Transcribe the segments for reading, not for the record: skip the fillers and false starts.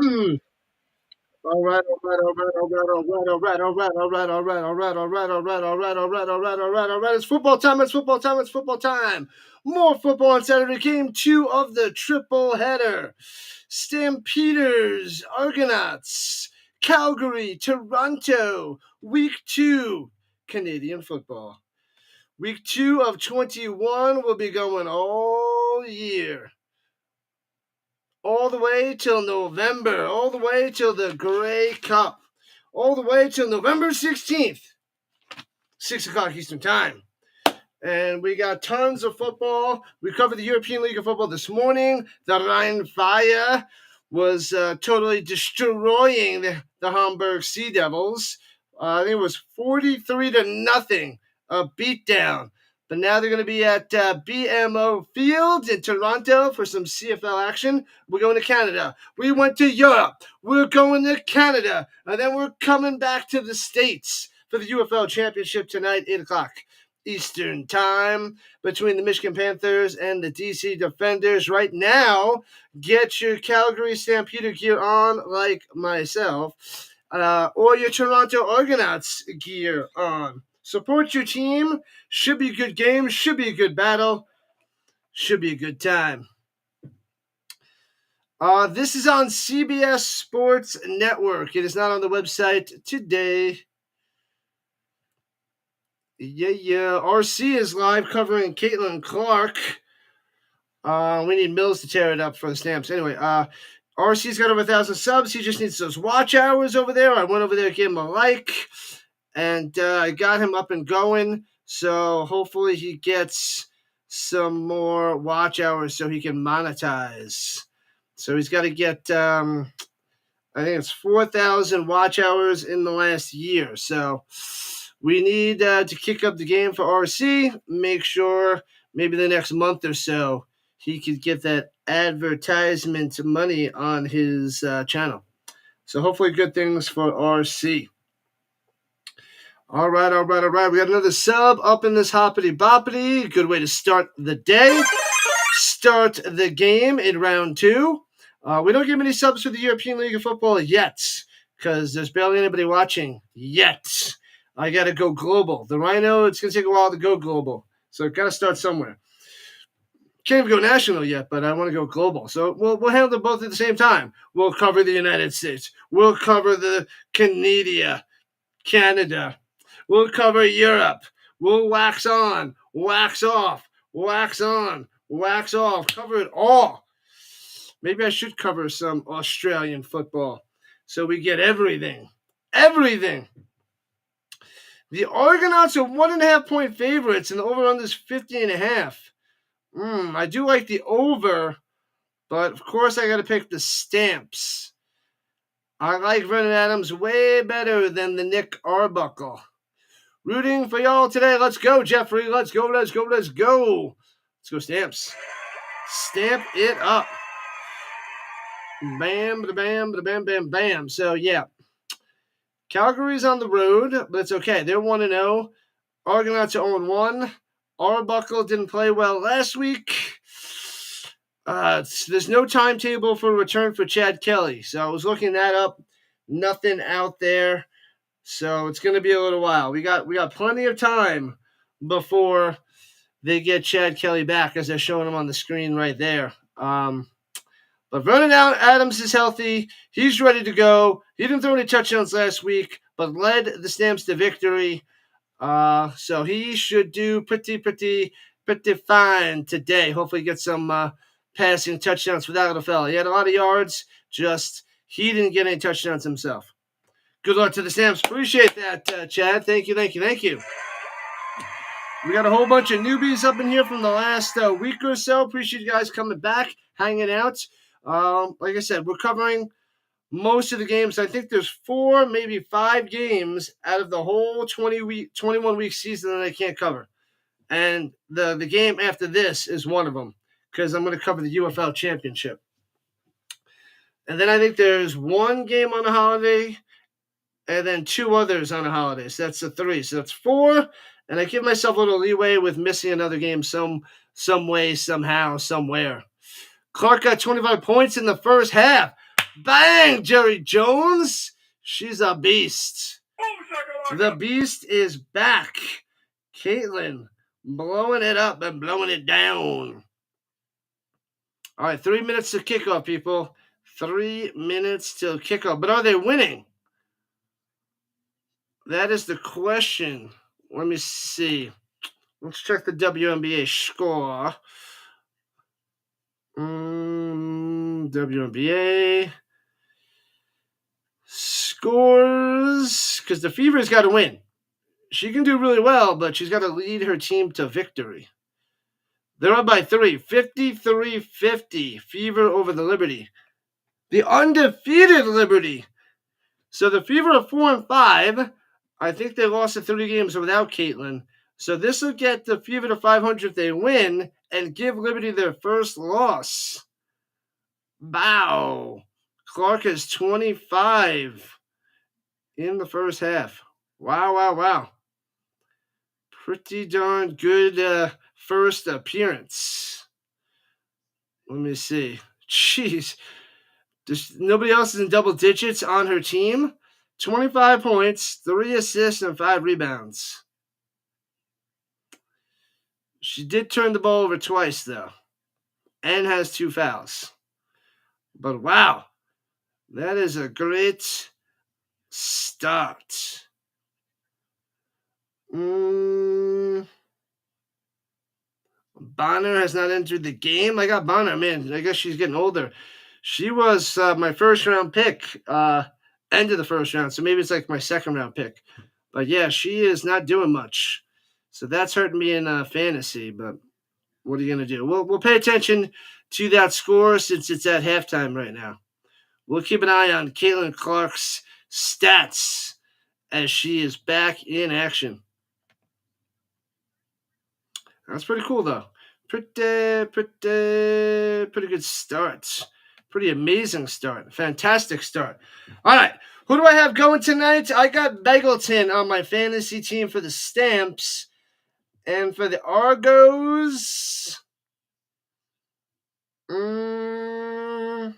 All right, all right, all right, all right, all right, all right, all right, all right, all right, all right, all right, all right, all right, all right, all right, all right. It's football time. It's football time. It's football time. More football on Saturday. Game two of the triple header. Stampeders, Argonauts, Calgary, Toronto. Week two, Canadian football. Week two of 21 will be going all year. All the way till November, all the way till the Grey Cup, all the way till November 16th, 6 o'clock Eastern Time. And we got tons of football. We covered the European League of Football this morning. The Rhine Fire was totally destroying the Hamburg Sea Devils. I think it was 43-0, a beatdown. But now they're going to be at BMO Field in Toronto for some CFL action. We're going to Canada. We went to Europe. We're going to Canada. And then we're coming back to the States for the UFL Championship tonight, 8 o'clock Eastern Time, between the Michigan Panthers and the DC Defenders. Right now, get your Calgary Stampeder gear on like myself, or your Toronto Argonauts gear on. Support your team. Should be a good game. Should be a good battle. Should be a good time. This is on CBS Sports Network. It is not on the website today. Yeah. RC is live covering Caitlin Clark. We need Mills to tear it up for the Stamps. Anyway, RC's got over 1,000 subs. He just needs those watch hours over there. I went over there, gave him a like, and I got him up and going. So hopefully he gets some more watch hours so he can monetize. So he's got to get, I think it's 4,000 watch hours in the last year. So we need to kick up the game for RC. Make sure maybe the next month or so he could get that advertisement money on his channel. So hopefully good things for RC. All right. We got another sub up in this hoppity boppity. Good way to start the day. Start the game in round two. We don't get many subs for the European League of Football yet, because there's barely anybody watching yet. I got to go global. The Rhino, it's going to take a while to go global. So I've got to start somewhere. Can't even go national yet, but I want to go global. So we'll handle both at the same time. We'll cover the United States. We'll cover the Canada. We'll cover Europe. We'll wax on, wax off, wax on, wax off. Cover it all. Maybe I should cover some Australian football so we get everything. Everything. The Argonauts are 1.5-point favorites, and the over-under is 50.5. I do like the over, but of course I got to pick the Stamps. I like Vernon Adams way better than the Nick Arbuckle. Rooting for y'all today. Let's go, Jeffrey. Let's go. Let's go Stamps. Stamp it up. Bam, bam, bam, bam, bam. So, yeah. Calgary's on the road, but it's okay. They're 1-0. Argonauts are 0-1. Arbuckle didn't play well last week. There's no timetable for return for Chad Kelly. So I was looking that up. Nothing out there. So it's going to be a little while. We got plenty of time before they get Chad Kelly back, as they're showing him on the screen right there. But Vernon Adams is healthy. He's ready to go. He didn't throw any touchdowns last week, but led the Stamps to victory. So he should do pretty fine today. Hopefully get some passing touchdowns for that little fella. He had a lot of yards, just he didn't get any touchdowns himself. Good luck to the Stamps. Appreciate that, Chad. Thank you. We got a whole bunch of newbies up in here from the last week or so. Appreciate you guys coming back, hanging out. Like I said, we're covering most of the games. I think there's 4, maybe 5 games out of the whole 21-week season that I can't cover. And the game after this is one of them, because I'm going to cover the UFL Championship. And then I think there's 1 game on a holiday, and then 2 others on a holiday. So that's the 3. So that's 4. And I give myself a little leeway with missing another game some way, somehow, somewhere. Clark got 25 points in the first half. Bang! Jerry Jones. She's a beast. The beast is back. Caitlin blowing it up and blowing it down. All right, 3 minutes to kickoff, people. 3 minutes till kickoff. But are they winning? That is the question. Let me see. Let's check the WNBA score. WNBA scores. Because the Fever's got to win. She can do really well, but she's got to lead her team to victory. They're up by 3. 53-50. Fever over the Liberty. The undefeated Liberty. So the Fever are 4-5. I think they lost the 3 games without Caitlin. So this will get the Fever to 500 if they win and give Liberty their first loss. Wow. Clark has 25 in the first half. Wow. Pretty darn good first appearance. Let me see. Jeez. Nobody else is in double digits on her team. 25 points, 3 assists, and 5 rebounds. She did turn the ball over twice, though, and has 2 fouls. But wow, that is a great start. Bonner has not entered the game. I got Bonner, man. I guess she's getting older. She was my first round pick, end of the first round, so maybe it's like my second round pick. But yeah, she is not doing much. So that's hurting me in fantasy, but what are you going to do? We'll pay attention to that score since it's at halftime right now. We'll keep an eye on Caitlin Clark's stats as she is back in action. That's pretty cool, though. Pretty good start. Pretty amazing start. Fantastic start. All right. Who do I have going tonight? I got Beggleton on my fantasy team for the Stamps. And for the Argos, I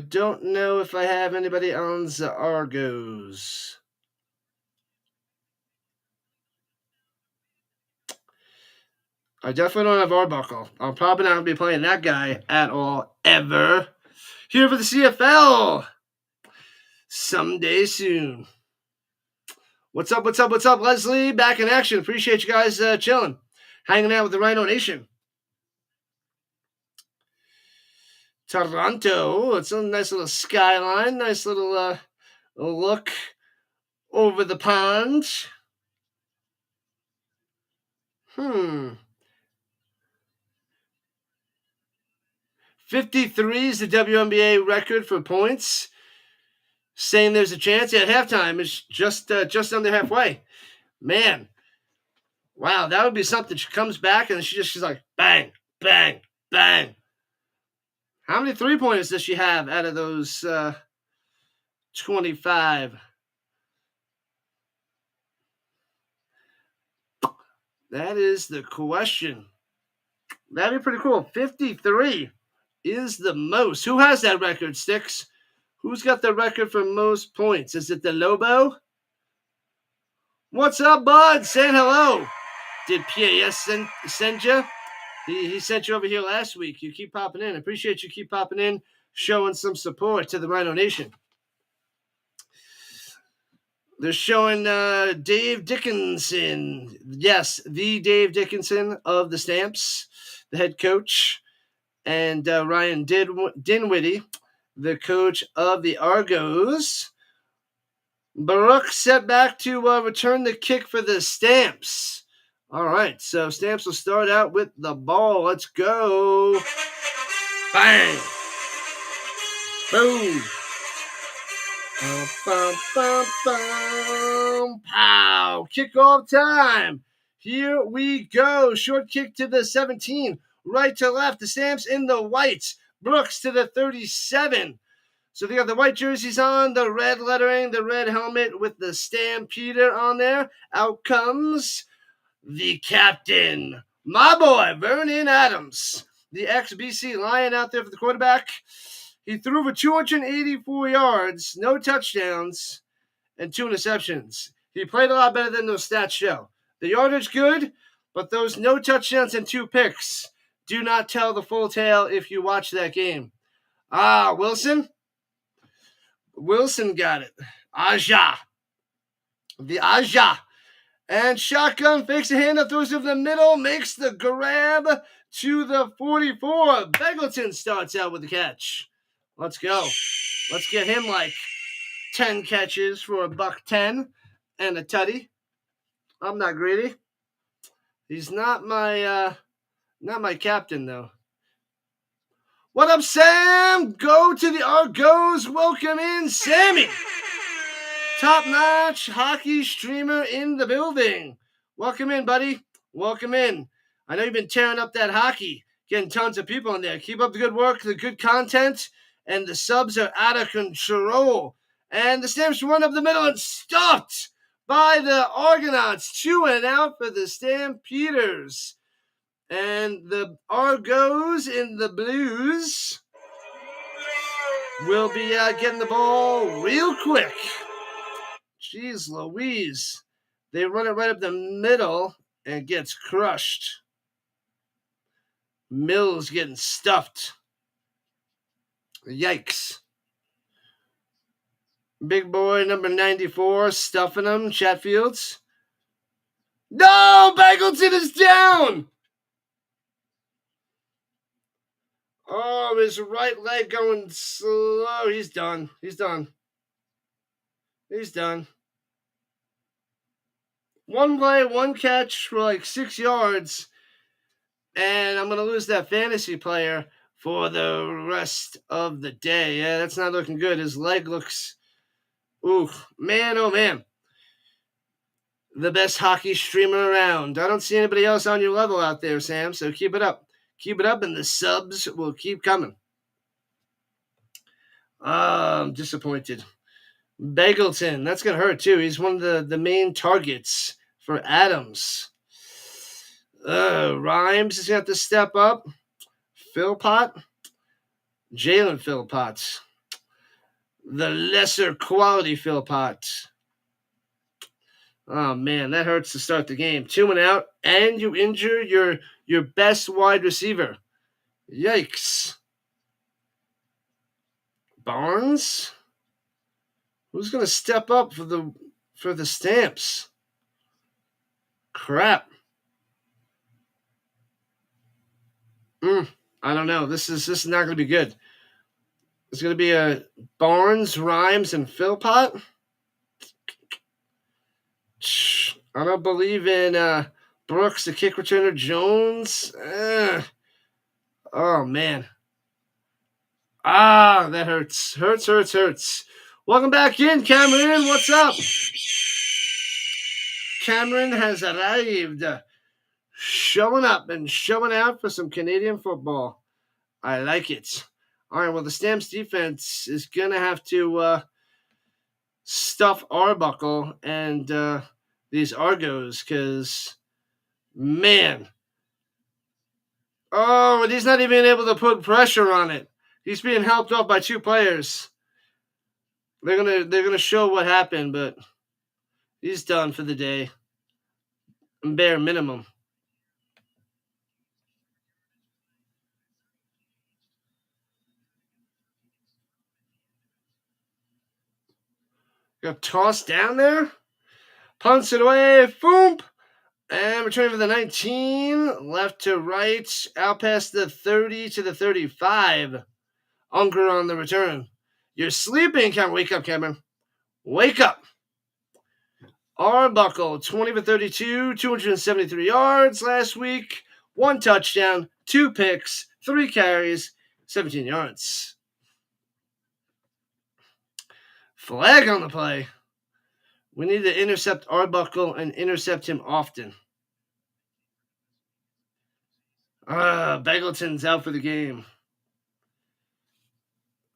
don't know if I have anybody on the Argos. I definitely don't have Arbuckle. I'm probably not going to be playing that guy at all, ever. Here for the CFL. Someday soon. What's up, Leslie? Back in action. Appreciate you guys chilling. Hanging out with the Rhino Nation. Toronto. It's a nice little skyline. Nice little look over the pond. 53 is the WNBA record for points. Saying there's a chance at halftime is just under halfway. Man, wow, that would be something. She comes back and she's like bang, bang, bang. How many 3-pointers does she have out of those 25? That is the question. That'd be pretty cool. 53 is the most. Who has that record, Sticks? Who's got the record for most points? Is it the Lobo? What's up, bud? Saying hello. Did PAS send you? He sent you over here last week. You keep popping in. I appreciate you keep popping in, showing some support to the Rhino Nation. They're showing Dave Dickinson. Yes, the Dave Dickinson of the Stamps, the head coach. And Ryan Dinwiddie, the coach of the Argos. Baruch set back to return the kick for the Stamps. All right, so Stamps will start out with the ball. Let's go. Bang. Boom. Pow. Kickoff time. Here we go. Short kick to the 17. Right to left. The Stamps in the whites. Brooks to the 37. So they got the white jerseys on, the red lettering, the red helmet with the Stampeder on there. Out comes the captain, my boy, Vernon Adams, the ex-BC Lion out there for the quarterback. He threw for 284 yards, no touchdowns, and 2 interceptions. He played a lot better than those stats show. The yardage good, but those no touchdowns and 2 picks do not tell the full tale if you watch that game. Wilson? Wilson got it. Aja. The Aja. And shotgun fakes a handoff, throws to the middle, makes the grab to the 44. Beggleton starts out with the catch. Let's go. Let's get him like 10 catches for $110 and a tutty. I'm not greedy. He's not my captain though. What up, Sam? Go to the Argos. Welcome in, Sammy. Top-notch hockey streamer in the building. Welcome in, buddy. Welcome in. I know you've been tearing up that hockey, getting tons of people in there. Keep up the good work, the good content, and the subs are out of control. And the Stamps run up the middle and stopped by the Argonauts. 2 and out for the Stampeders. And the Argos in the Blues will be getting the ball real quick. Jeez Louise. They run it right up the middle and gets crushed. Mills getting stuffed. Yikes. Big boy number 94 stuffing him. Chatfields. No! Beggleton is down! Oh, his right leg going slow. He's done. He's done. One play, one catch for like 6 yards, and I'm going to lose that fantasy player for the rest of the day. Yeah, that's not looking good. His leg looks, ooh, man, oh man. The best hockey streamer around. I don't see anybody else on your level out there, Sam, so keep it up. Keep it up, and the subs will keep coming. I'm disappointed. Beggleton, that's going to hurt too. He's one of the main targets for Adams. Rhymes is going to have to step up. Philpott. Jalen Philpott. The lesser quality Philpott. Oh, man, that hurts to start the game. 2 and out, and you injure your best wide receiver. Yikes. Barnes? Who's going to step up for the Stamps? Crap. I don't know. This is not going to be good. It's going to be a Barnes, Rhymes, and Philpott. I don't believe in Brooks, the kick returner, Jones. Oh, man. That hurts. Hurts. Welcome back in, Cameron. What's up? Cameron has arrived. Showing up and showing out for some Canadian football. I like it. All right, well, the Stamps defense is going to have to stuff Arbuckle and these Argos because, man. Oh, and he's not even able to put pressure on it. He's being helped off by 2 players. They're gonna show what happened, but he's done for the day. Bare minimum. Got tossed down there. Punts it away. Boom. And returning for the 19. Left to right. Out past the 30 to the 35. Unger on the return. You're sleeping, Cameron. Wake up, Cameron. Wake up. Arbuckle, 20 for 32, 273 yards last week. 1 touchdown, 2 picks, 3 carries, 17 yards. Flag on the play. We need to intercept Arbuckle and intercept him often. Beggleton's out for the game.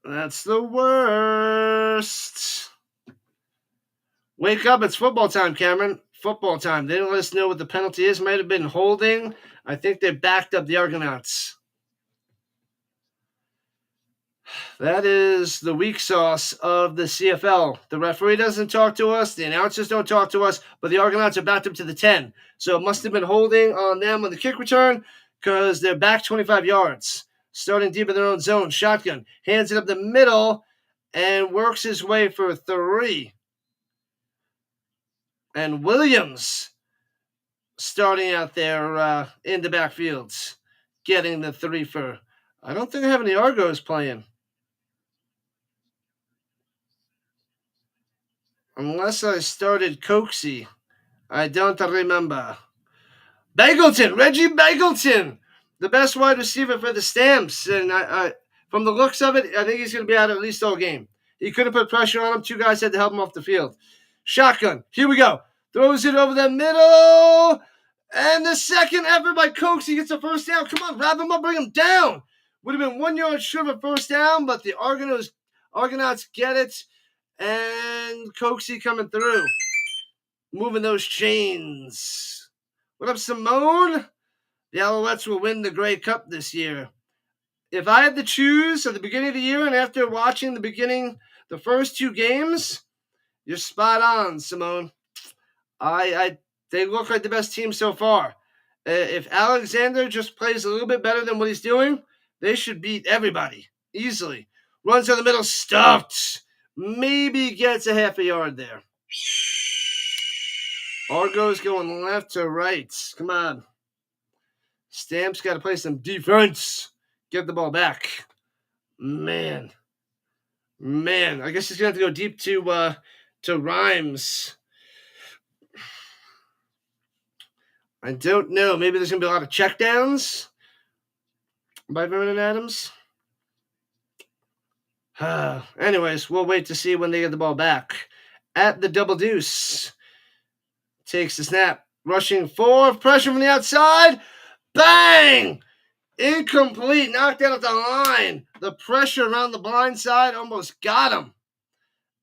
That's the worst. Wake up, it's football time, Cameron. Football time. They didn't let us know what the penalty is. Might have been holding. I think they backed up the Argonauts. That is the weak sauce of the CFL. The referee doesn't talk to us. The announcers don't talk to us. But the Argonauts are backed up to the 10. So it must have been holding on them on the kick return because they're back 25 yards. Starting deep in their own zone. Shotgun. Hands it up the middle and works his way for 3. And Williams starting out there in the backfields. Getting the 3 for... I don't think I have any Argos playing. Unless I started Coxie. I don't remember. Bagleton! Reggie Bagleton! The best wide receiver for the Stamps. And I from the looks of it, I think he's going to be out at least all game. He couldn't put pressure on him. 2 guys had to help him off the field. Shotgun. Here we go. Throws it over the middle. And the second effort by Coxie gets a first down. Come on, wrap him up, bring him down. Would have been 1 yard short of a first down, but the Argonauts get it. And Coxie coming through. Moving those chains. What up, Simone? The Alouettes will win the Grey Cup this year. If I had to choose at the beginning of the year and after watching the first 2 games, you're spot on, Simone. They look like the best team so far. If Alexander just plays a little bit better than what he's doing, they should beat everybody easily. Runs down the middle, stuffed. Maybe gets a half a yard there. Argos going left to right. Come on. Stamps got to play some defense. Get the ball back. Man. I guess he's going to have to go deep to Rhymes. I don't know. Maybe there's going to be a lot of checkdowns by Vernon Adams. Anyways, we'll wait to see when they get the ball back. At the double deuce. Takes the snap. Rushing 4. Pressure from the outside. Bang! Incomplete. Knocked out at the line. The pressure around the blind side almost got him.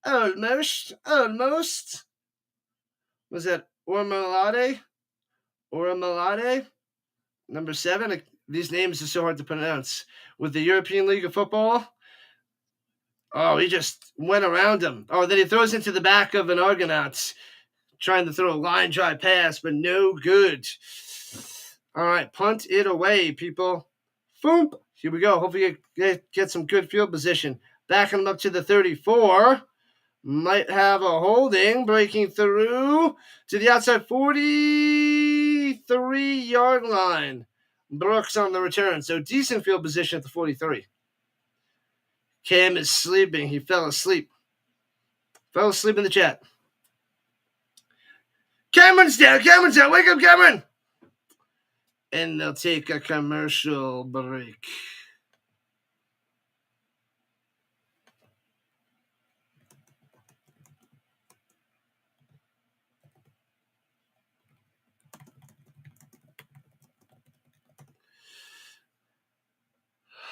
Almost. Was that Ormalade? Number 7. These names are so hard to pronounce. With the European League of Football. Oh, he just went around him. Oh, then he throws into the back of an Argonauts. Trying to throw a line drive pass, but no good. All right, punt it away, people. Boom. Here we go. Hopefully get some good field position. Backing them up to the 34. Might have a holding. Breaking through to the outside 43-yard line. Brooks on the return. So decent field position at the 43. Cam is sleeping. He fell asleep. Fell asleep in the chat. Cameron's down. Wake up, Cameron. And they'll take a commercial break.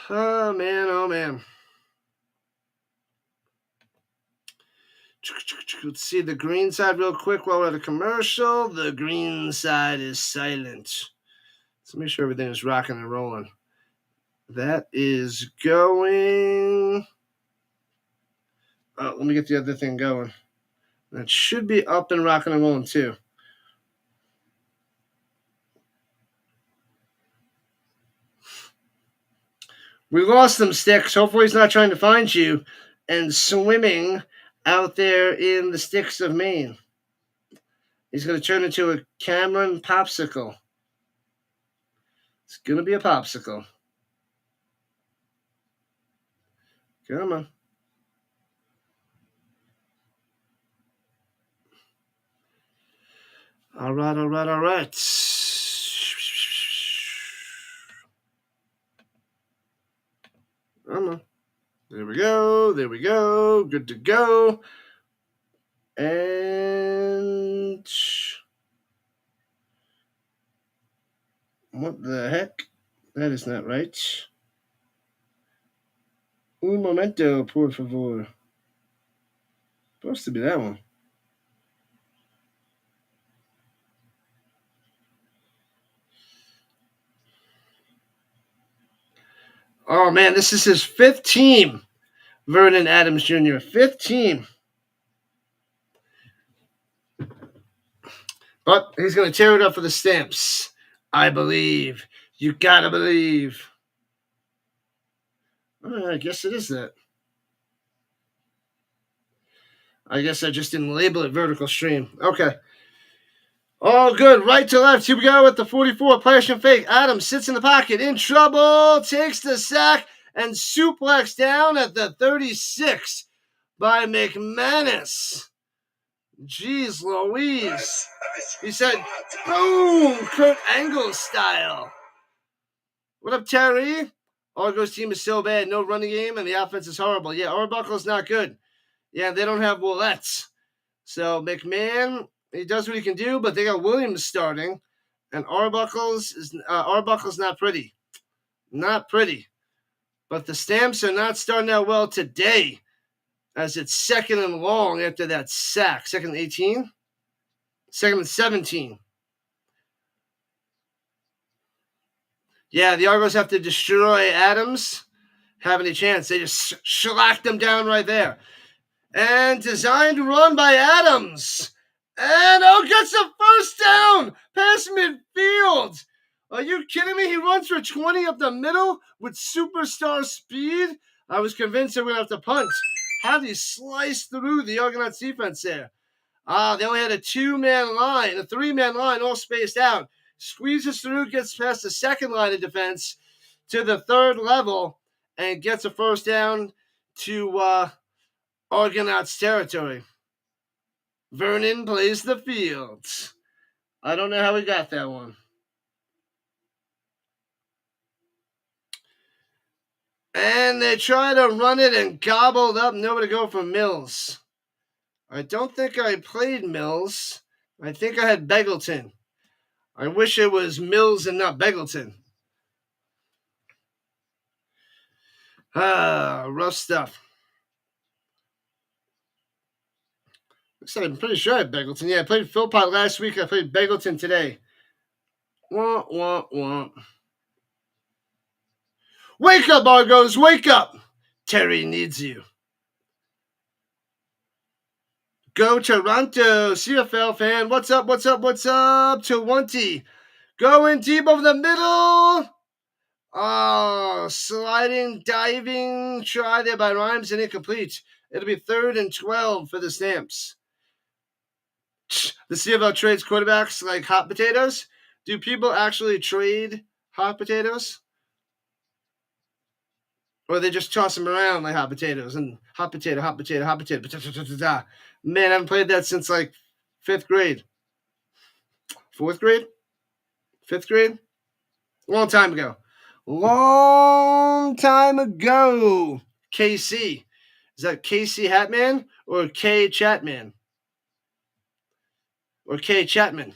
Oh, man. Let's see the green side real quick while we're at a commercial. The green side is silent. Let's make sure everything is rocking and rolling. That is going. Oh, let me get the other thing going. That should be up and rocking and rolling too. We lost them, Sticks. Hopefully he's not trying to find you and swimming out there in the sticks of Maine. He's going to turn into a Cameron popsicle. It's going to be a popsicle. Come on. All right. Come on. There we go. Good to go. And what the heck? That is not right. Un momento, por favor. Supposed to be that one. Oh, man, this is his 5th team Vernon Adams Jr., 5th team. But he's going to tear it up for the Stamps. I believe. You got to believe. I guess it is that. I guess I just didn't label it vertical stream. Okay. All good. Right to left. Here we go with the 44. Passion fake. Adams sits in the pocket. In trouble. Takes the sack. And suplex down at the 36 by McManus. Jeez Louise. He said, boom, Kurt Angle style. What up, Terry? Argos team is so bad. No running game, and the offense is horrible. Yeah, Arbuckle's not good. Yeah, they don't have Willettes. So McMahon, he does what he can do, but they got Williams starting, and Arbuckle's not pretty. Not pretty. But the Stamps are not starting out well today, as it's 2nd and long after that sack. 2nd and 18? 2nd and 17. Yeah, the Argos have to destroy Adams. Have any chance. They just shellacked them down right there. And designed run by Adams. And gets a first down past midfield. Are you kidding me? He runs for 20 up the middle with superstar speed. I was convinced they were going to have to punt. How did he slice through the Argonauts defense there? They only had a 2-man line, a 3-man line, all spaced out. Squeezes through, gets past the second line of defense to the 3rd level, and gets a first down to Argonauts territory. Vernon plays the field. I don't know how he got that one. And they try to run it and gobbled up. Nobody go for Mills. I don't think I played Mills. I think I had Beggleton. I wish it was Mills and not Beggleton. Rough stuff. I'm pretty sure I had Beggleton. Yeah, I played Philpott last week. I played Beggleton today. Wah, wah, wah. Wake up, Argos. Wake up. Terry needs you. Go Toronto. CFL fan. What's up? What's up? What's up? 20. Going deep over the middle. Sliding, diving. Try there by Rhymes and incomplete. It'll be 3rd and 12 for the Stamps. The CFL trades quarterbacks like hot potatoes. Do people actually trade hot potatoes? Or they just toss them around like hot potatoes and hot potato. Man, I haven't played that since like 5th grade. 4th grade? 5th grade? Long time ago. KC. Is that KC Hatman or K Chatman? Or K Chatman.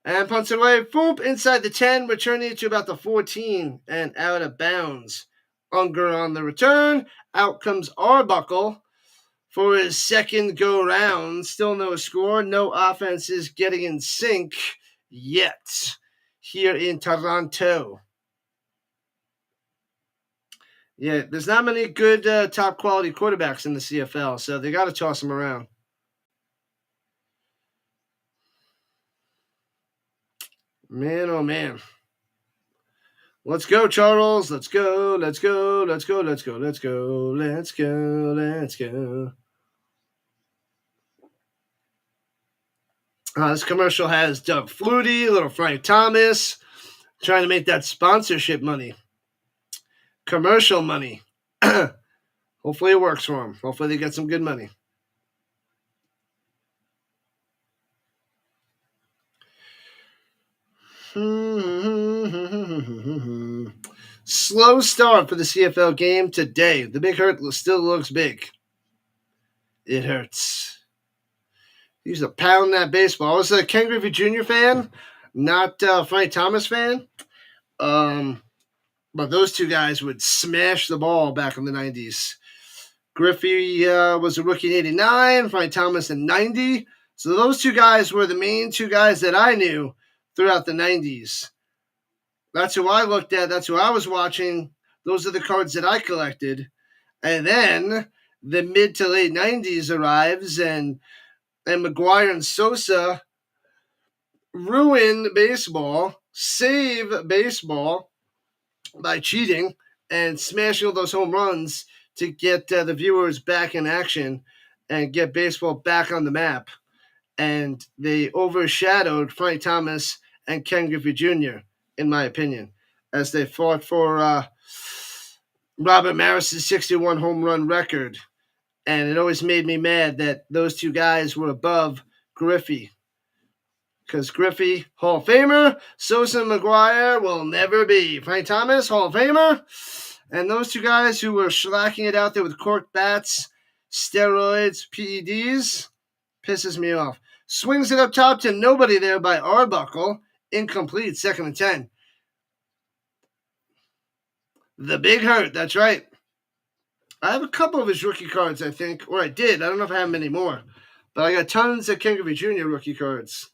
And punts it away. Boom, inside the 10, returning it to about the 14 and out of bounds. Unger on the return. Out comes Arbuckle for his 2nd go-round. Still no score. No offense is getting in sync yet here in Toronto. Yeah, there's not many good top-quality quarterbacks in the CFL, so they got to toss them around. Man, oh man. Let's go, Charles. Let's go. This commercial has Doug Flutie, little Frank Thomas, trying to make that sponsorship money. Commercial money. Hopefully it works for them. Hopefully they get some good money. Slow start for the CFL game today. The big hurt still looks big. It hurts. He used to pound that baseball. I was a Ken Griffey Jr. fan, not Frank Thomas fan. But those two guys would smash the ball back in the 90s. Griffey was a rookie in 89, Frank Thomas in 90. So those two guys were the main two guys that I knew throughout the 90s. That's who I looked at. That's who I was watching. Those are the cards that I collected. And then the mid to late 90s arrives, and McGuire and Sosa ruin baseball, save baseball by cheating and smashing all those home runs to get the viewers back in action and get baseball back on the map. And they overshadowed Frank Thomas and Ken Griffey Jr., in my opinion, as they fought for Robert Maris's 61 home run record. And it always made me mad that those two guys were above Griffey. Because Griffey, Hall of Famer, Sosa and McGuire will never be. Frank Thomas, Hall of Famer. And those two guys who were shellacking it out there with corked bats, steroids, PEDs, pisses me off. Swings it up top to nobody there by Arbuckle. Incomplete, 2nd and 10. The Big Hurt, that's right. I have a couple of his rookie cards, I think. Or I did. I don't know if I have many more. But I got tons of Ken Griffey Jr. rookie cards.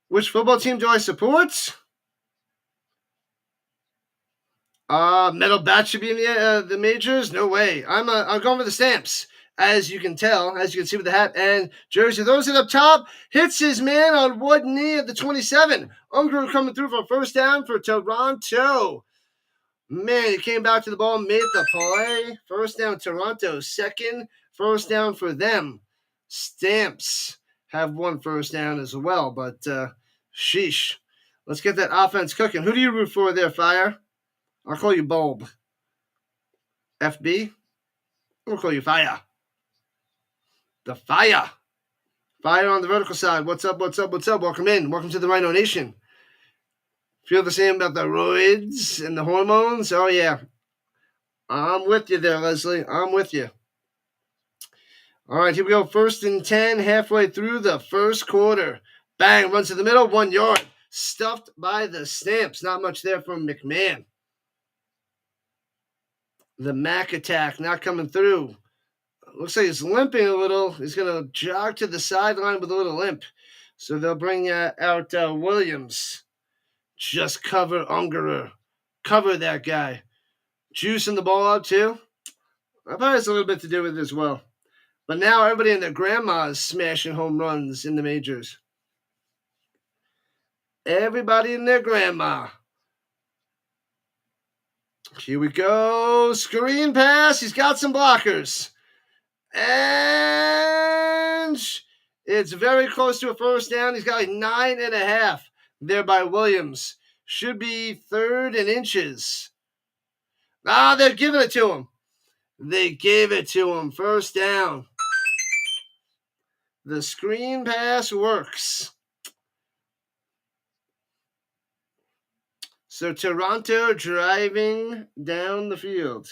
Which football team do I support? Metal Bat should be in the majors? No way. I'm going for the Stamps. As you can tell, as you can see with the hat and jersey. Throws it up top. Hits his man on one knee at the 27. Unger coming through for a first down for Toronto. Man, he came back to the ball, made the play. First down, Toronto. Second first down for them. Stamps have one first down as well, but sheesh. Let's get that offense cooking. Who do you root for there, Fire? I'll call you Bulb. FB? I'm going to call you Fire. The Fire. Fire on the vertical side. What's up, what's up, what's up? Welcome in. Welcome to the Rhino Nation. Feel the same about the roids and the hormones? Oh, yeah. I'm with you there, Leslie. I'm with you. All right, here we go. 1st and 10, halfway through the first quarter. Bang, runs to the middle, 1 yard. Stuffed by the Stamps. Not much there from McMahon. The Mac attack not coming through. Looks like he's limping a little. He's going to jog to the sideline with a little limp. So they'll bring out Williams. Just cover Ungerer. Cover that guy. Juicing the ball out too. I thought it has a little bit to do with it as well. But now everybody and their grandma is smashing home runs in the majors. Everybody and their grandma. Here we go. Screen pass. He's got some blockers. And it's very close to a first down. He's got like 9.5 there by Williams. Should be 3rd and inches. They're giving it to him. They gave it to him. First down. The screen pass works. So Toronto driving down the field.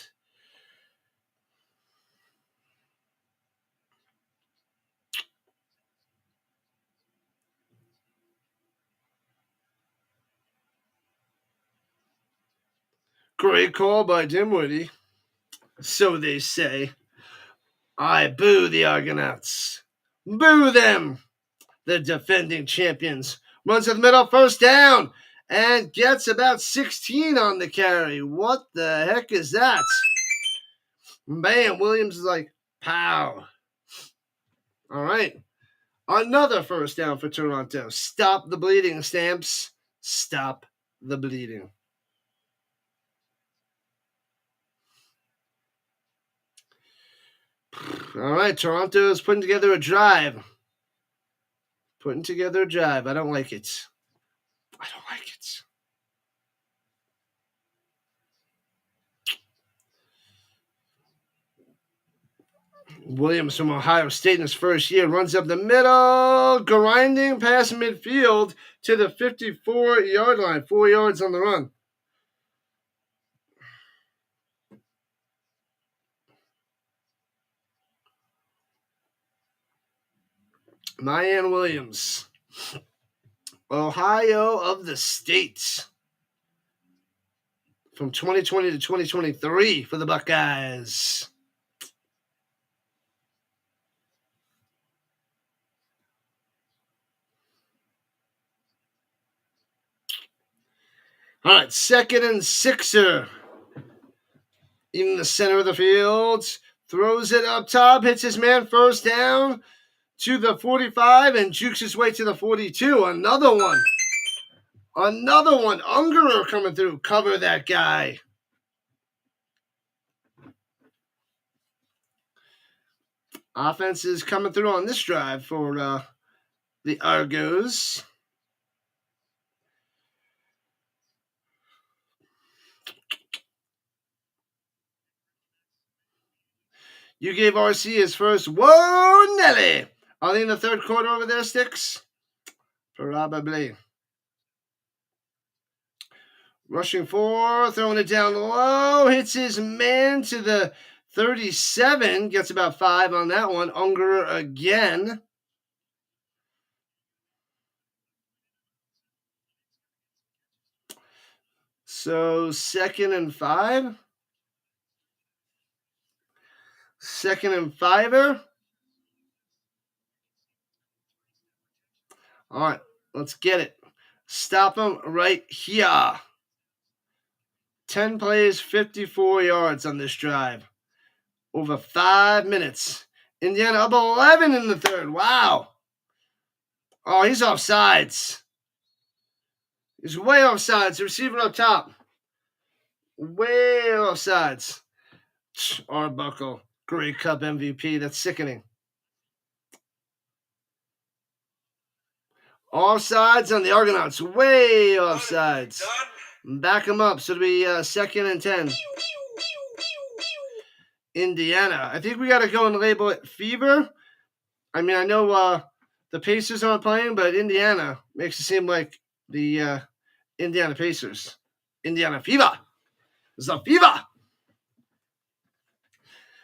Great call by Dimwitty. So they say. I boo the Argonauts. Boo them. The defending champions. Runs to the middle, first down. And gets about 16 on the carry. What the heck is that? Bam, Williams is like, pow. All right. Another first down for Toronto. Stop the bleeding, Stamps. Stop the bleeding. All right, Toronto is putting together a drive. I don't like it. Williams from Ohio State in his first year runs up the middle, grinding past midfield to the 54-yard line. 4 yards on the run. Mayan Williams, Ohio of the State, from 2020 to 2023 for the Buckeyes. All right, 2nd and 6er. In the center of the field. Throws it up top, hits his man, first down to the 45, and jukes his way to the 42. Another one. Ungerer coming through. Cover that guy. Offense is coming through on this drive for the Argos. You gave RC his first. Whoa, Nelly. Are they in the third quarter over there, Sticks? Probably. Rushing 4, throwing it down low. Hits his man to the 37. Gets about 5 on that one. Ungerer again. So 2nd and 5. 2nd and 5er. All right, let's get it. Stop him right here. 10 plays, 54 yards on this drive. Over 5 minutes. Indiana up 11 in the third. Wow. Oh, he's offsides. He's way offsides. The receiver up top. Way offsides. Arbuckle. Grey Cup MVP. That's sickening. Offsides on the Argonauts. Way offsides. Back him up. So it'll be 2nd and 10. Indiana. I think we got to go and label it fever. I mean, I know the Pacers aren't playing, but Indiana makes it seem like the Indiana Pacers. Indiana fever. It's a fever.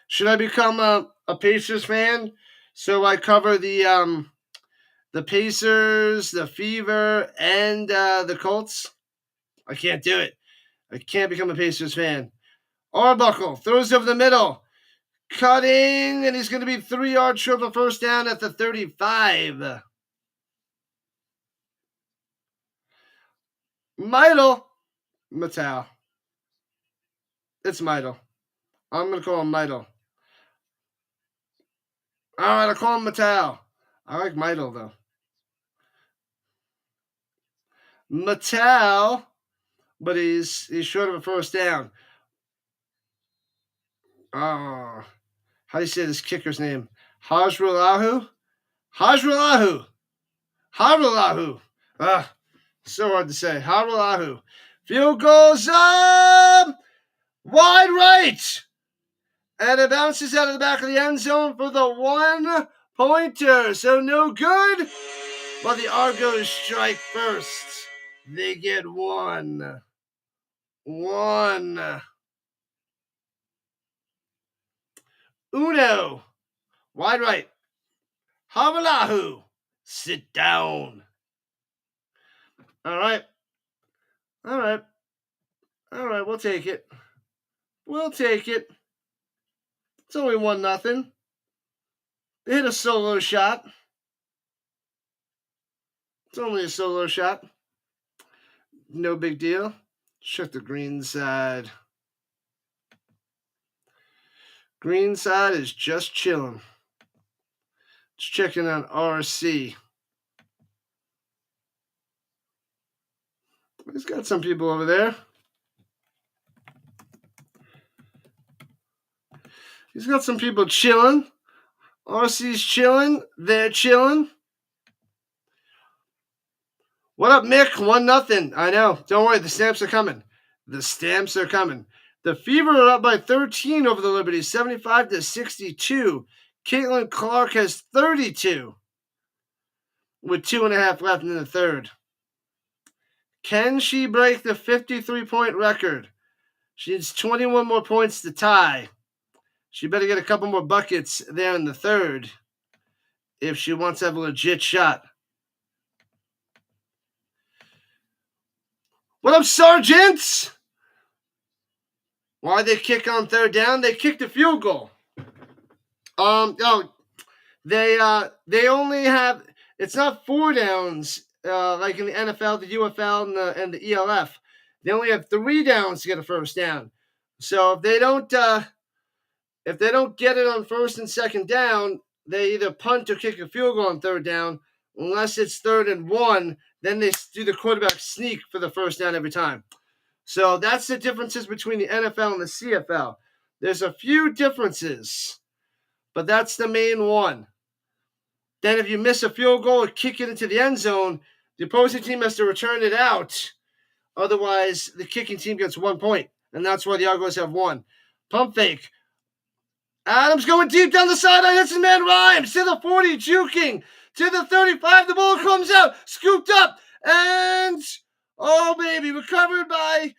Should I become a Pacers fan so I cover the Pacers, the Fever, and the Colts? I can't do it. I can't become a Pacers fan. Arbuckle throws over the middle. Cutting, and he's going to be 3 yards short of a first down at the 35. Mattel. It's Midel. I'm going to call him Midel. All right, I'll call him Mattel. I like Midel, though. Mattel, but he's short of a first down. Oh, how do you say this kicker's name? Hajrulahu. So hard to say. Hajrulahu. Field goes up. Wide right. And it bounces out of the back of the end zone for the 1-pointer. So no good. But the Argos strike first. They get 1. Uno. Wide right. Havalahu. Sit down. All right. We'll take it. It's only 1-0. They hit a solo shot. It's only a solo shot. No big deal. Check the green side. Green side is just chilling. Just checking on RC. He's got some people over there. He's got some people chilling. RC's chilling. They're chilling. What up, Mick? 1-0. I know. Don't worry. The stamps are coming. The Fever are up by 13 over the Liberties, 75-62. Caitlin Clark has 32 with 2.5 left in the third. Can she break the 53-point record? She needs 21 more points to tie. She better get a couple more buckets there in the third if she wants to have a legit shot. What up, Sergeants? Why'd they kick on third down? They kicked a field goal. They only have, it's not 4 downs like in the NFL, the UFL, and the ELF. They only have 3 downs to get a first down. So if they don't get it on first and second down, they either punt or kick a field goal on third down. Unless it's 3rd and 1, then they do the quarterback sneak for the first down every time. So that's the differences between the NFL and the CFL. There's a few differences, but that's the main one. Then if you miss a field goal or kick it into the end zone, the opposing team has to return it out. Otherwise, the kicking team gets 1 point, and that's why the Argos have won. Pump fake. Adams going deep down the sideline. Hits his man Rhymes to the 40, juking to the 35. The ball comes out, scooped up, and oh baby, recovered by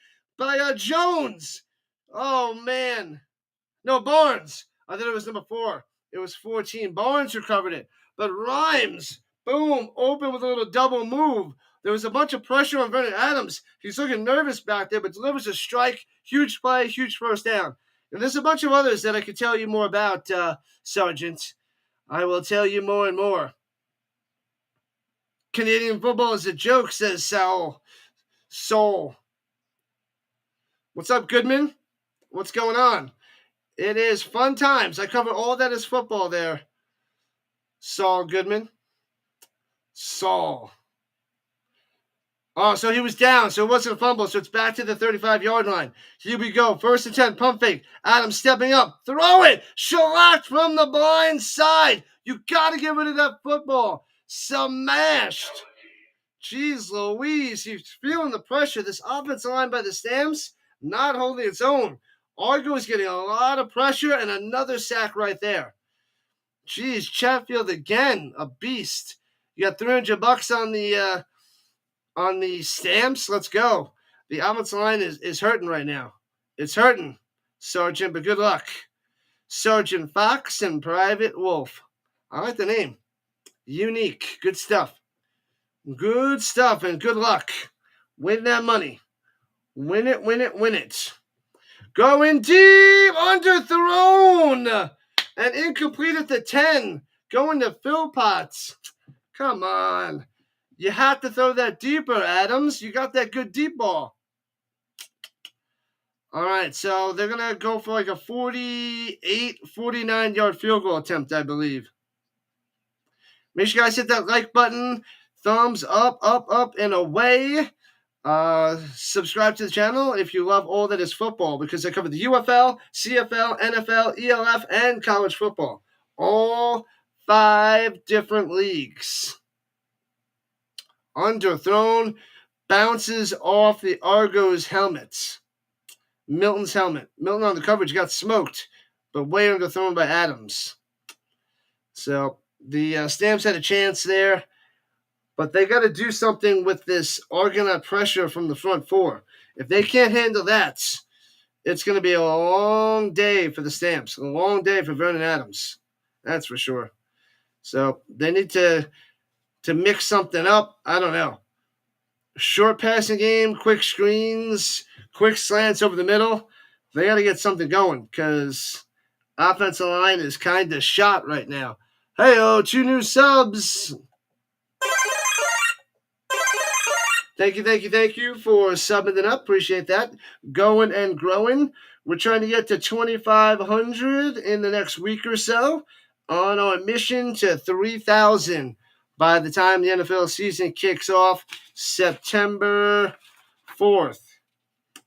Jones. Oh man, no, Barnes. I thought it was number 4. It was 14. Barnes recovered it, but Rhymes, boom, open with a little double move. There was a bunch of pressure on Vernon Adams. He's looking nervous back there, but delivers a strike. Huge play, huge first down. And there's a bunch of others that I could tell you more about, Sergeant. I will tell you more and more. Canadian football is a joke, says Soul. What's up, Goodman? What's going on? It is fun times. I cover all that is football there. Saul Goodman. Saul. Oh, so he was down, so it wasn't a fumble, so it's back to the 35-yard line. Here we go. 1st and 10, pump fake. Adams stepping up. Throw it. Shellacked from the blind side. You got to get rid of that football. Smashed. Jeez Louise, he's feeling the pressure. This offensive line by the Stamps, not holding its own. Argo's getting a lot of pressure and another sack right there. Jeez, Chatfield again, a beast. You got $300 on the Stamps. Let's go. The offensive line is hurting right now. It's hurting, Sergeant, but good luck. Sergeant Fox and Private Wolf. I like the name. Unique. Good stuff. Good stuff and good luck. Win that money. Win it, win it, win it. Going deep, underthrown, and incomplete at the 10. Going to Philpotts. Come on. You have to throw that deeper, Adams. You got that good deep ball. All right, so they're going to go for like a 48, 49-yard field goal attempt, I believe. Make sure you guys hit that like button. Thumbs up, up, up, and away. Subscribe to the channel if you love all that is football, because I cover the UFL, CFL, NFL, ELF, and college football. All 5 different leagues. Underthrown, bounces off the Argos helmet. Milton's helmet. Milton on the coverage got smoked, but way underthrown by Adams. So the Stamps had a chance there. But they got to do something with this Argonaut pressure from the front 4. If they can't handle that, it's going to be a long day for the Stamps. A long day for Vernon Adams. That's for sure. So they need to mix something up. I don't know. Short passing game, quick screens, quick slants over the middle. They got to get something going because offensive line is kind of shot right now. Hey-oh, 2 new subs. Thank you for subbing it up. Appreciate that. Going and growing. We're trying to get to 2,500 in the next week or so on our mission to 3,000 by the time the NFL season kicks off September 4th.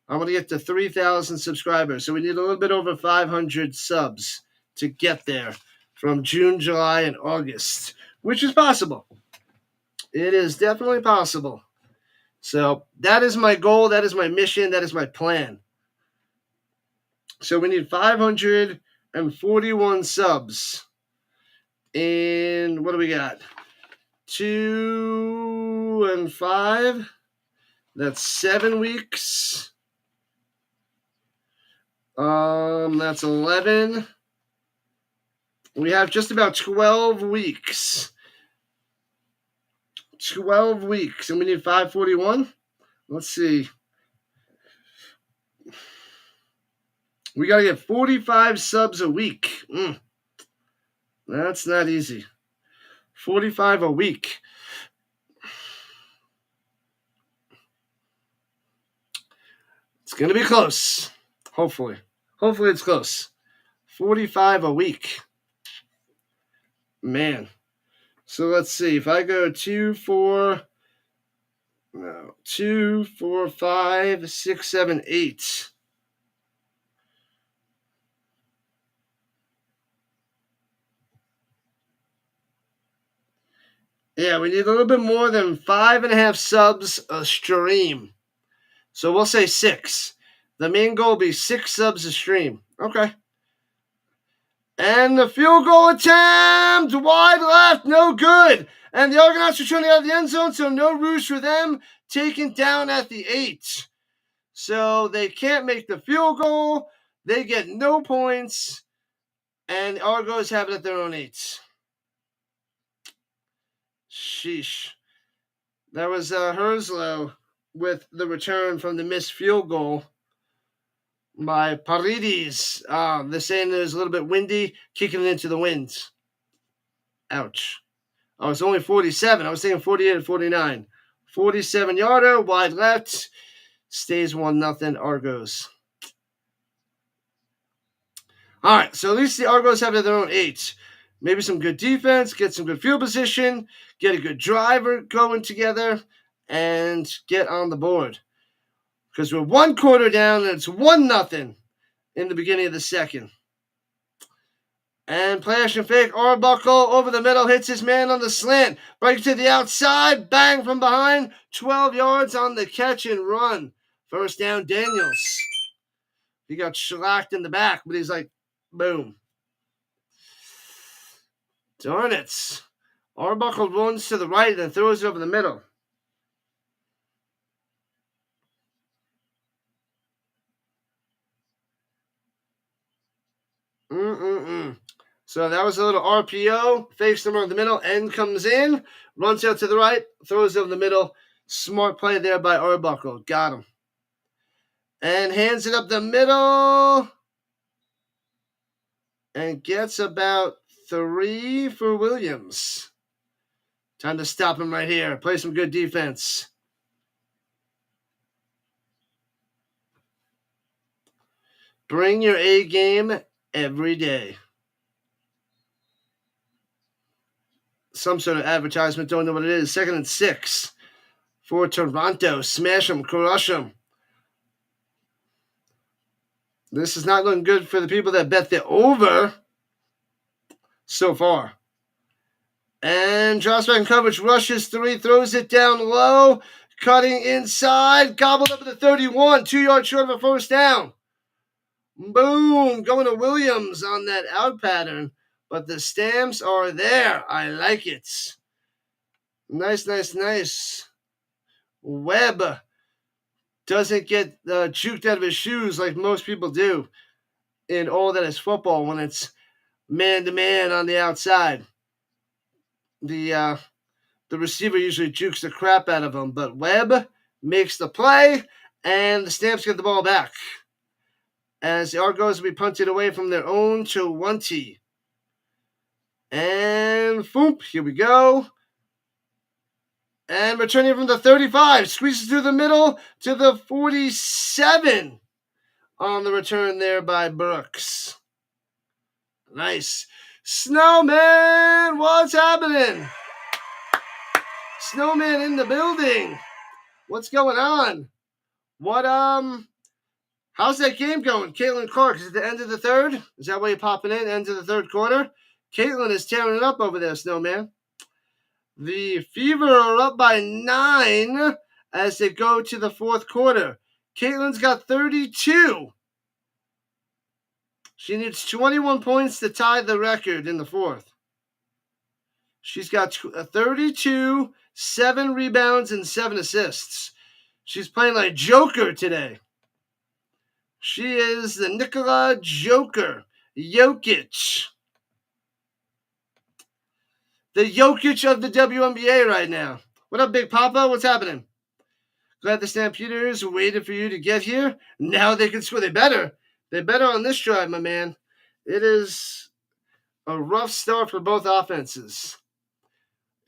I want to get to 3,000 subscribers. So we need a little bit over 500 subs to get there from June, July, and August, which is possible. It is definitely possible. So that is my goal. That is my mission. That is my plan. So we need 541 subs. And what do we got? 2 and 5. That's 7 weeks. That's 11. We have just about 12 weeks. 12 weeks, and we need 541. Let's see. We got to get 45 subs a week. That's not easy. 45 a week. going to be close. Hopefully. Hopefully it's close. 45 a week. Man. So let's see. If I go 2, 4, 5, 6, 7, 8. Yeah, we need a little bit more than 5.5 subs a stream. So we'll say 6. The main goal will be 6 subs a stream. Okay. And the field goal attempt, wide left, no good. And the Argonauts are trying to get out of the end zone, so no roost for them. Taken down at the 8. So they can't make the field goal. They get no points. And the Argos have it at their own 8. Sheesh. That was Herslow with the return from the missed field goal by Paredes. They're saying it was a little bit windy, kicking it into the wind. Ouch. Oh, it's only 47. I was thinking 48 and 49. 47-yarder, wide left. Stays 1-0 Argos. All right, so at least the Argos have their own 8. Maybe some good defense, get some good field position, get a good driver going together, and get on the board. Because we're 1 quarter down, and it's 1-0 in the beginning of the second. And play action fake, Arbuckle over the middle, hits his man on the slant. Breaks to the outside, bang from behind, 12 yards on the catch and run. First down, Daniels. He got shellacked in the back, but he's like, boom. Darn it. Arbuckle runs to the right and throws it over the middle. So that was a little RPO. Fakes them over the middle. End comes in. Runs out to the right. Throws it over the middle. Smart play there by Arbuckle. Got him. And hands it up the middle. And gets about 3 for Williams. Time to stop him right here. Play some good defense. Bring your A game every day. Some sort of advertisement. Don't know what it is. 2nd and 6 for Toronto. Smash them. Crush them. This is not looking good for the people that bet the over so far. And drops back in coverage, rushes 3, throws it down low, cutting inside, gobbled up at the 31, 2 yards short of a first down. Boom, going to Williams on that out pattern, but the stamps are there. I like it. Nice. Webb doesn't get juked out of his shoes like most people do in all that is football when it's man-to-man on the outside. The receiver usually jukes the crap out of him, but Webb makes the play, and the Stamps get the ball back. As the Argos will be punted away from their own 20. And boom, here we go. And returning from the 35, squeezes through the middle to the 47 on the return there by Brooks. Nice. Snowman, what's happening? Snowman in the building. What's going on? How's that game going? Caitlin Clark, is it the end of the third? Is that why you're popping in? End of the third quarter? Caitlin is tearing it up over there, Snowman. The Fever are up by 9 as they go to the fourth quarter. Caitlin's got 32. She needs 21 points to tie the record in the fourth. She's got 32, 7 rebounds, and 7 assists. She's playing like Joker today. She is the Nikola Joker. Jokic. The Jokic of the WNBA right now. What up, Big Papa? What's happening? Glad the Stampeders waited for you to get here. Now they can score. They better on this drive, my man. It is a rough start for both offenses.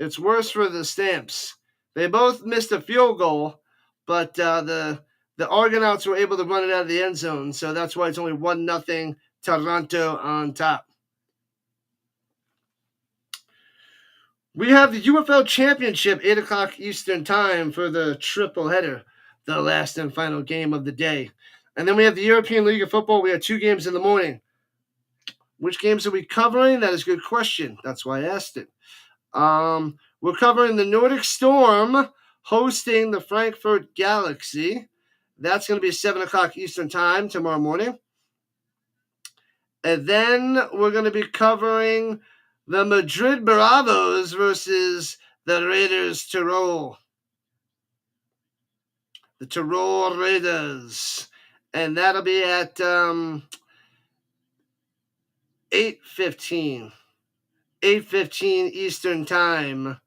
It's worse for the Stamps. They both missed a field goal, but the the Argonauts were able to run it out of the end zone, so that's why it's only 1-0 Toronto on top. We have the UFL Championship, 8 o'clock Eastern Time for the triple header, the last and final game of the day. And then we have the European League of Football. We have 2 games in the morning. Which games are we covering? That is a good question. That's why I asked it. We're covering the Nordic Storm hosting the Frankfurt Galaxy. That's going to be 7 o'clock Eastern Time tomorrow morning. And then we're going to be covering the Madrid Bravos versus the Raiders Tyrol. The Tyrol Raiders. And that'll be at 8:15. 8:15 Eastern Time.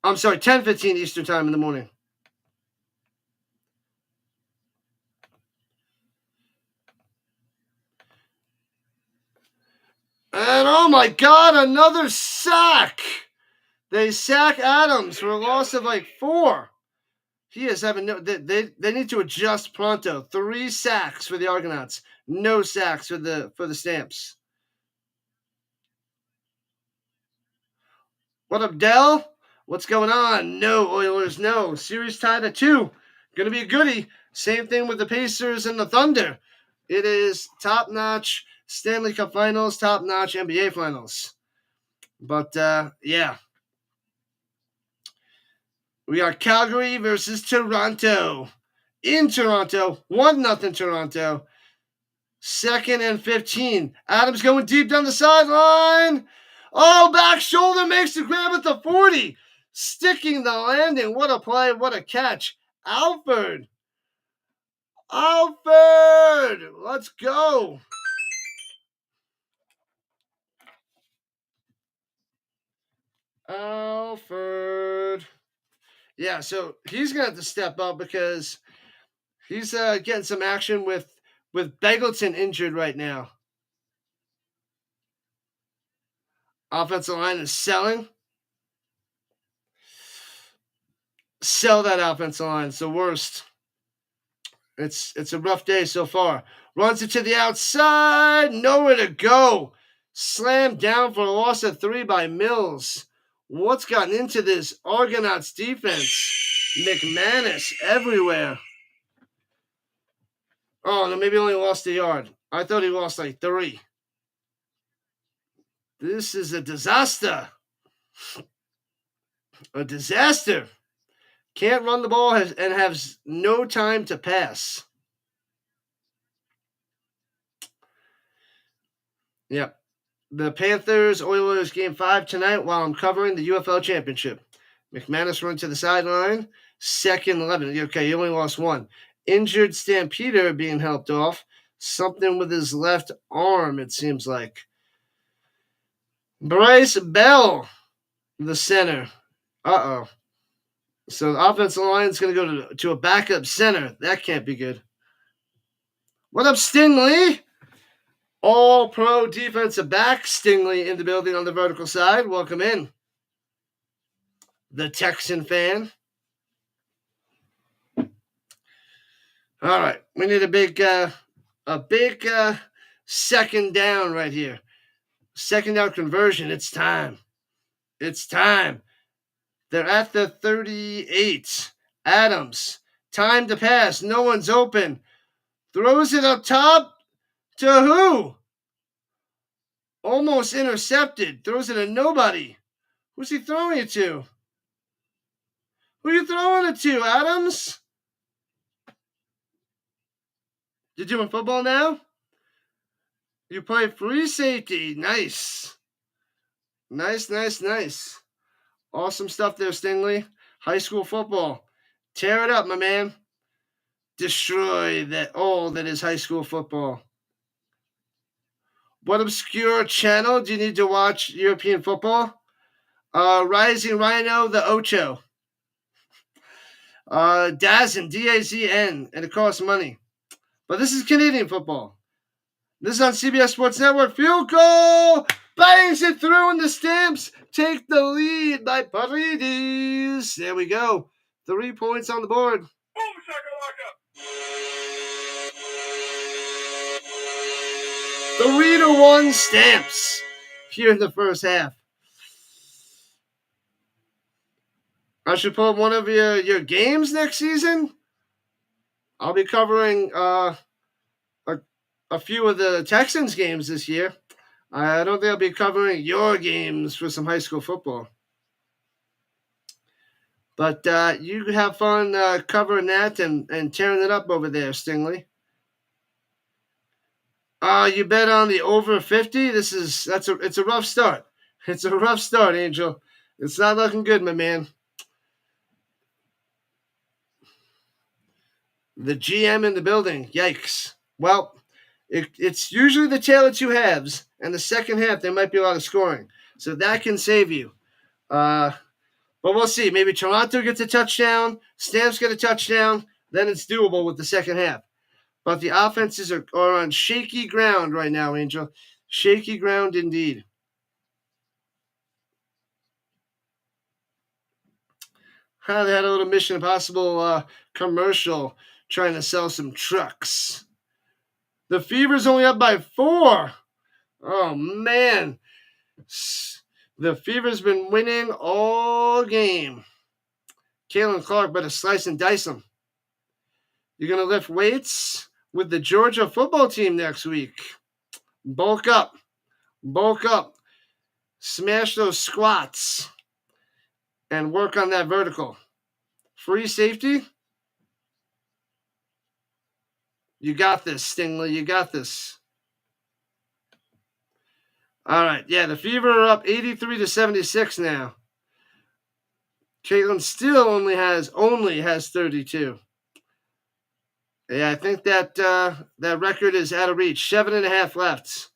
I'm sorry, 10:15 Eastern Time in the morning. And oh my God, another sack! They sack Adams for a loss of like 4. He is having no. They need to adjust pronto. 3 sacks for the Argonauts. No sacks for the Stamps. What up, Dell? What's going on? No, Oilers, no. Series tied at 2. Gonna be a goodie. Same thing with the Pacers and the Thunder. It is top-notch Stanley Cup Finals, top-notch NBA Finals. But, yeah. We got Calgary versus Toronto. In Toronto, 1-0 Toronto. 2nd and 15. Adams going deep down the sideline. Oh, back shoulder makes the grab at the 40. Sticking the landing. What a play. What a catch. Alford. Let's go. Alford. Yeah, so he's going to have to step up because he's getting some action with Begelton injured right now. Offensive line is selling. Sell that offensive line. It's the worst. It's a rough day so far. Runs it to the outside. Nowhere to go. Slammed down for a loss of 3 by Mills. What's gotten into this Argonauts defense? McManus everywhere. Oh, no, maybe only lost a yard. I thought he lost like 3. This is a disaster. A disaster. Can't run the ball and has no time to pass. Yep. The Panthers-Oilers Game 5 tonight while I'm covering the UFL Championship. McManus run to the sideline. 2nd 11. Okay, he only lost 1. Injured Stampeder being helped off. Something with his left arm, it seems like. Bryce Bell, the center. Uh-oh. So the offensive line is going to go to a backup center. That can't be good. What up, Stingley? All-pro defensive back. Stingley in the building on the vertical side. Welcome in. The Texan fan. All right. We need a big second down right here. Second down conversion. It's time. It's time. They're at the 38. Adams. Time to pass. No one's open. Throws it up top. To who? Almost intercepted. Throws it to nobody. Who's he throwing it to? Who are you throwing it to, Adams? You're doing football now? You play free safety. Nice. Nice. Awesome stuff there, Stingley. High school football. Tear it up, my man. Destroy all that is high school football. What obscure channel do you need to watch European football? Rising Rhino, the Ocho. Dazn, D-A-Z-N, and it costs money. But this is Canadian football. This is on CBS Sports Network. Field goal! Bangs it through, and the Stamps take the lead by Paredes. There we go. 3 points on the board. Boom, shakalaka. 3-1 Stamps here in the first half. I should pull up one of your games next season. I'll be covering a few of the Texans games this year. I don't think I'll be covering your games for some high school football. But you have fun covering that and tearing it up over there, Stingley. You bet on the over 50. It's a rough start. It's a rough start, Angel. It's not looking good, my man. The GM in the building. Yikes. Well, it's usually the tale of two halves, and the second half there might be a lot of scoring, so that can save you. But we'll see. Maybe Toronto gets a touchdown, Stamps get a touchdown, then it's doable with the second half. But the offenses are on shaky ground right now, Angel. Shaky ground indeed. They had a little Mission Impossible commercial trying to sell some trucks. The Fever's only up by 4. Oh, man. The Fever's been winning all game. Caitlin Clark better slice and dice them. You're going to lift weights with the Georgia football team next week. Bulk up. Bulk up. Smash those squats. And work on that vertical. Free safety. You got this, Stingley. You got this. All right. Yeah, the Fever are up 83-76 now. Caitlin still only has 32. Yeah, I think that record is out of reach. 7.5 left.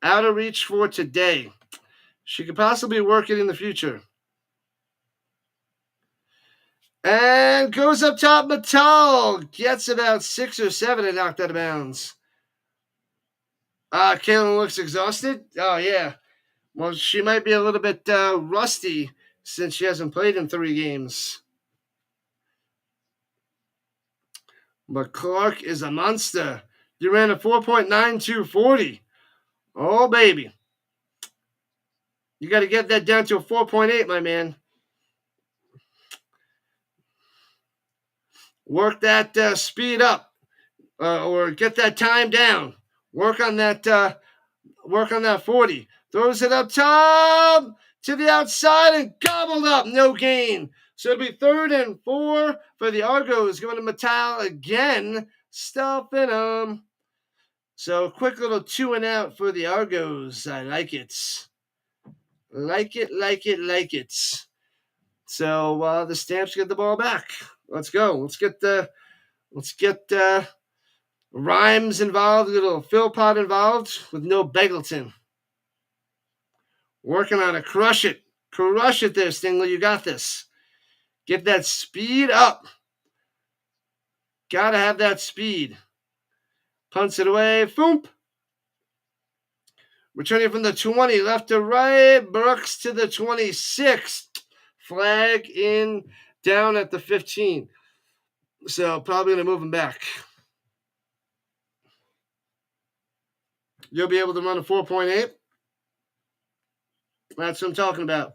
Out of reach for today. She could possibly work it in the future. And goes up top, Mattel. Gets about 6 or 7 and knocked out of bounds. Caitlin looks exhausted. Oh, yeah. Well, she might be a little bit rusty since she hasn't played in 3 games. But Clark is a monster. You ran a 4.9240. Oh, baby. You got to get that down to a 4.8, my man. Work that speed up, or get that time down. Work on that 40. Throws it up top to the outside and gobbled up. No gain. So it'll be 3rd and 4 for the Argos. Going to Mattel again. Stuffing them. So quick little 2 and out for the Argos. I like it. Like it. So the Stamps get the ball back. Let's go. Let's get Rhymes involved, a little Philpott involved with no Beggleton. Working on it. Crush it there, Stingley. You got this. Get that speed up. Gotta have that speed. Punts it away. Foomp. Returning from the 20, left to right. Brooks to the 26. Flag in, down at the 15. So probably going to move him back. You'll be able to run a 4.8. That's what I'm talking about.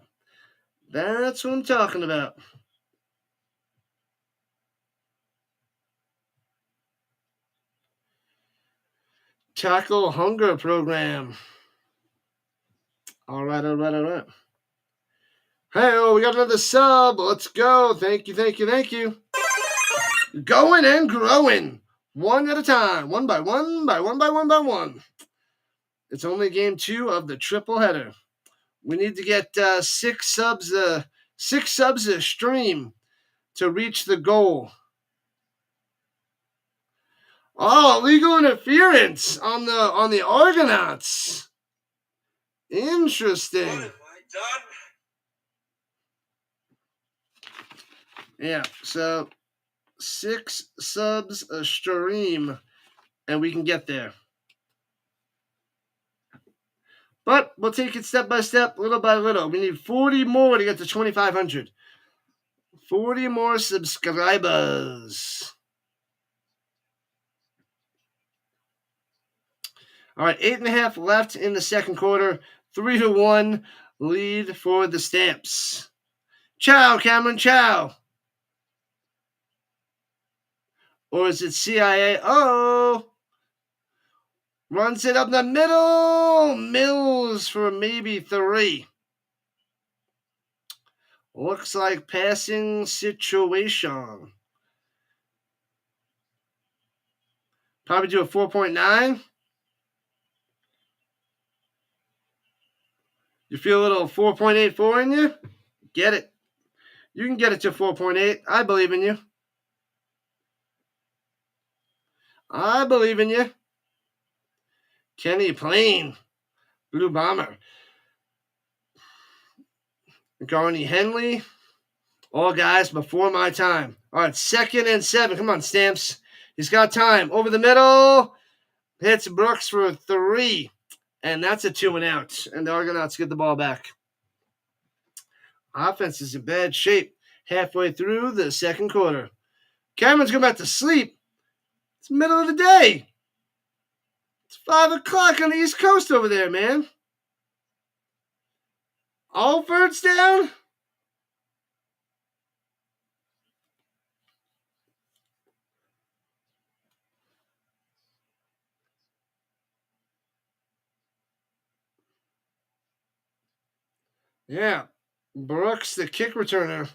Tackle Hunger Program. All right. Hey, we got another sub. Let's go. Thank you. Going and growing. One at a time. One by one. It's only game 2 of the triple header. We need to get 6 subs a stream to reach the goal. Oh, legal interference on the Argonauts. Interesting. What have I done? Yeah, so 6 subs a stream, and we can get there. But we'll take it step by step, little by little. We need 40 more to get to 2,500. 40 more subscribers. All right, 8.5 left in the second quarter. 3-1 lead for the Stamps. Ciao, Cameron, ciao. Or is it CIA? Oh! Runs it up the middle. Mills for maybe 3. Looks like passing situation. Probably do a 4.9. You feel a little 4.84 in you? Get it. You can get it to 4.8. I believe in you. I believe in you. Kenny Plain. Blue Bomber. Garney Henley. All guys before my time. All right, 2nd and 7. Come on, Stamps. He's got time. Over the middle. Hits Brooks for 3. And that's a 2 and out. And the Argonauts get the ball back. Offense is in bad shape. Halfway through the second quarter. Cameron's going back to sleep. It's the middle of the day. It's 5 o'clock on the East Coast over there, man. Alford's down? Yeah. Brooks, the kick returner.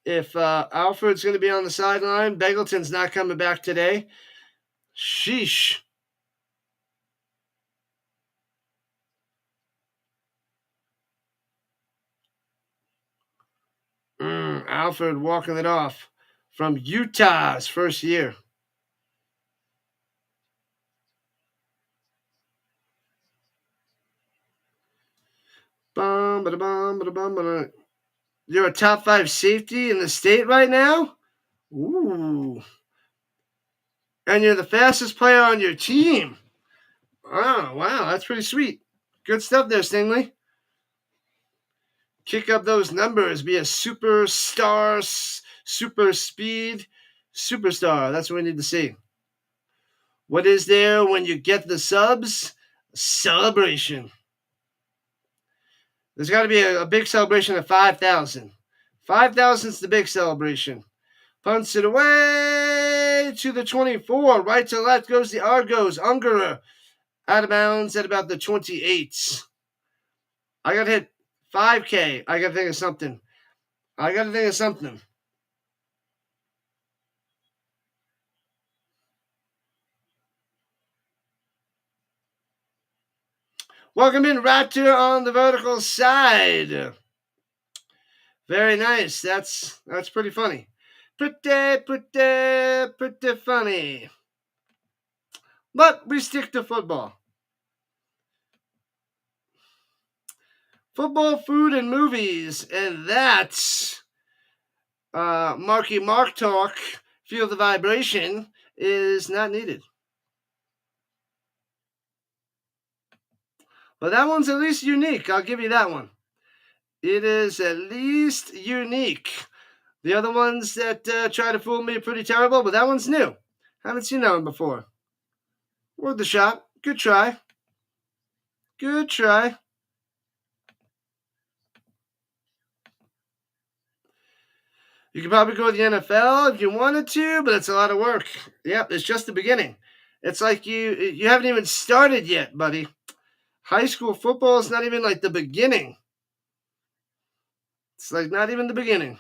If Alford's going to be on the sideline, Beggleton's not coming back today. Sheesh. Alford walking it off from Utah's first year. You're a top 5 safety in the state right now? Ooh. And you're the fastest player on your team. Oh, wow. That's pretty sweet. Good stuff there, Stingley. Kick up those numbers. Be a superstar, super speed superstar. That's what we need to see. What is there when you get the subs? Celebration. There's got to be a big celebration of 5,000. 5,000 is the big celebration. Punts it away to the 24. Right to left goes the Argos. Ungerer out of bounds at about the 28. I got to hit 5K. I got to think of something. Welcome in, Raptor, on the vertical side. Very nice. That's pretty funny. Pretty funny. But we stick to football. Football, food, and movies. And that's Marky Mark talk. Feel the vibration is not needed. But that one's at least unique. I'll give you that one. It is at least unique. The other ones that try to fool me are pretty terrible, but that one's new. Haven't seen that one before. Worth the shot. Good try. Good try. You could probably go to the NFL if you wanted to, but it's a lot of work. Yep, it's just the beginning. It's like you haven't even started yet, buddy. High school football is not even like the beginning. It's like not even the beginning.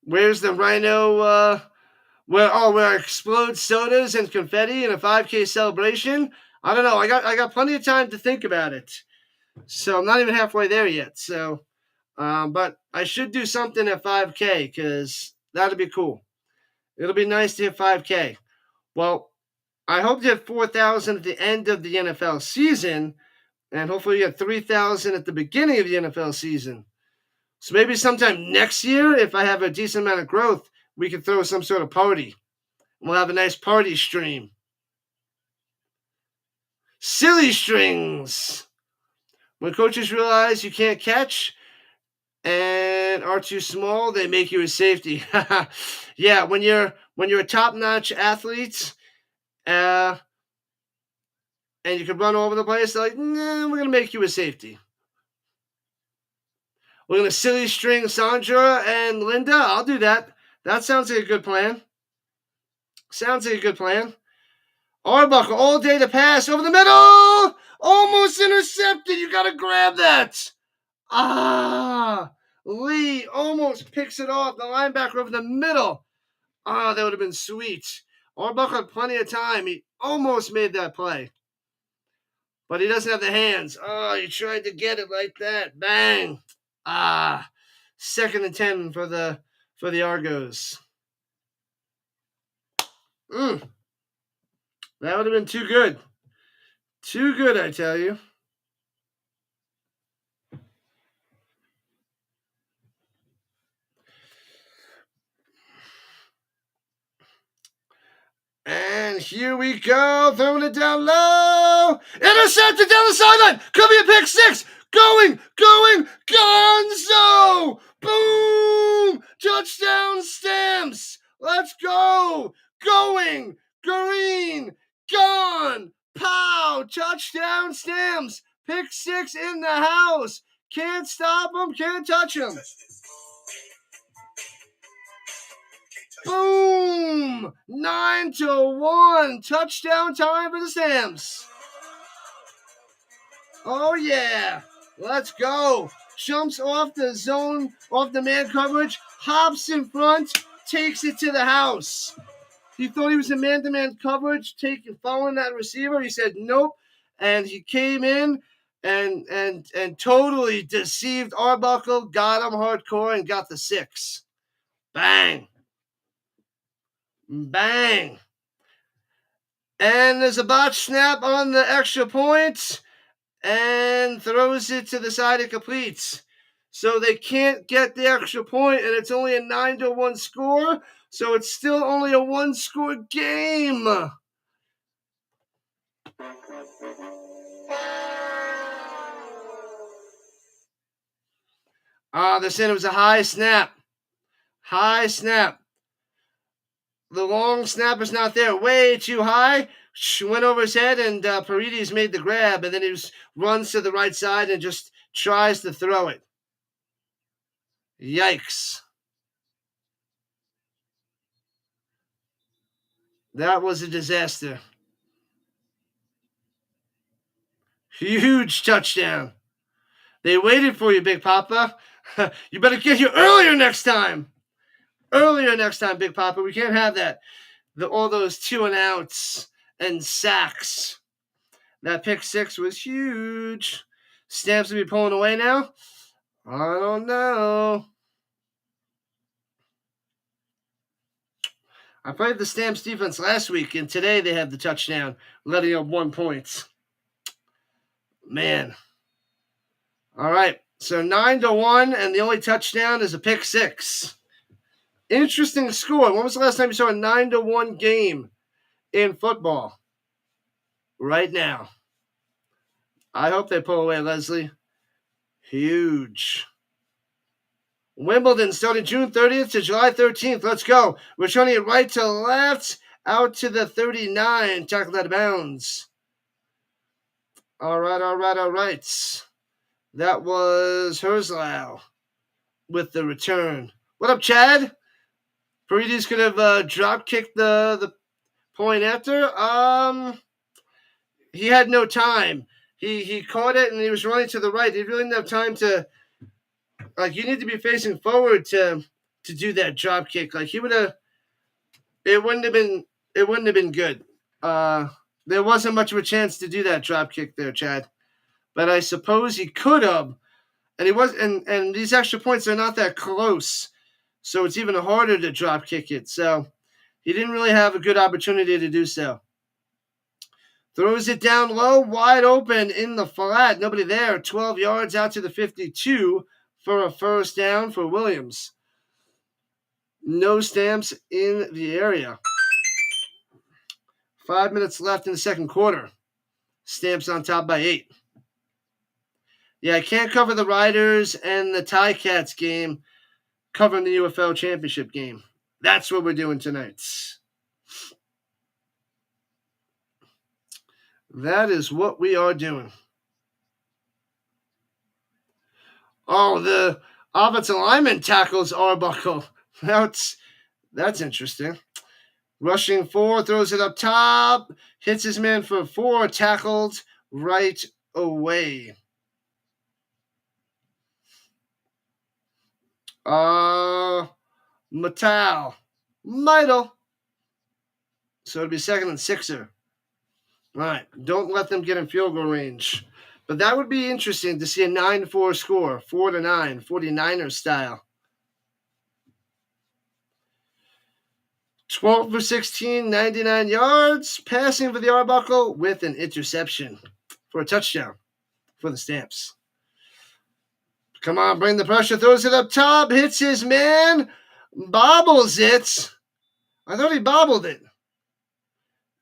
Where's the Rhino? Where explode sodas and confetti in a 5K celebration? I don't know. I got plenty of time to think about it, so I'm not even halfway there yet. So, but I should do something at 5K because that'd be cool. It'll be nice to hit 5K. Well, I hope to hit 4,000 at the end of the NFL season, and hopefully get 3,000 at the beginning of the NFL season. So maybe sometime next year, if I have a decent amount of growth, we could throw some sort of party. We'll have a nice party stream. Silly strings. When coaches realize you can't catch, and are too small, they make you a safety. Yeah, when you're a top-notch athlete, and you can run all over the place, they're like, nah, we're gonna make you a safety. We're gonna silly string Sandra and Linda. I'll do that. That sounds like a good plan. Sounds like a good plan. Arbuckle all day to pass over the middle. Almost intercepted. You gotta grab that. Lee almost picks it off. The linebacker over the middle. That would have been sweet. Arbuckle had plenty of time. He almost made that play. But he doesn't have the hands. He tried to get it like that. Bang. 2nd and 10 for the Argos. That would have been too good. Too good, I tell you. And here we go. Throwing it down low. Intercepted down the sideline. Could be a pick six. Going. Gonzo. Boom. Touchdown Stamps. Let's go. Going. Green. Gone. Pow. Touchdown Stamps. Pick six in the house. Can't stop him. Can't touch him. Boom! 9-1. Touchdown time for the Stamps. Oh, yeah. Let's go. Jumps off the zone, off the man coverage, hops in front, takes it to the house. He thought he was in man-to-man coverage, following that receiver. He said nope, and he came in and totally deceived Arbuckle, got him hardcore, and got the 6. Bang. Bang. And there's a botch snap on the extra point and throws it to the side and completes. So they can't get the extra point, and it's only a 9-1 score. So it's still only a 1-score game. They're saying it was a high snap. High snap. The long snap is not there. Way too high. Went over his head, and Paredes made the grab, and then he runs to the right side and just tries to throw it. Yikes. That was a disaster. Huge touchdown. They waited for you, Big Papa. You better get here earlier next time. Earlier next time, Big Papa. We can't have that. All those 2-and-outs and sacks. That pick six was huge. Stamps will be pulling away now? I don't know. I played the Stamps defense last week, and today they have the touchdown, letting up 1 point. Man. All right. So 9-1, and the only touchdown is a pick six. Interesting score. When was the last time you saw a 9-1 game in football? Right now. I hope they pull away, Leslie. Huge. Wimbledon starting June 30th to July 13th. Let's go. We're turning it right to left, out to the 39. Tackled out of bounds. All right. That was Herzlau with the return. What up, Chad? Paredes could have drop kicked the point after. He had no time. He caught it and he was running to the right. He really didn't have time to. Like, you need to be facing forward to do that drop kick. Like, he would have. It wouldn't have been good. There wasn't much of a chance to do that drop kick there, Chad. But I suppose he could have. And he was, and these extra points are not that close, so it's even harder to drop kick it. So he didn't really have a good opportunity to do so. Throws it down low, wide open in the flat. Nobody there. 12 yards out to the 52 for a first down for Williams. No Stamps in the area. 5 minutes left in the second quarter. Stamps on top by 8. Yeah, I can't cover the Riders and the Ticats game, covering the UFL championship game. That's what we're doing tonight. That is what we are doing. Oh, the offensive lineman tackles Arbuckle. That's interesting. Rushing 4, throws it up top, hits his man for 4, tackled right away. Mittal. So it'll be 2nd and 6er. All right, don't let them get in field goal range. But that would be interesting to see a 9-4 score, 4-9, 49ers style. 12 for 16, 99 yards, passing for the Arbuckle with an interception for a touchdown for the Stamps. Come on, bring the pressure, throws it up top, hits his man, bobbles it. I thought he bobbled it.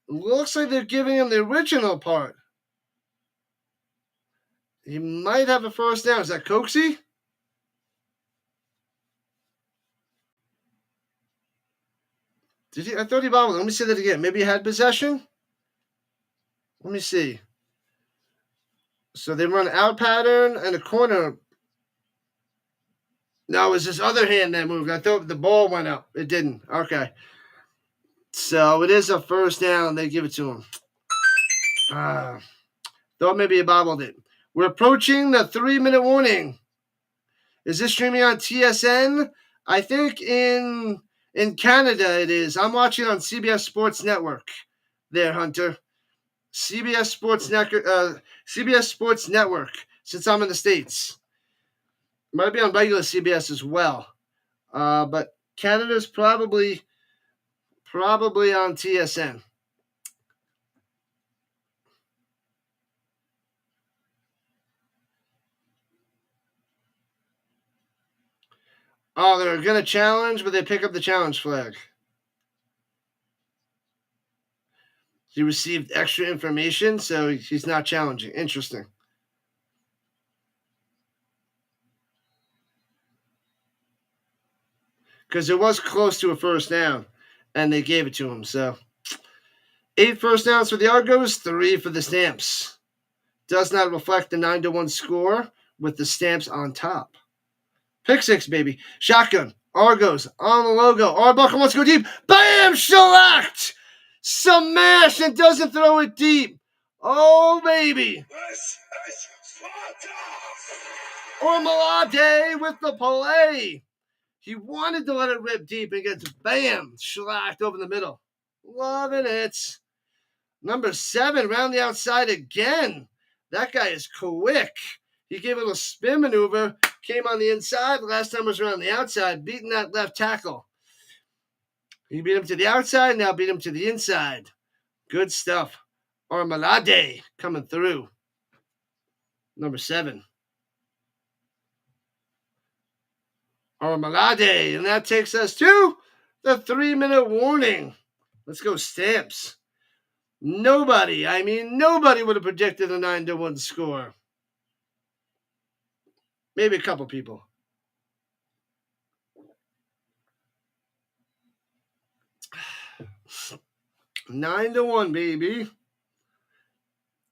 Looks like they're giving him the original part. He might have a first down. Is that Coxie? Did he? I thought he bobbled. Let me see that again. Maybe he had possession? Let me see. So they run out pattern and a corner. No, it was his other hand that moved. I thought the ball went up. It didn't. Okay. So it is a first down. They give it to him. Thought maybe he bobbled it. We're approaching the 3-minute warning. Is this streaming on TSN? I think in Canada it is. I'm watching on CBS Sports Network. There, Hunter. CBS Sports Network. Since I'm in the States, might be on regular CBS as well. But Canada's probably on TSN. Oh, they're going to challenge, but they pick up the challenge flag. He received extra information, so he's not challenging. Interesting. Because it was close to a first down, and they gave it to him. So 8 first downs for the Argos, 3 for the Stamps. Does not reflect the 9-1 score with the Stamps on top. Pick 6, baby. Shotgun. Argos on the logo. Arbuckle wants to go deep. Bam! Shellacked! Smash and doesn't throw it deep. Oh, baby. This is Sparta! Ormalade with the play. He wanted to let it rip deep and gets bam, shellacked over the middle. Loving it. Number 7, round the outside again. That guy is quick. He gave it a spin maneuver, came on the inside. Last time was around the outside, beating that left tackle. He beat him to the outside, now beat him to the inside. Good stuff. Armalade coming through. Number 7. Armalade, and that takes us to the 3-minute warning. Let's go Stamps. Nobody would have predicted a 9-1 score. Maybe a couple people. Nine to 1, baby.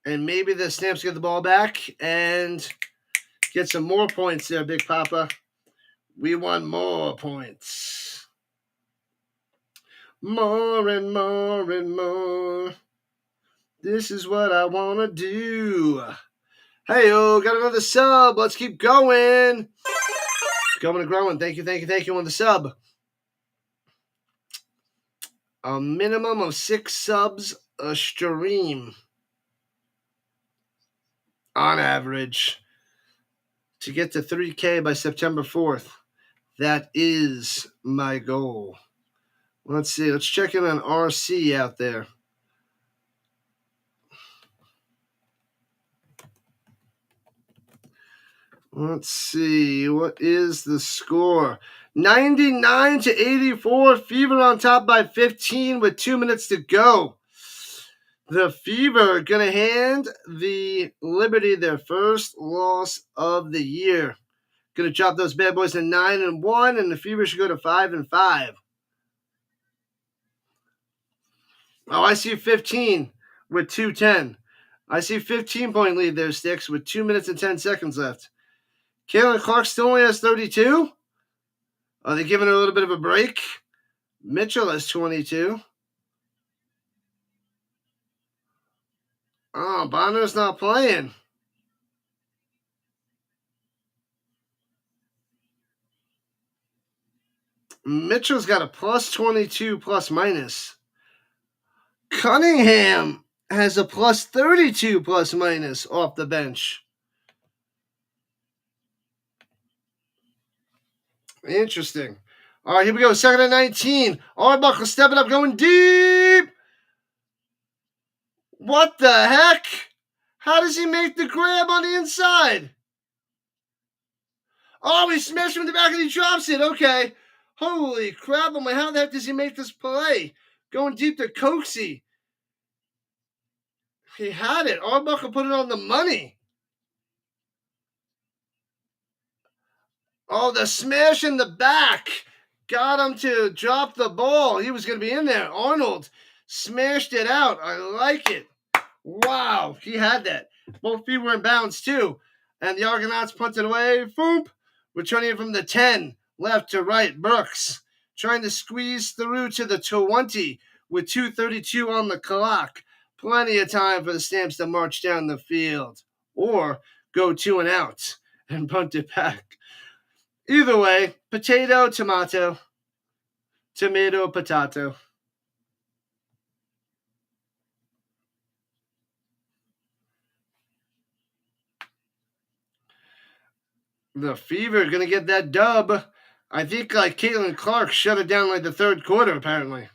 And maybe the Stamps get the ball back and get some more points there, Big Papa. We want more points. More and more and more. This is what I want to do. Hey-o, got another sub. Let's keep going. Going and growing. Thank you on the sub. A minimum of 6 subs a stream. On average. To get to 3K by September 4th. That is my goal. Let's see. Let's check in on RC out there. Let's see. What is the score? 99 to 84. Fever on top by 15 with 2 minutes to go. The Fever going to hand the Liberty their first loss of the year. Going to drop those bad boys to 9-1, and the Fever should go to 5-5. Oh, I see 15 with 2:10. I see 15-point lead there, Sticks, with 2 minutes and 10 seconds left. Caitlin Clark still only has 32. Are they giving her a little bit of a break? Mitchell has 22. Oh, Bonner's not playing. Mitchell's got a plus 22 plus minus. Cunningham has a plus 32 plus minus off the bench. Interesting. All right, here we go. 2nd and 19. Arbuckle stepping up, going deep. What the heck? How does he make the grab on the inside? Oh, he smashed him in the back and he drops it. Okay. Holy crap. I'm like, how the heck does he make this play? Going deep to Coxie. He had it. Arbuckle put it on the money. Oh, the smash in the back got him to drop the ball. He was going to be in there. Arnold smashed it out. I like it. Wow, he had that. Both feet were in bounds, too. And the Argonauts punted away. Foop. Returning it from the 10. Left to right. Brooks trying to squeeze through to the 20 with 2:32 on the clock. Plenty of time for the Stamps to march down the field. Or go 2 and out and punt it back. Either way, potato, tomato, tomato, potato. The Fever going to get that dub. I think like Caitlin Clark shut it down like the third quarter, apparently.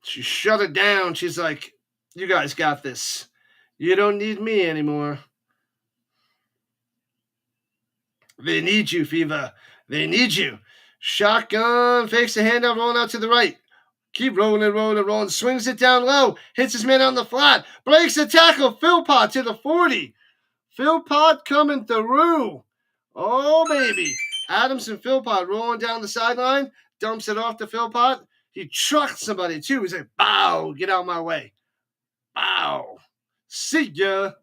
She shut it down. She's like, you guys got this. You don't need me anymore. They need you, Fever. They need you. Shotgun, fakes the handout, rolling out to the right. Keep rolling. Swings it down low. Hits his man on the flat. Breaks the tackle. Philpott to the 40. Philpott coming through. Oh, baby. Adams and Philpott rolling down the sideline. Dumps it off to Philpott. He trucked somebody, too. He's like, bow, get out of my way. Bow. See ya.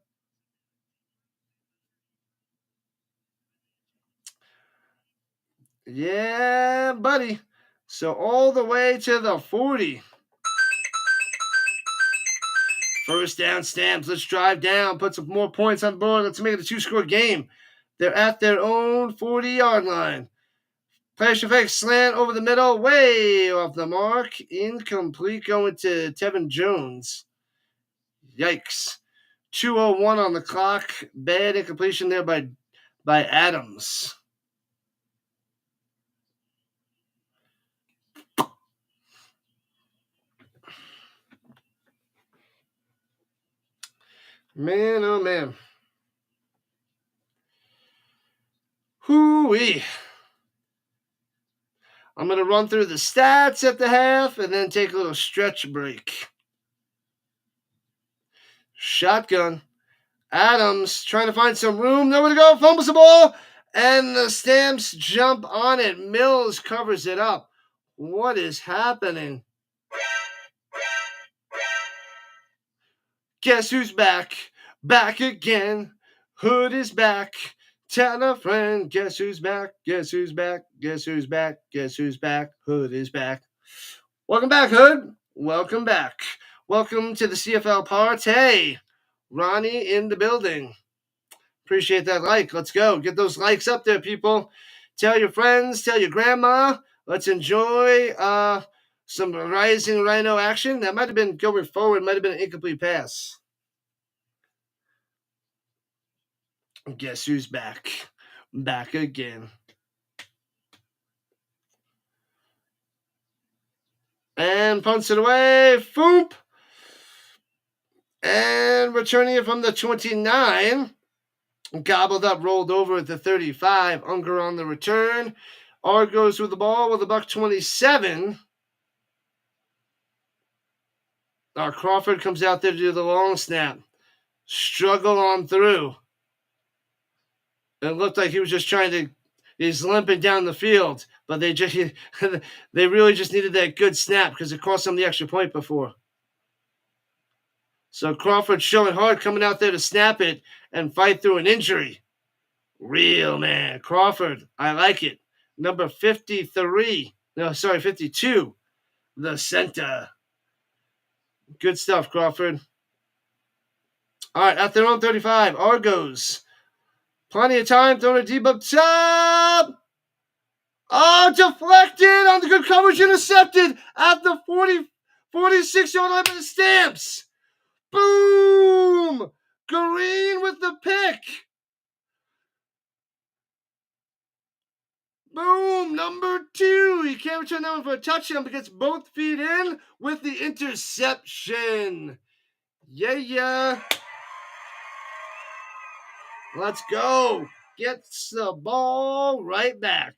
Yeah, buddy. So all the way to the 40. First down, Stamps. Let's drive down. Put some more points on the board. Let's make it a 2-score game. They're at their own 40-yard line. Flash fake slant over the middle. Way off the mark. Incomplete going to Tevin Jones. Yikes. 2:01 on the clock. Bad incompletion there by Adams. Man, oh man. Hoo-wee. I'm going to run through the stats at the half and then take a little stretch break. Shotgun. Adams trying to find some room. Nowhere to go. Fumbles the ball. And the Stamps jump on it. Mills covers it up. What is happening? Guess who's back? Back again. Hood is back. Tell a friend. Guess who's back? Guess who's back? Guess who's back? Guess who's back? Hood is back. Welcome back, Hood. Welcome back. Welcome to the CFL party. Ronnie in the building. Appreciate that like. Let's go. Get those likes up there, people. Tell your friends. Tell your grandma. Let's enjoy some rising Rhino action. That might have been going forward. Might have been an incomplete pass. Guess who's back? Back again. And punts it away. Foop. And returning it from the 29. Gobbled up, rolled over at the 35. Unger on the return. Argos with the ball with a $127. Crawford comes out there to do the long snap. Struggle on through. It looked like he was just he's limping down the field, but they really just needed that good snap because it cost them the extra point before. So Crawford showing hard, coming out there to snap it and fight through an injury. Real man. Crawford, I like it. Number 52, the center. Good stuff, Crawford. All right, at their own 35, Argos. Plenty of time, throwing a deep up top. Oh, deflected on the good coverage, intercepted at the 46-yard line by the Stamps. Boom! Green with the pick. Boom, number 2. He can't return that one for a touchdown, but gets both feet in with the interception. Yeah. Let's go. Gets the ball right back.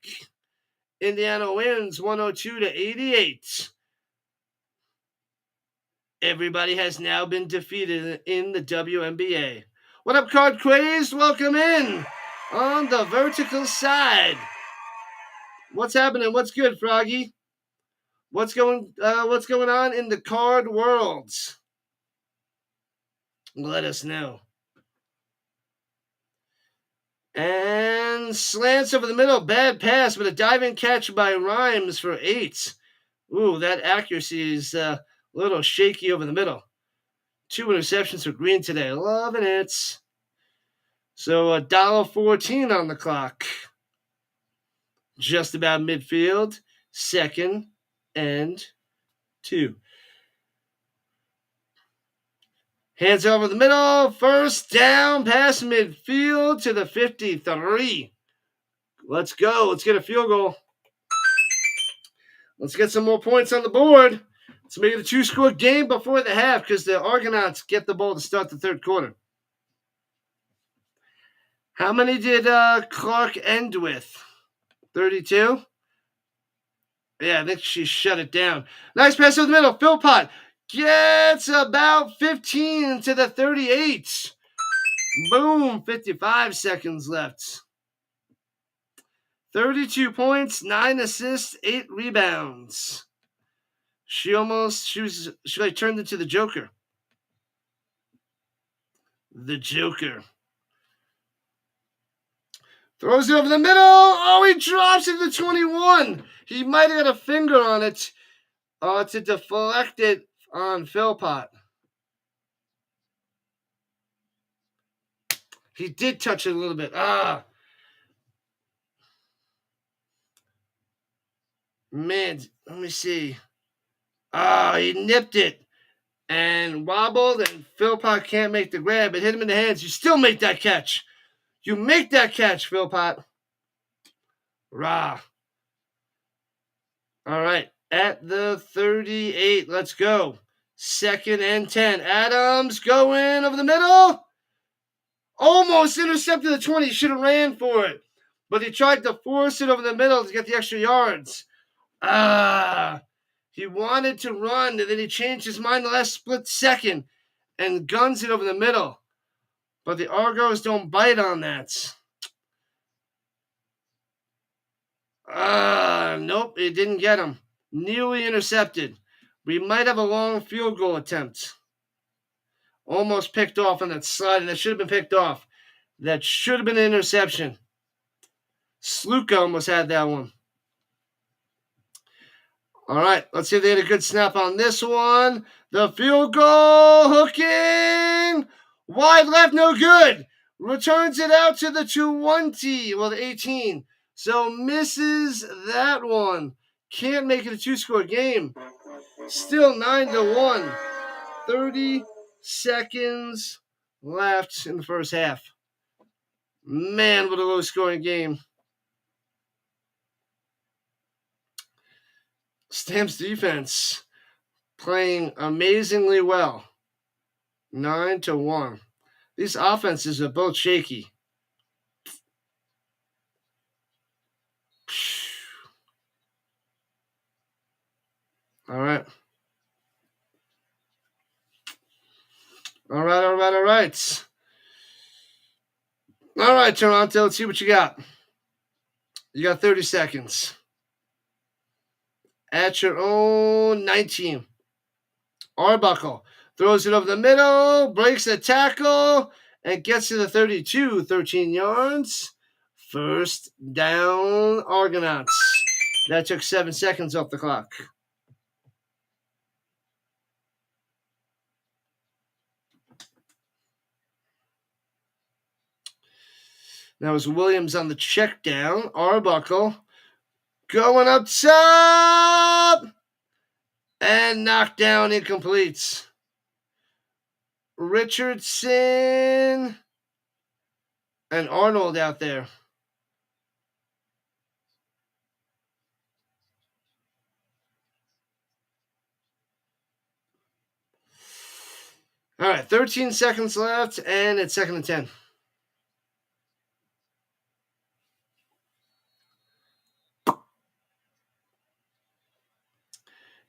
Indiana wins 102-88. Everybody has now been defeated in the WNBA. What up, Card Crazed? Welcome in on the vertical side. What's happening? What's good, Froggy? What's going on in the card worlds? Let us know. And slants over the middle. Bad pass, but a diving catch by Rhymes for 8. Ooh, that accuracy is a little shaky over the middle. 2 interceptions for Green today. Loving it. So $1.14 on the clock. Just about midfield. 2nd and 2. Hands over the middle. First down past midfield to the 53. Let's go. Let's get a field goal. Let's get some more points on the board. Let's make it a 2-score game before the half because the Argonauts get the ball to start the third quarter. How many did Clark end with? 32? Yeah, I think she shut it down. Nice pass over the middle. Philpott gets about 15 to the 38. Boom, 55 seconds left. 32 points, 9 assists, 8 rebounds. She turned into the Joker. The Joker. Throws it over the middle. Oh, he drops it to 21. He might have got a finger on it to deflect it on Philpott. He did touch it a little bit. Man, let me see. He nipped it and wobbled, and Philpott can't make the grab. It hit him in the hands. You still make that catch. You make that catch, Philpott. Rah. All right, at the 38. Let's go. 2nd and 10. Adams going over the middle. Almost intercepted the 20. Should have ran for it. But he tried to force it over the middle to get the extra yards. He wanted to run, and then he changed his mind the last split second and guns it over the middle. But the Argos don't bite on that. Nope, it didn't get him. Nearly intercepted. We might have a long field goal attempt. Almost picked off on that slide, and that should have been picked off. That should have been an interception. Sluka almost had that one. All right, let's see if they had a good snap on this one. The field goal, hooking. Wide left, no good. Returns it out to the 20, the 18. So misses that one. Can't make it a 2-score game. Still 9-1. 30 seconds left in the first half. Man, what a low-scoring game. Stamps defense playing amazingly well. 9-1. These offenses are both shaky. All right. All right. All right, Toronto. Let's see what you got. You got 30 seconds. At your own 19. Arbuckle throws it over the middle, breaks the tackle, and gets to the 32, 13 yards. First down, Argonauts. That took 7 seconds off the clock. That was Williams on the check down. Arbuckle going up top and knocked down, incomplete. Richardson and Arnold out there. All right, 13 seconds left, and it's 2nd and 10.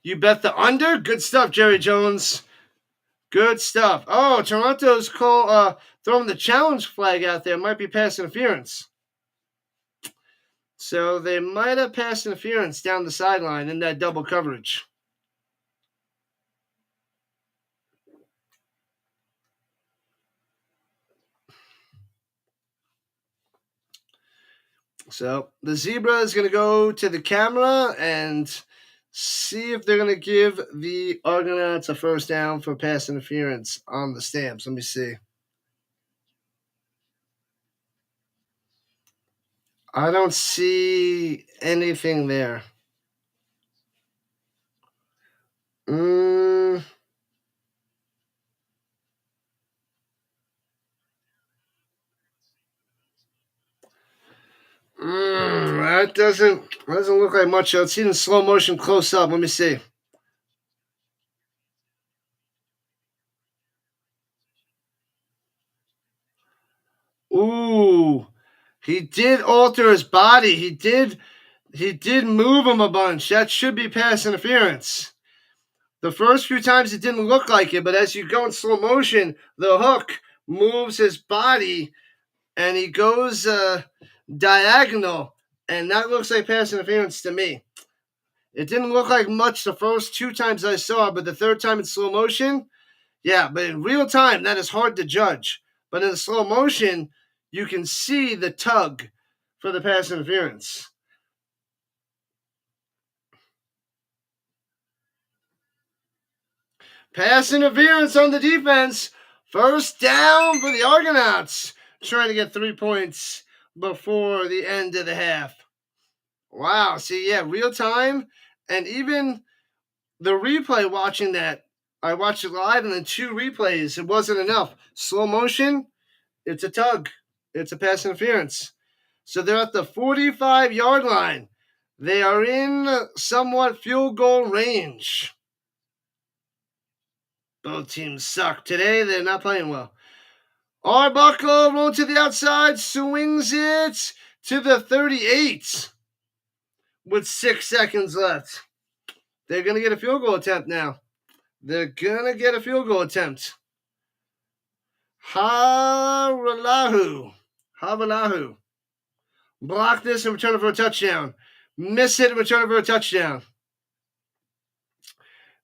You bet the under? Good stuff, Jerry Jones. Good stuff. Oh, Toronto's throwing the challenge flag out there. Might be pass interference. So they might have pass interference down the sideline in that double coverage. So the Zebra is going to go to the camera and see if they're going to give the Argonauts a first down for pass interference on the stamps. Let me see. I don't see anything there. That doesn't look like much. Let's see it in slow motion close up. Let me see. Ooh, he did alter his body. He did move him a bunch. That should be pass interference. The first few times it didn't look like it, but as you go in slow motion, the hook moves his body and he goes diagonal, and that looks like pass interference to me. It didn't look like much the first 2 times I saw it, but the third time in slow motion, yeah, but in real time, that is hard to judge. But in slow motion, you can see the tug for the pass interference. Pass interference on the defense. First down for the Argonauts. Trying to get 3 points before the end of the half. Wow. See, yeah, real time. And even the replay watching that, I watched it live and then 2 replays. It wasn't enough. Slow motion, it's a tug. It's a pass interference. So they're at the 45-yard line. They are in somewhat field goal range. Both teams suck. Today, they're not playing well. Arbuckle rolling to the outside, swings it to the 38 with 6 seconds left. They're going to get a field goal attempt now. Havalahu. Block this and return it for a touchdown. Miss it and return it for a touchdown.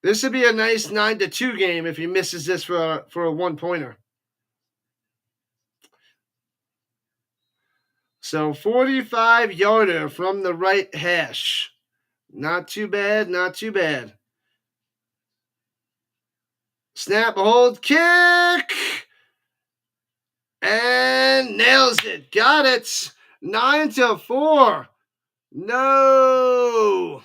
This would be a nice 9-2 game if he misses this for a 1-pointer. So 45-yarder from the right hash. Not too bad. Snap, hold, kick. And nails it. Got it. 9-4. No.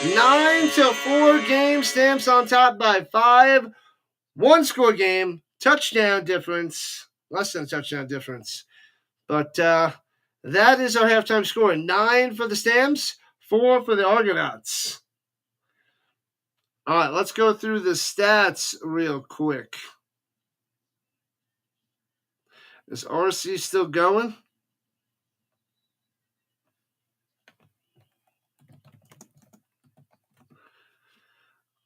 9-4 game. Stamps on top by 5. 1-score game. Touchdown difference. Less than a touchdown difference. But that is our halftime score. 9 for the Stamps, 4 for the Argonauts. All right, let's go through the stats real quick. Is RC still going?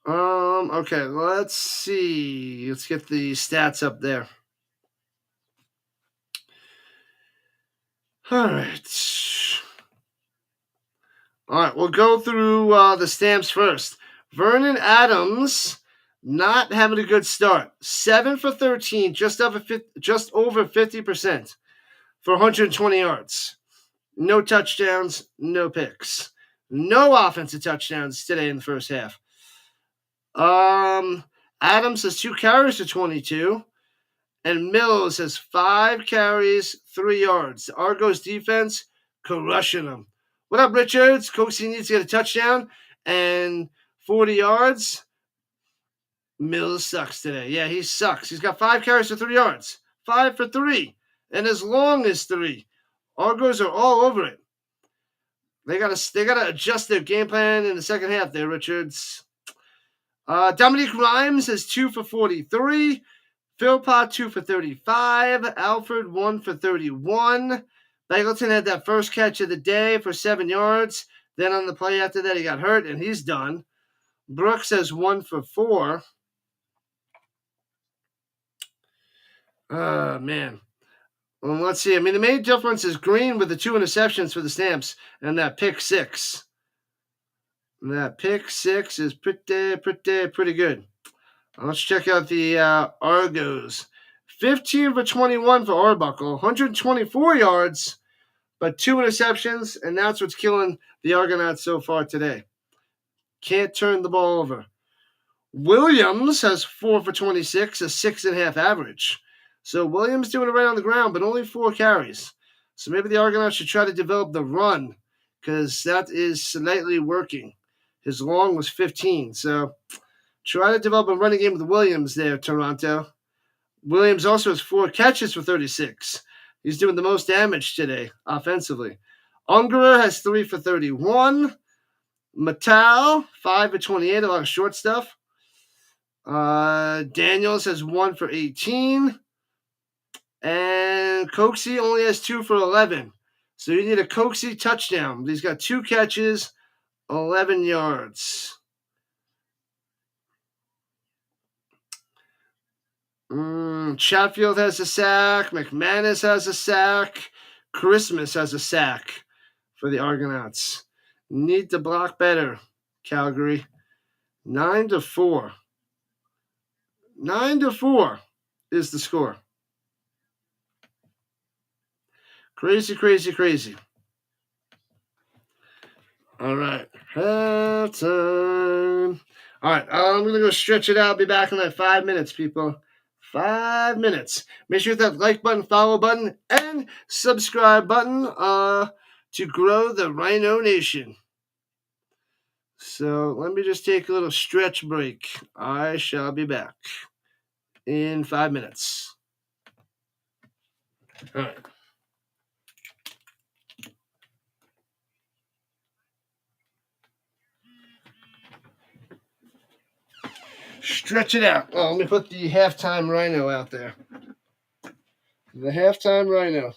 Okay, let's see. Let's get the stats up there. All right. All right, we'll go through the stamps first. Vernon Adams not having a good start. 7 for 13, just over 50% for 120 yards. No touchdowns, no picks. No offensive touchdowns today in the first half. Adams has 2 carries for 22, and Mills has 5 carries, 3 yards. The Argos defense crushing them. What up, Richards? Coxie needs to get a touchdown and 40 yards. Mills sucks today. Yeah, he sucks. He's got 5 carries for 3 yards. 5 for 3. And as long as 3. Argos are all over it. They gotta adjust their game plan in the second half there, Richards. Dominique Rhymes has 2 for 43. Philpott 2 for 35. Alfred 1 for 31. Bagleton had that first catch of the day for 7 yards. Then on the play after that, he got hurt, and he's done. Brooks has 1 for 4. Man. Well, let's see. I mean, the main difference is Green with the 2 interceptions for the Stamps and that pick 6. That pick 6 is pretty good. Let's check out the Argos. 15 for 21 for Arbuckle. 124 yards, but 2 interceptions, and that's what's killing the Argonauts so far today. Can't turn the ball over. Williams has 4 for 26, a 6.5 average. So Williams doing it right on the ground, but only 4 carries. So maybe the Argonauts should try to develop the run, because that is slightly working. His long was 15. So try to develop a running game with Williams there, Toronto. Williams also has 4 catches for 36. He's doing the most damage today offensively. Ungerer has 3 for 31. Mattel, 5 for 28, a lot of short stuff. Daniels has 1 for 18. And Coxie only has 2 for 11. So you need a Coxie touchdown. He's got 2 catches, 11 yards. Chatfield has a sack. McManus has a sack. Christmas has a sack for the Argonauts. Need to block better, Calgary. 9-4. 9-4 is the score. Crazy, crazy, crazy. All right. Halftime. All right. I'm going to go stretch it out. Be back in like 5 minutes, people. 5 minutes. Make sure to hit that like button, follow button, and subscribe button to grow the Rhino Nation. So let me just take a little stretch break. I shall be back in 5 minutes. All right. Stretch it out. Oh, let me put the halftime Rhino out there. The halftime Rhino.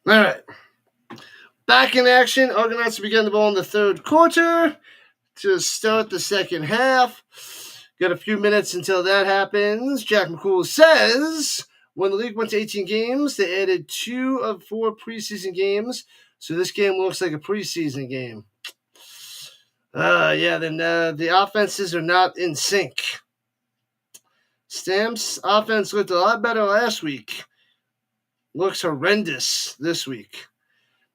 All right. Back in action. Argonauts begin the ball in the third quarter to start the second half. Got a few minutes until that happens. Jack McCool says when the league went to 18 games, they added 2 of 4 preseason games. So this game looks like a preseason game. Then the offenses are not in sync. Stamps' offense looked a lot better last week. Looks horrendous this week.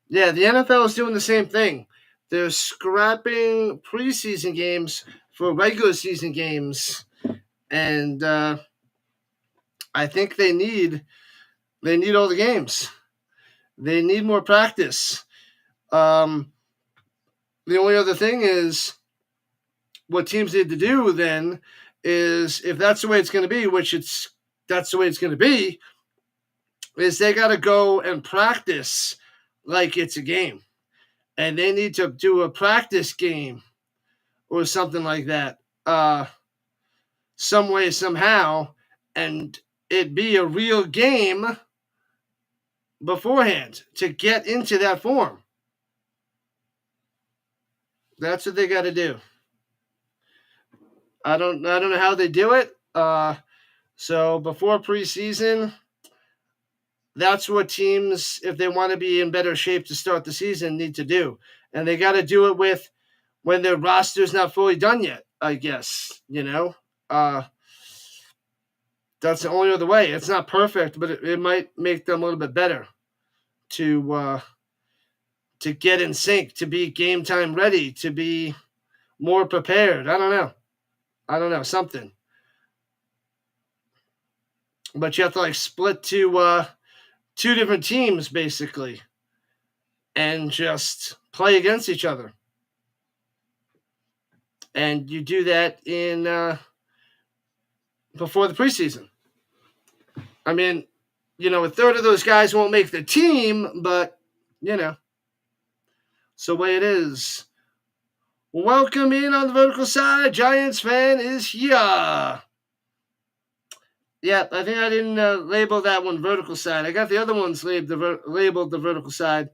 Yeah, the NFL is doing the same thing. They're scrapping preseason games for regular season games, and I think they need all the games. They need more practice. The only other thing is what teams need to do then is, if that's the way it's going to be, that's the way it's going to be, is they got to go and practice like it's a game. And they need to do a practice game or something like that, some way, somehow, and it be a real game beforehand to get into that form. That's what they got to do. I don't know how they do it. So before preseason, that's what teams, if they want to be in better shape to start the season, need to do. And they got to do it with when their roster's not fully done yet, I guess, that's the only other way. It's not perfect, but it might make them a little bit better to get in sync, to be game time ready, to be more prepared. I don't know, something. But you have to split to 2 different teams basically and just play against each other. And you do that in before the preseason. I mean, a third of those guys won't make the team, but, so way it is. Welcome in on the vertical side. Giants fan is here. Yeah, I think I didn't label that one vertical side. I got the other ones labeled the vertical side,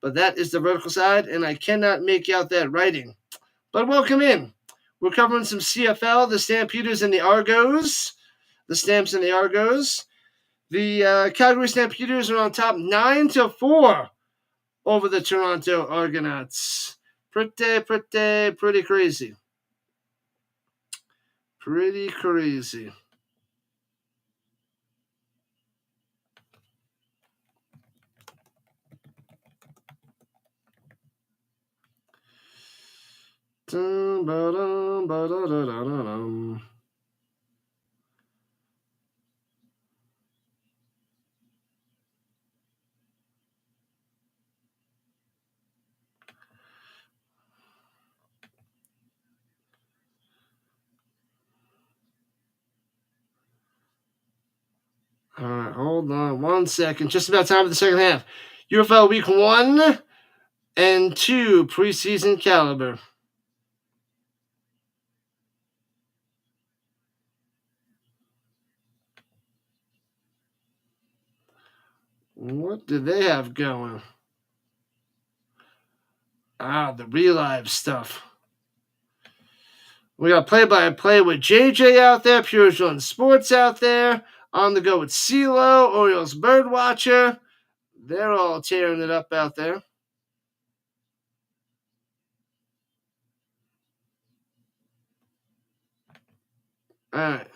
but that is the vertical side, and I cannot make out that writing. But welcome in. We're covering some CFL, the Stampeders and the Argos. The Stamps and the Argos. The Calgary Stampeders are on top 9-4 over the Toronto Argonauts. Pretty crazy. Pretty crazy. All right, hold on 1 second. Just about time for the second half. UFL Week 1 and 2 preseason caliber. What do they have going? The Relive stuff. We got play-by-play with JJ out there, Pure Zone Sports out there. On the go with CeeLo, Orioles Birdwatcher. They're all tearing it up out there. All right.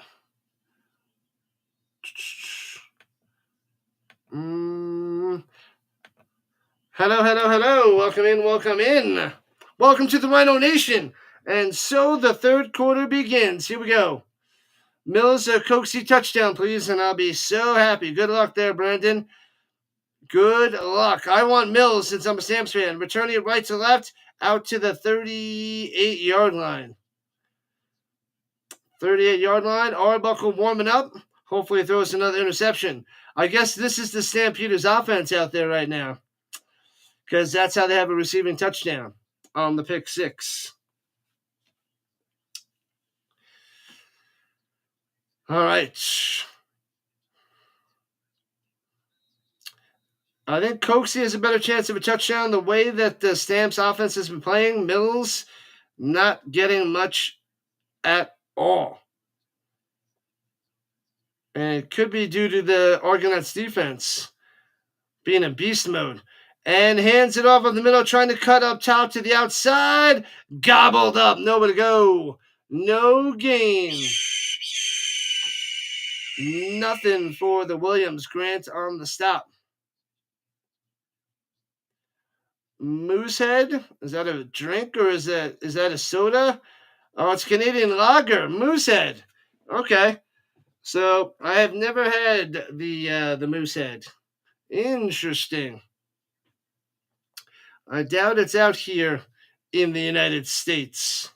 Hello. Welcome in. Welcome to the Rhino Nation. And so the third quarter begins. Here we go. Mills, a coaxy touchdown, please, and I'll be so happy. Good luck there, Brandon. Good luck. I want Mills since I'm a Stamps fan. Returning it right to left, out to the 38-yard line. 38-yard line. Arbuckle warming up. Hopefully throws another interception. I guess this is the Stampeders offense out there right now, because that's how they have a receiving touchdown on the pick six. All right. I think Coxie has a better chance of a touchdown. The way that the Stamps offense has been playing, Mills not getting much at all. And it could be due to the Argonauts defense being in beast mode. And hands it off in the middle, trying to cut up top to the outside. Gobbled up. Nowhere to go. No gain. Nothing for the Williams. Grant on the stop. Moosehead? Is that a drink or is that a soda? Oh, it's Canadian lager. Moosehead. Okay. So I have never had the Moosehead. Interesting. I doubt it's out here in the United States.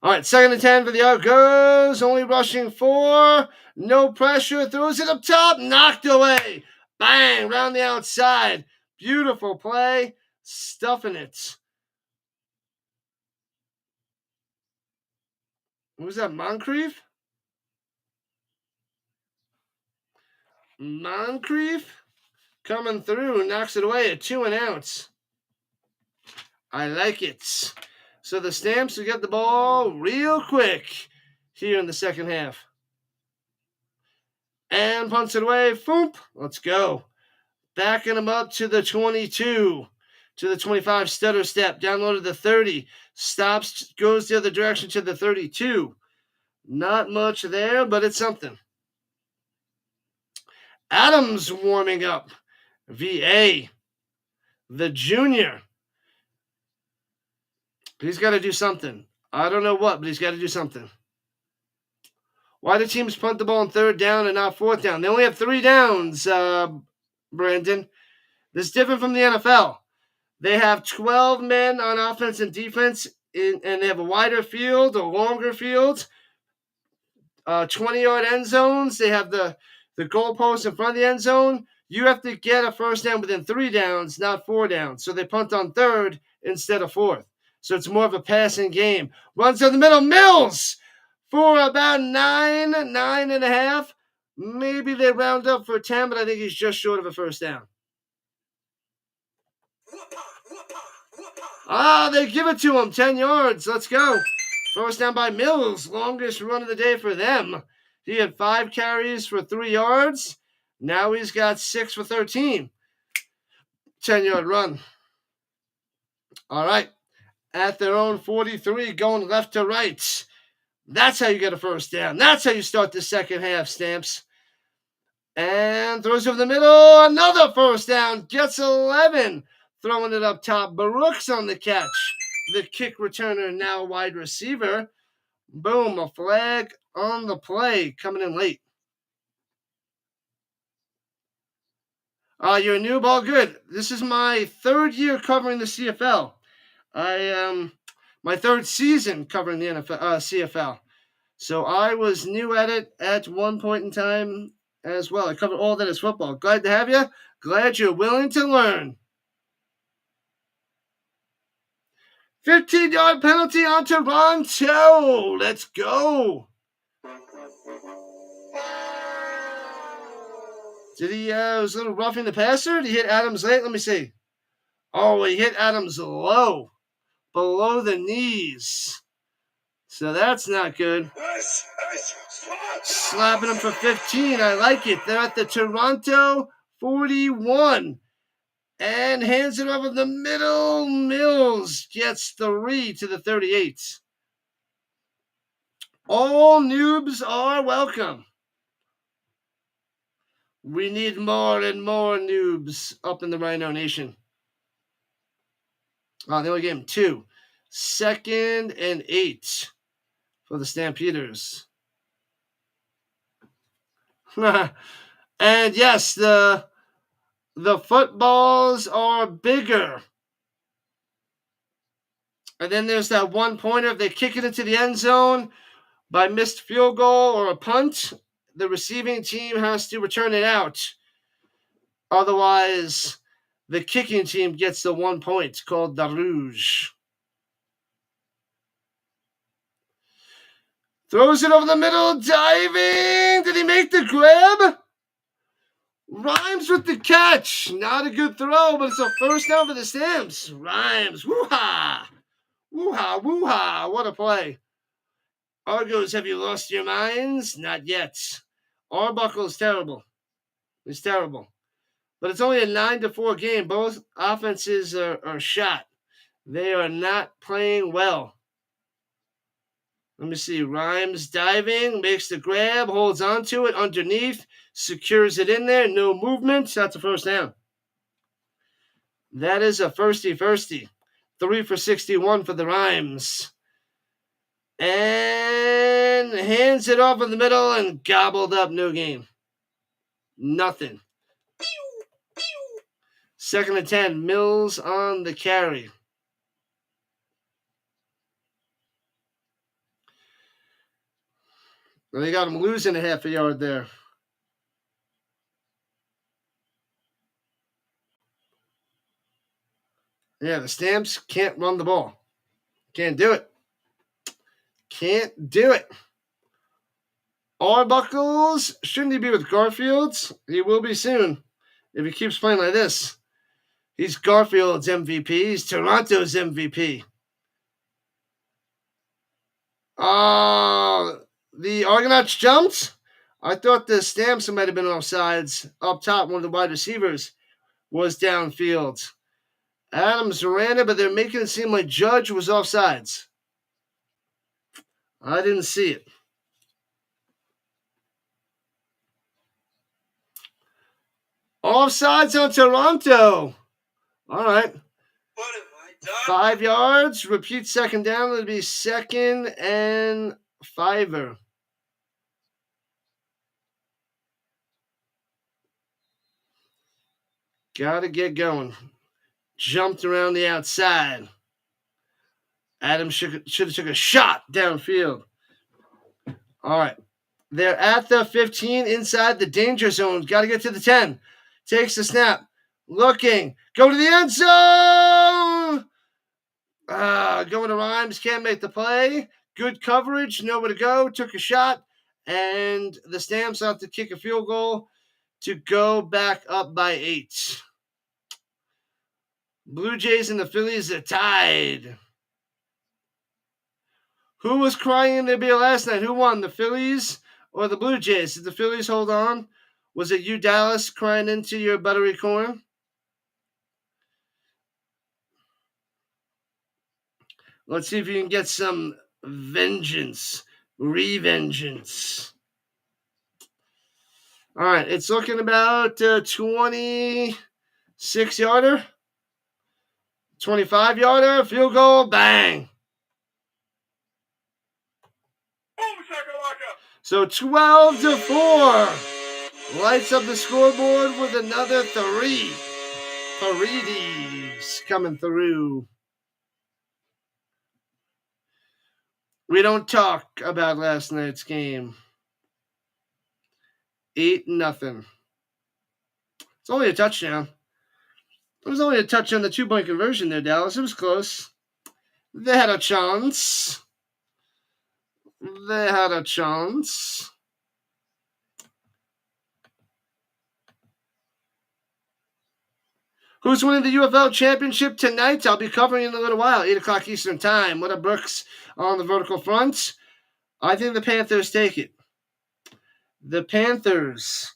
All right, 2nd and 10 for the Argos. Only rushing 4. No pressure. Throws it up top. Knocked away. Bang. Round the outside. Beautiful play. Stuffing it. What was that, Moncrief? Moncrief coming through. Knocks it away at 2 and out. I like it. So the Stamps will get the ball real quick here in the second half. And punts it away. Foop. Let's go. Backing him up to the 22. To the 25. Stutter step. Download to the 30. Stops. Goes the other direction to the 32. Not much there, but it's something. Adams warming up. VA. The junior. He's got to do something. I don't know what, but he's got to do something. Why do teams punt the ball on 3rd down and not 4th down? They only have 3 downs, Brandon. This is different from the NFL. They have 12 men on offense and defense, and they have a wider field, a longer field, 20-yard end zones. They have the goalpost in front of the end zone. You have to get a first down within 3 downs, not 4 downs. So they punt on 3rd instead of 4th. So it's more of a passing game. Runs to the middle. Mills for about 9.5. Maybe they round up for 10, but I think he's just short of a first down. They give it to him. 10 yards. Let's go. First down by Mills. Longest run of the day for them. He had 5 carries for 3 yards. Now he's got 6 for 13. 10-yard run. All right. At their own 43, going left to right. That's how you get a first down. That's how you start the second half, Stamps. And throws over the middle. Another first down. Gets 11. Throwing it up top. Brooks on the catch. The kick returner, now wide receiver. Boom, a flag on the play. Coming in late. You're a noob, all good. This is my 3rd year covering the CFL. My 3rd season covering the CFL. So I was new at it at one point in time as well. I covered all that as football. Glad to have you. Glad you're willing to learn. 15-yard penalty on Toronto. Let's go. Did he, was a little roughing the passer? Did he hit Adams late? Let me see. Oh, he hit Adams low. Below the knees. So that's not good. Slapping him for 15. I like it. They're at the Toronto 41. And hands it over the middle. Mills gets 3 to the 38. All noobs are welcome. We need more and more noobs up in the Rhino Nation. They only gave him 2. 2nd and 8 for the Stampeders. And yes, the footballs are bigger. And then there's that 1-pointer. If they kick it into the end zone by missed field goal or a punt, the receiving team has to return it out. Otherwise, the kicking team gets the 1 point, called the Rouge. Throws it over the middle, diving. Did he make the grab? Rhymes with the catch. Not a good throw, but it's a first down for the Stamps. Rhymes. Woo-ha. Woo-ha, woo-ha. What a play. Argos, have you lost your minds? Not yet. Arbuckle is terrible. It's terrible. But it's only a 9-4 game. Both offenses are shot. They are not playing well. Let me see. Rhymes diving, makes the grab, holds onto it underneath, secures it in there. No movement. That's a first down. That is a firsty. 3 for 61 for the Rhymes. And hands it off in the middle and gobbled up. No game. Nothing. 2nd and 10. Mills on the carry. Well, they got him losing a half a yard there. Yeah, the Stamps can't run the ball. Can't do it. Can't do it. Arbuckles, shouldn't he be with Garfield's? He will be soon if he keeps playing like this. He's Garfield's MVP. He's Toronto's MVP. The Argonauts jumped. I thought the Stamps might have been offsides. Up top, one of the wide receivers was downfield. Adams ran it, but they're making it seem like Judge was offsides. I didn't see it. Offsides on Toronto. All right. What have I done? 5 yards. Repeat 2nd down. It'll be 2nd and 5. Got to get going. Jumped around the outside. Adams should have took a shot downfield. All right. They're at the 15 inside the danger zone. Got to get to the 10. Takes the snap. Looking. Go to the end zone. Going to Rhymes. Can't make the play. Good coverage. Nowhere to go. Took a shot. And the Stamps have to kick a field goal to go back up by 8. Blue Jays and the Phillies are tied. Who was crying in their beer last night? Who won, the Phillies or the Blue Jays? Did the Phillies hold on? Was it you, Dallas, crying into your buttery corn? Let's see if you can get some vengeance, revengeance. All right, it's looking about 26-yarder, 25-yarder, field goal, bang. So 12-4. Lights up the scoreboard with another 3. Paredes coming through. We don't talk about last night's game. 8-0. It's only a touchdown. It was only a touchdown, the 2-point conversion there, Dallas. It was close. They had a chance. Who's winning the UFL championship tonight? I'll be covering in a little while, 8 o'clock Eastern time. What are Brooks on the vertical front? I think the Panthers take it. The Panthers,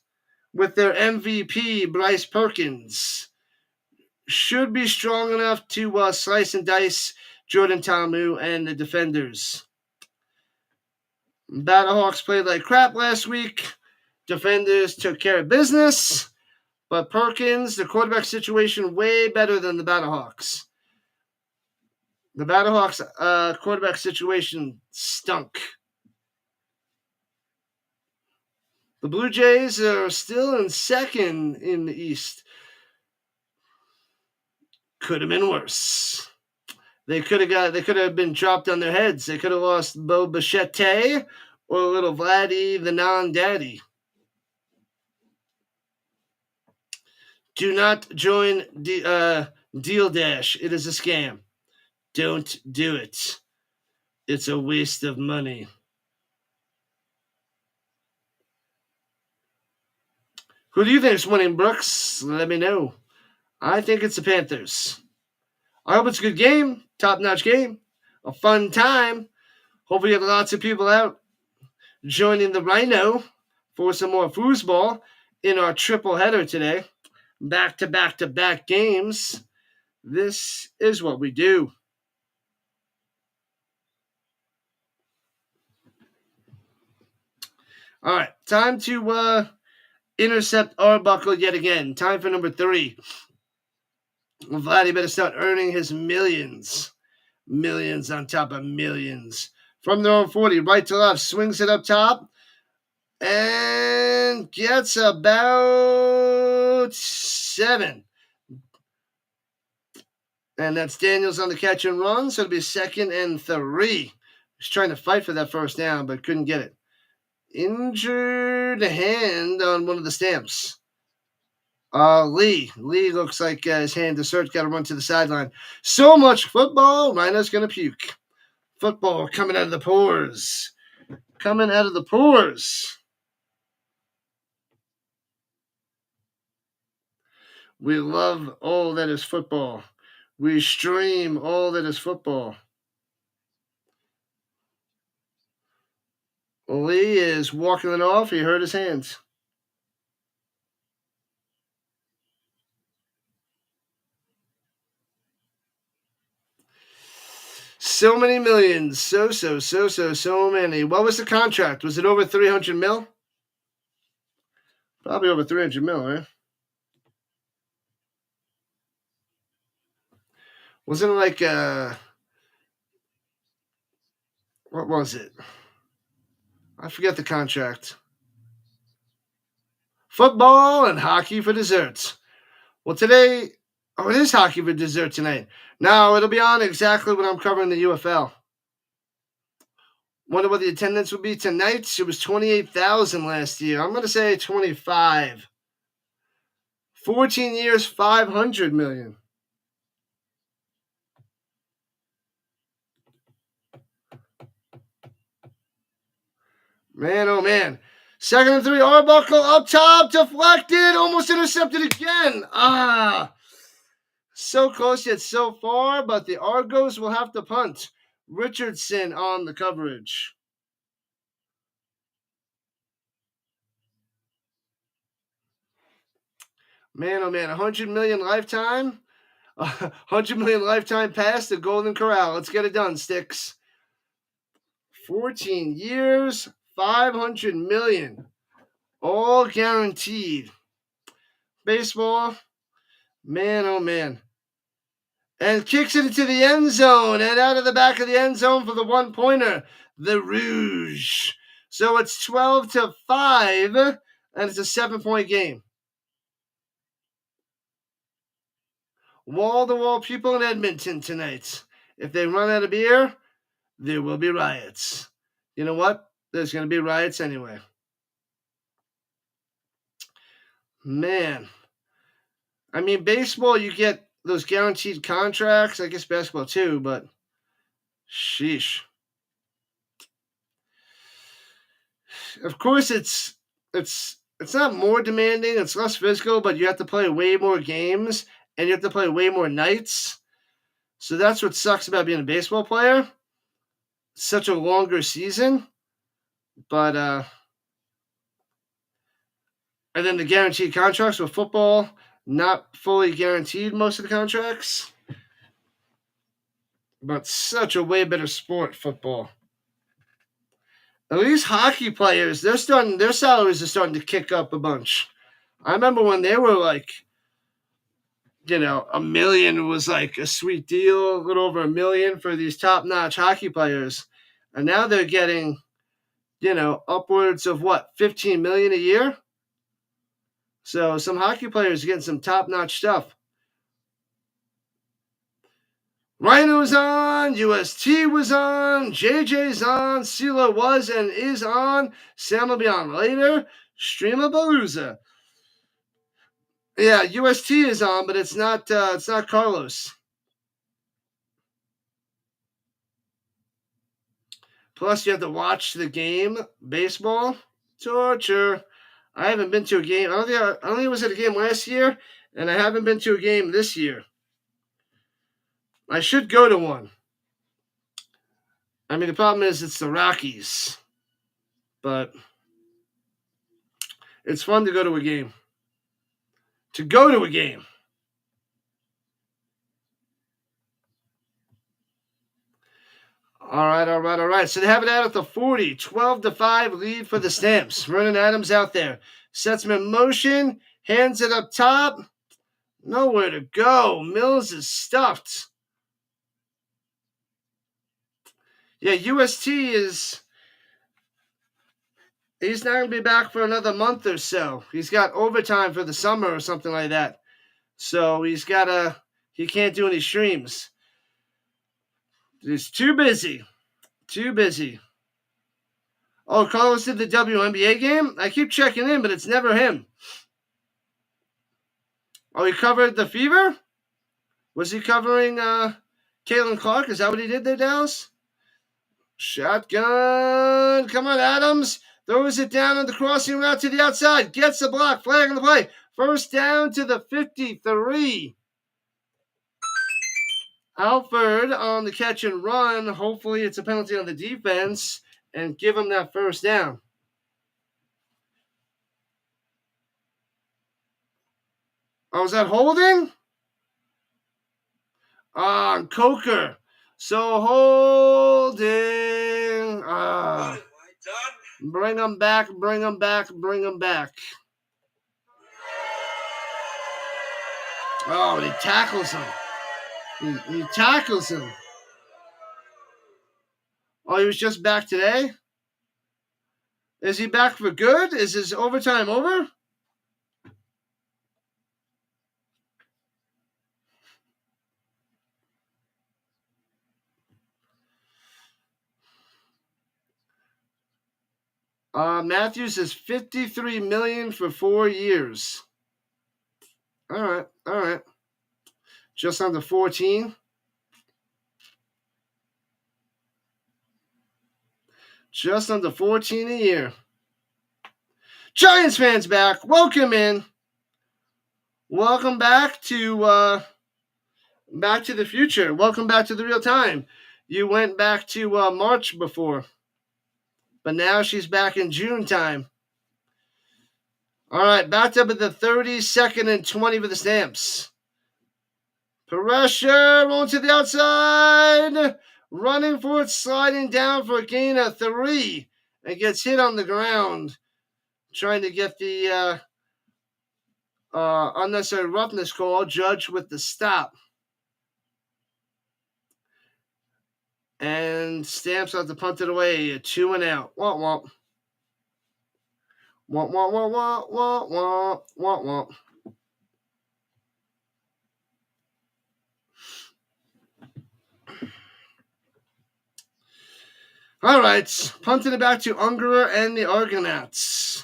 with their MVP, Bryce Perkins, should be strong enough to slice and dice Jordan Ta'amu and the defenders. Battlehawks played like crap last week. Defenders took care of business. But Perkins, the quarterback situation, way better than the Battlehawks. The Battlehawks quarterback situation stunk. The Blue Jays are still in second in the East. Could have been worse. They could have been dropped on their heads. They could have lost Bo Bichette or little Vladdy the non-daddy. Do not join Deal Dash. It is a scam. Don't do it. It's a waste of money. Who do you think is winning, Brooks? Let me know. I think it's the Panthers. I hope it's a good game, top-notch game, a fun time. Hope we get lots of people out joining the Rhino for some more foosball in our triple header today. Back-to-back-to-back games. This is what we do. All right, time to intercept Arbuckle yet again. Time for number 3. Vladdy better start earning his millions. Millions on top of millions. From their own 40, right to left, swings it up top, and gets about 7. And that's Daniels on the catch and run, so it'll be 2nd and 3. He's trying to fight for that first down, but couldn't get it. Injured hand on one of the stamps. Lee looks like his hand is hurt. Got to run to the sideline. So much football. Rhino's going to puke. Football coming out of the pores. Coming out of the pores. We love all that is football. We stream all that is football. Lee is walking it off. He hurt his hands. So many millions. So many. What was the contract? Was it over 300 mil? Probably over 300 mil, right? Wasn't it like, what was it? I forget the contract. Football and hockey for desserts. Well, today, it is hockey for dessert tonight. Now, it'll be on exactly when I'm covering the UFL. Wonder what the attendance would be tonight. It was 28,000 last year. I'm going to say 25. 14 years, 500 million. Man, oh man. 2nd and 3, Arbuckle up top, deflected, almost intercepted again. So close yet so far, but the Argos will have to punt. Richardson on the coverage. Man, oh man, 100 million lifetime. 100 million lifetime pass the Golden Corral. Let's get it done, Sticks. 14 years, 500 million. All guaranteed. Baseball. Man, oh man. And kicks it into the end zone. And out of the back of the end zone for the 1-pointer. The Rouge. So it's 12-5. And it's a 7-point game. Wall-to-wall people in Edmonton tonight. If they run out of beer, there will be riots. You know what? There's going to be riots anyway. Man. I mean, baseball, you get those guaranteed contracts. I guess basketball too, but sheesh. Of course, it's not more demanding. It's less physical, but you have to play way more games and you have to play way more nights. So that's what sucks about being a baseball player. Such a longer season, but and then the guaranteed contracts with football, not fully guaranteed most of the contracts, but such a way better sport, football. At least hockey players, their salaries are starting to kick up a bunch. I remember when they were like $1 million was like a sweet deal, a little over $1 million for these top-notch hockey players. And now they're getting, upwards of $15 million a year? So some hockey players are getting some top-notch stuff. Rhino's on, UST was on, JJ's on, CeeLo was and is on, Sam will be on later, Streamabalooza. Yeah, UST is on, but it's not Carlos. Plus, you have to watch the game. Baseball, torture. I haven't been to a game. I don't think I was at a game last year, and I haven't been to a game this year. I should go to one. I mean, the problem is it's the Rockies, but it's fun to go to a game. All right. So they have it out at the 40. 12-5 lead for the Stamps. Vernon Adams out there. Sets him in motion. Hands it up top. Nowhere to go. Mills is stuffed. Yeah, UST is... He's not going to be back for another month or so. He's got overtime for the summer or something like that. So he can't do any streams. He's too busy. Oh, Carlos did the WNBA game? I keep checking in, but it's never him. Oh, he covered the Fever? Was he covering Caitlin Clark? Is that what he did there, Dallas? Shotgun. Come on, Adams. Throws it down on the crossing route to the outside. Gets the block. Flag on the play. First down to the 53. Alford on the catch and run. Hopefully it's a penalty on the defense and give him that first down. Oh, is that holding? Coker. So holding. Bring him back. Oh, he tackles him. He tackles him. Oh, he was just back today? Is he back for good? Is his overtime over? Matthews is $53 million for 4 years. All right. Just under 14. Just under 14 a year. Giants fans back. Welcome in. Welcome back to the future. Welcome back to the real time. You went back to March before. But now she's back in June time. All right, backed up at the 30, 2nd and 20 for the Stamps. Pressure, rolling to the outside. Running for it, sliding down for a gain of 3. And gets hit on the ground. Trying to get the unnecessary roughness call. Judge with the stop. And Stamps have to punt it away. 2 and out. Womp womp. Womp womp womp womp womp womp womp. All right, punting it back to Ungerer and the Argonauts.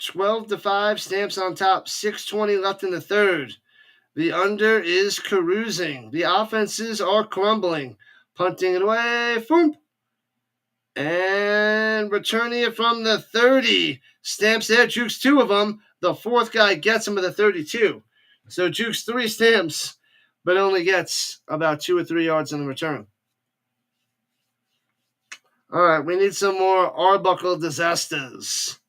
$12-5, Stamps on top. 6:20 left in the third. The under is cruising. The offenses are crumbling. Punting it away. Boom. And returning it from the 30. Stamps there, jukes 2 of them. The 4th guy gets him at the 32. So jukes 3 Stamps, but only gets about 2 or 3 yards in the return. All right, we need some more Arbuckle disasters.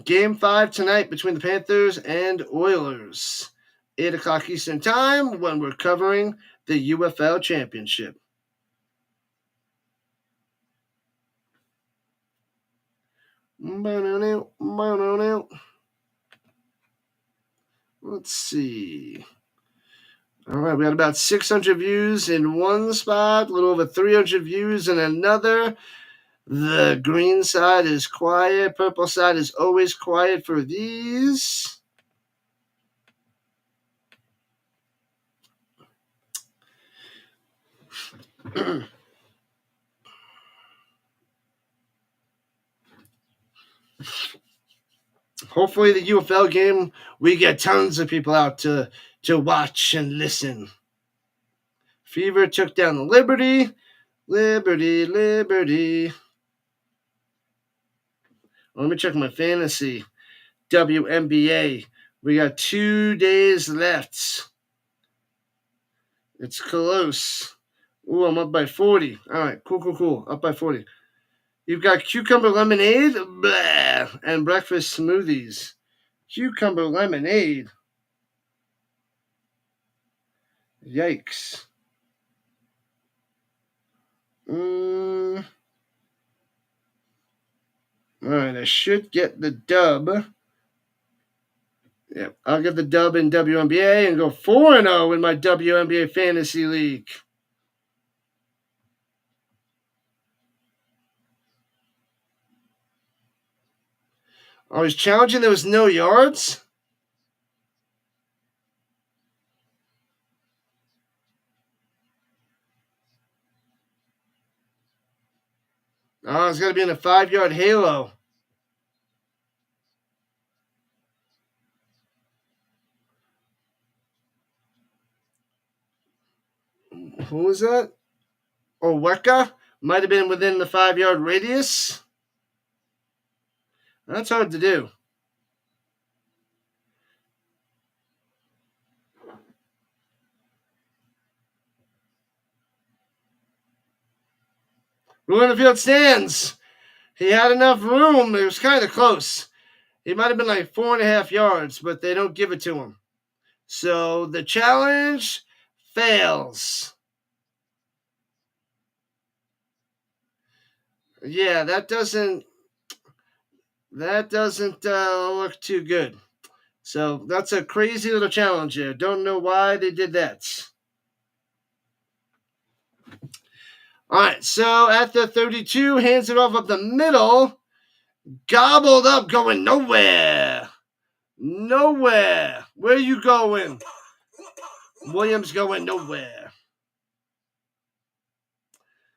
Game 5 tonight between the Panthers and Oilers. 8 o'clock Eastern Time when we're covering the UFL Championship. Let's see. All right, we had about 600 views in one spot, a little over 300 views in another. The green side is quiet. Purple side is always quiet for these. Hopefully, the UFL game, we get tons of people out to watch and listen. Fever took down the Liberty. Liberty. Let me check my fantasy. WNBA. We got 2 days left. It's close. Ooh, I'm up by 40. All right, cool. Up by 40. You've got cucumber lemonade blah, and breakfast smoothies. Cucumber lemonade. Yikes. All right, I should get the dub. Yep, I'll get the dub in WNBA and go 4-0 in my WNBA fantasy league. I was challenging. There was no yards. Oh, it's got to be in a 5-yard halo. Who was that? Oh, Weka? Might have been within the 5-yard radius. That's hard to do. Vernon Adams Field stands. He had enough room. It was kind of close. He might have been like 4.5 yards, but they don't give it to him. So the challenge fails. Yeah, that doesn't look too good. So that's a crazy little challenge there. Don't know why they did that. All right, so at the 32, hands it off up the middle. Gobbled up, going nowhere. Nowhere. Where are you going? Williams going nowhere.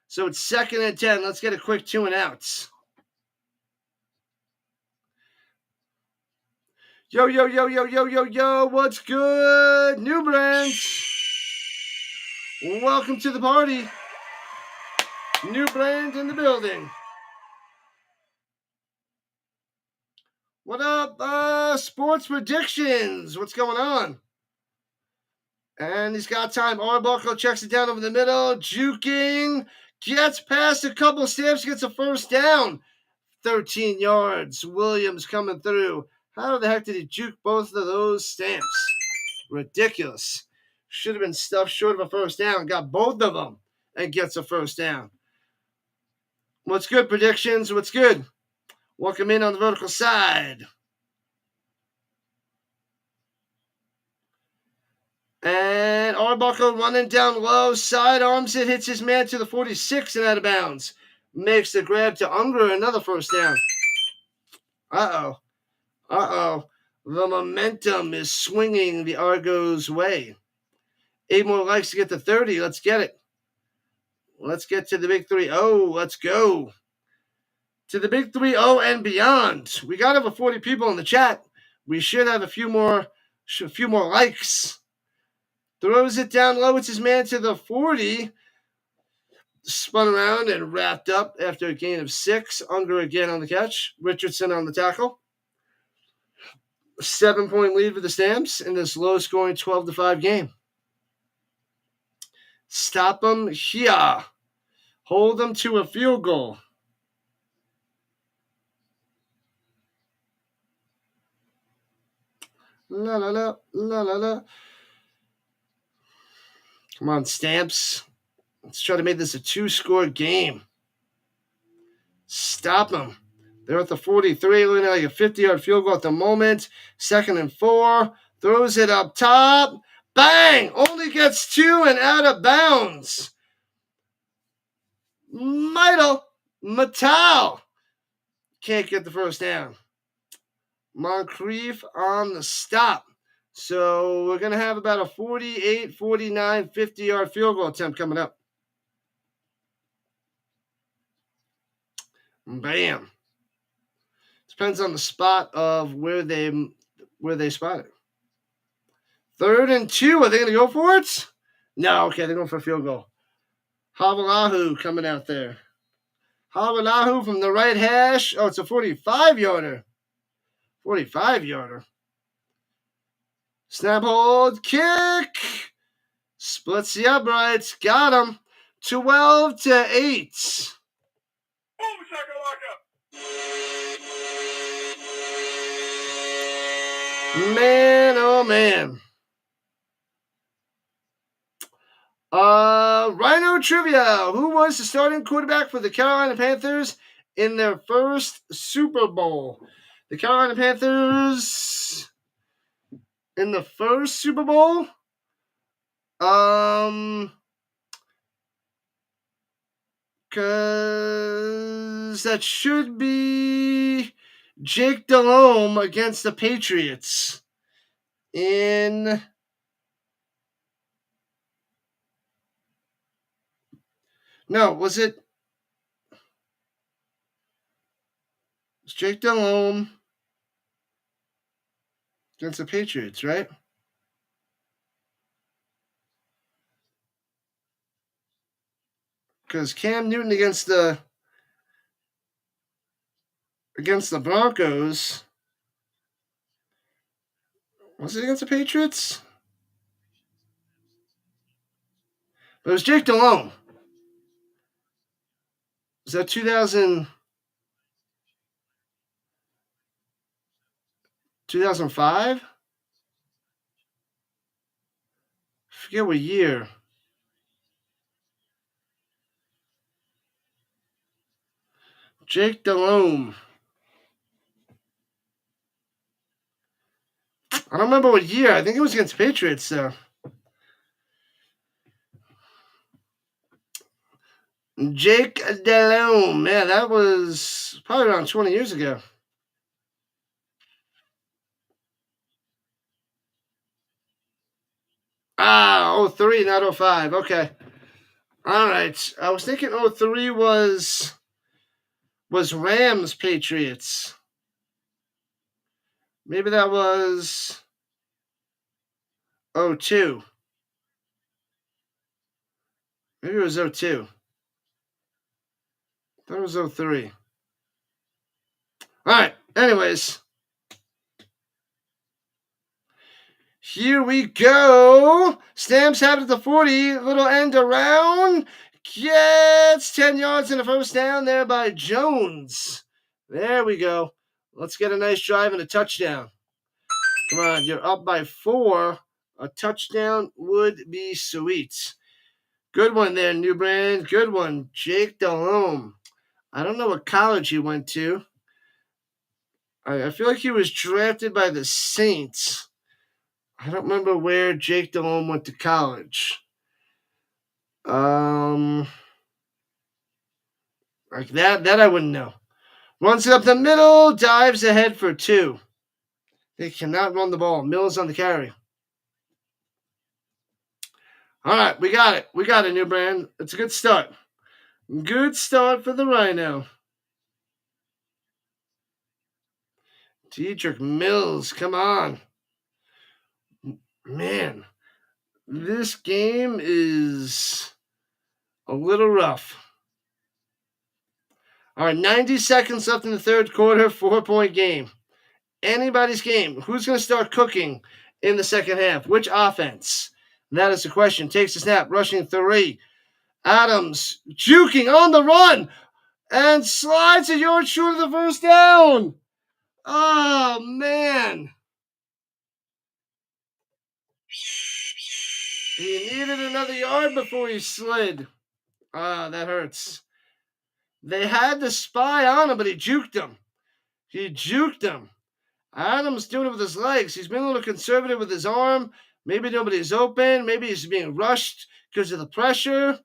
So it's 2nd and 10. Let's get a quick 2 and outs. Yo, what's good? New brands. Welcome to the party. New brand in the building. What up, sports predictions? What's going on? And he's got time. Arbuckle checks it down over the middle. Juking. Gets past a couple of steps. Gets a first down. 13 yards. Williams coming through. How the heck did he juke both of those stamps? Ridiculous. Should have been stuffed short of a first down. Got both of them and gets a first down. What's good, predictions? What's good? Welcome in on the vertical side. And Arbuckle running down low. Sidearms it. Hits his man to the 46 and out of bounds. Makes the grab to Unger. Another first down. Uh-oh. The momentum is swinging the Argos' way. 8 more likes to get to 30. Let's get it. Let's get to the big 3-0. Let's go. To the big 3-0 and beyond. We got over 40 people in the chat. We should have a few more likes. Throws it down low. It's his man to the 40. Spun around and wrapped up after a gain of 6. Unger again on the catch. Richardson on the tackle. 7-point lead for the Stamps in this low-scoring 12-5 game. Stop them here. Hold them to a field goal. La la la la la la. Come on, Stamps. Let's try to make this a 2-score game. Stop them. They're at the 43, looking at like a 50-yard field goal at the moment. 2nd and 4. Throws it up top. Bang! Only gets 2 and out of bounds. Matal can't get the first down. Moncrief on the stop. So we're going to have about a 48, 49, 50-yard field goal attempt coming up. Bam. Depends on the spot of where they spot it. 3rd and 2. Are they going to go for it? No. Okay, they're going for a field goal. Havalahu coming out there. Havalahu from the right hash. Oh, it's a 45-yarder. 45-yarder. Snap, hold, kick. Splits the uprights. Got him. 12-8. Boom shakalaka. Man, oh man. Rhino trivia. Who was the starting quarterback for the Carolina Panthers in their first Super Bowl? The Carolina Panthers in the first Super Bowl? Because that should be Jake Delhomme against the Patriots in... No, was it? It's Jake Delhomme against the Patriots, right? Because Cam Newton against the Broncos. Was it against the Patriots? But it was Jake Delhomme. Was that 2005? I forget what year. Jake Delhomme. I don't remember what year. I think it was against the Patriots, though. Jake Delhomme. Yeah, that was probably around 20 years ago. Ah, 03, not 05. Okay. All right. I was thinking 03 was Rams Patriots. Maybe that was 02. Maybe it was 02. I thought it was 03. All right. Anyways. Here we go. Stamps have it at the 40. Little end around. Gets 10 yards and a first down there by Jones. There we go. Let's get a nice drive and a touchdown. Come on, you're up by 4. A touchdown would be sweet. Good one there, New Brand. Good one, Jake Delhomme. I don't know what college he went to. I feel like he was drafted by the Saints. I don't remember where Jake Delhomme went to college. Like that I wouldn't know. Runs it up the middle, dives ahead for 2. They cannot run the ball. Mills on the carry. All right, we got it. We got it, New Brand. It's a good start. Good start for the Rhino. Dietrich Mills, come on. Man, this game is a little rough. All right, 90 seconds left in the third quarter, 4-point game. Anybody's game. Who's going to start cooking in the second half? Which offense? That is the question. Takes the snap, rushing 3. Adams juking on the run and slides a yard short of the first down. Oh, man. He needed another yard before he slid. Ah, that hurts. They had the spy on him, but he juked him. He juked him. Adams doing it with his legs. He's been a little conservative with his arm. Maybe nobody's open. Maybe he's being rushed because of the pressure.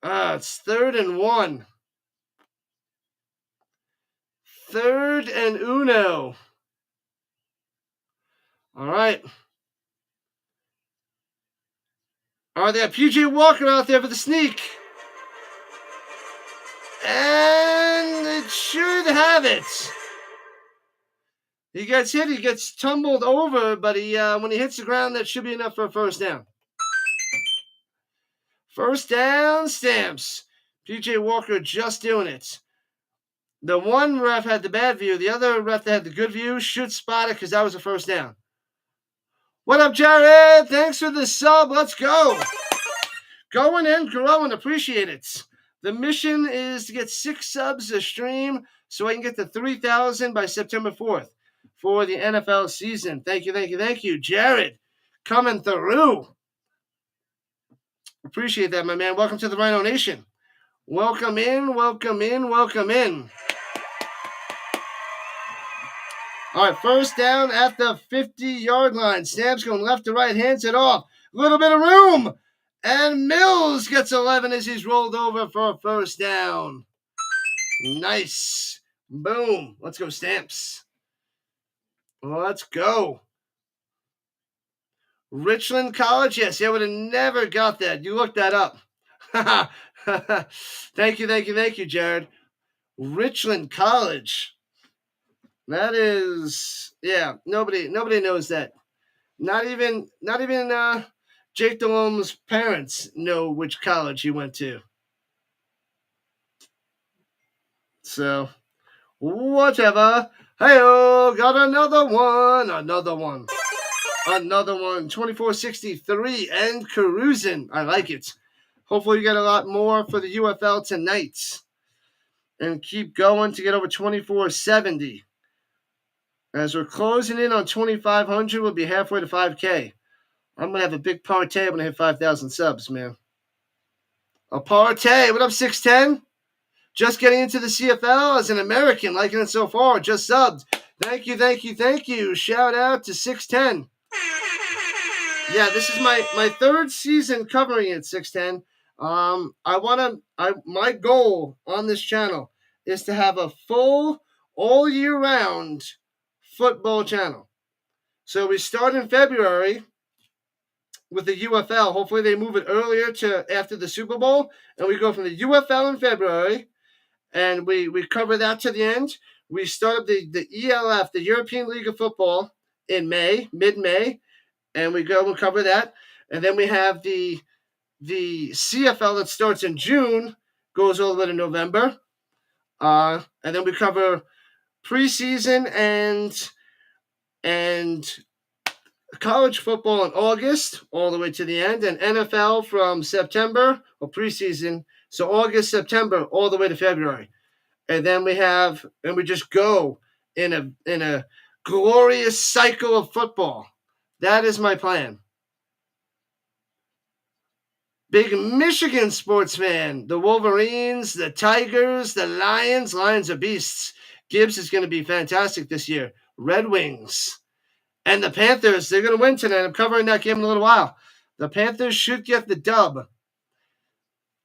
It's 3rd and 1. 3rd and uno. All right. All right, they have PJ Walker out there for the sneak. And it should have it. He gets hit. He gets tumbled over, but when he hits the ground, that should be enough for a first down. First down, Stamps. PJ Walker just doing it. The one ref had the bad view. The other ref that had the good view should spot it because that was a first down. What up, Jared? Thanks for the sub. Let's go. Going and growing. Appreciate it. The mission is to get 6 subs a stream so I can get to 3,000 by September 4th for the NFL season. Thank you, Jared. Coming through. Appreciate that, my man. Welcome to the Rhino Nation. Welcome in. All right, first down at the 50-yard line. Stamps going left to right, hands it off. Little bit of room. And Mills gets 11 as he's rolled over for a first down. Nice. Boom. Let's go, Stamps. Let's go. Richland College? Yes, I would have never got that. You looked that up. Thank you, Jared. Richland College. That is, yeah, nobody knows that. Not even Jake Delhome's parents know which college he went to. So, whatever. Hey-oh, got another one. 24-63 and cruising. I like it. Hopefully you get a lot more for the UFL tonight. And keep going to get over 24-70. As we're closing in on 2,500, we'll be halfway to 5K. I'm going to have a big party when I hit 5,000 subs, man. A party. What up, 610? Just getting into the CFL as an American, liking it so far. Just subbed. Thank you. Shout out to 610. Yeah, this is my 3rd season covering it, 610. My goal on this channel is to have a full all year round football channel. So we start in February with the UFL. Hopefully they move it earlier to after the Super Bowl, and we go from the UFL in February, and we cover that to the end. We start up the ELF, the European League of Football, in mid-May, and we go and cover that. And then we have the CFL that starts in June, goes all the way to November. And then we cover preseason and college football in August, all the way to the end, and NFL from September, or preseason, so August, September, all the way to February. And then we just go in a glorious cycle of football. That is my plan. Big Michigan sports fan. The Wolverines, the Tigers, the Lions. Lions are beasts. Gibbs is going to be fantastic this year. Red Wings. And the Panthers, they're going to win tonight. I'm covering that game in a little while. The Panthers should get the dub.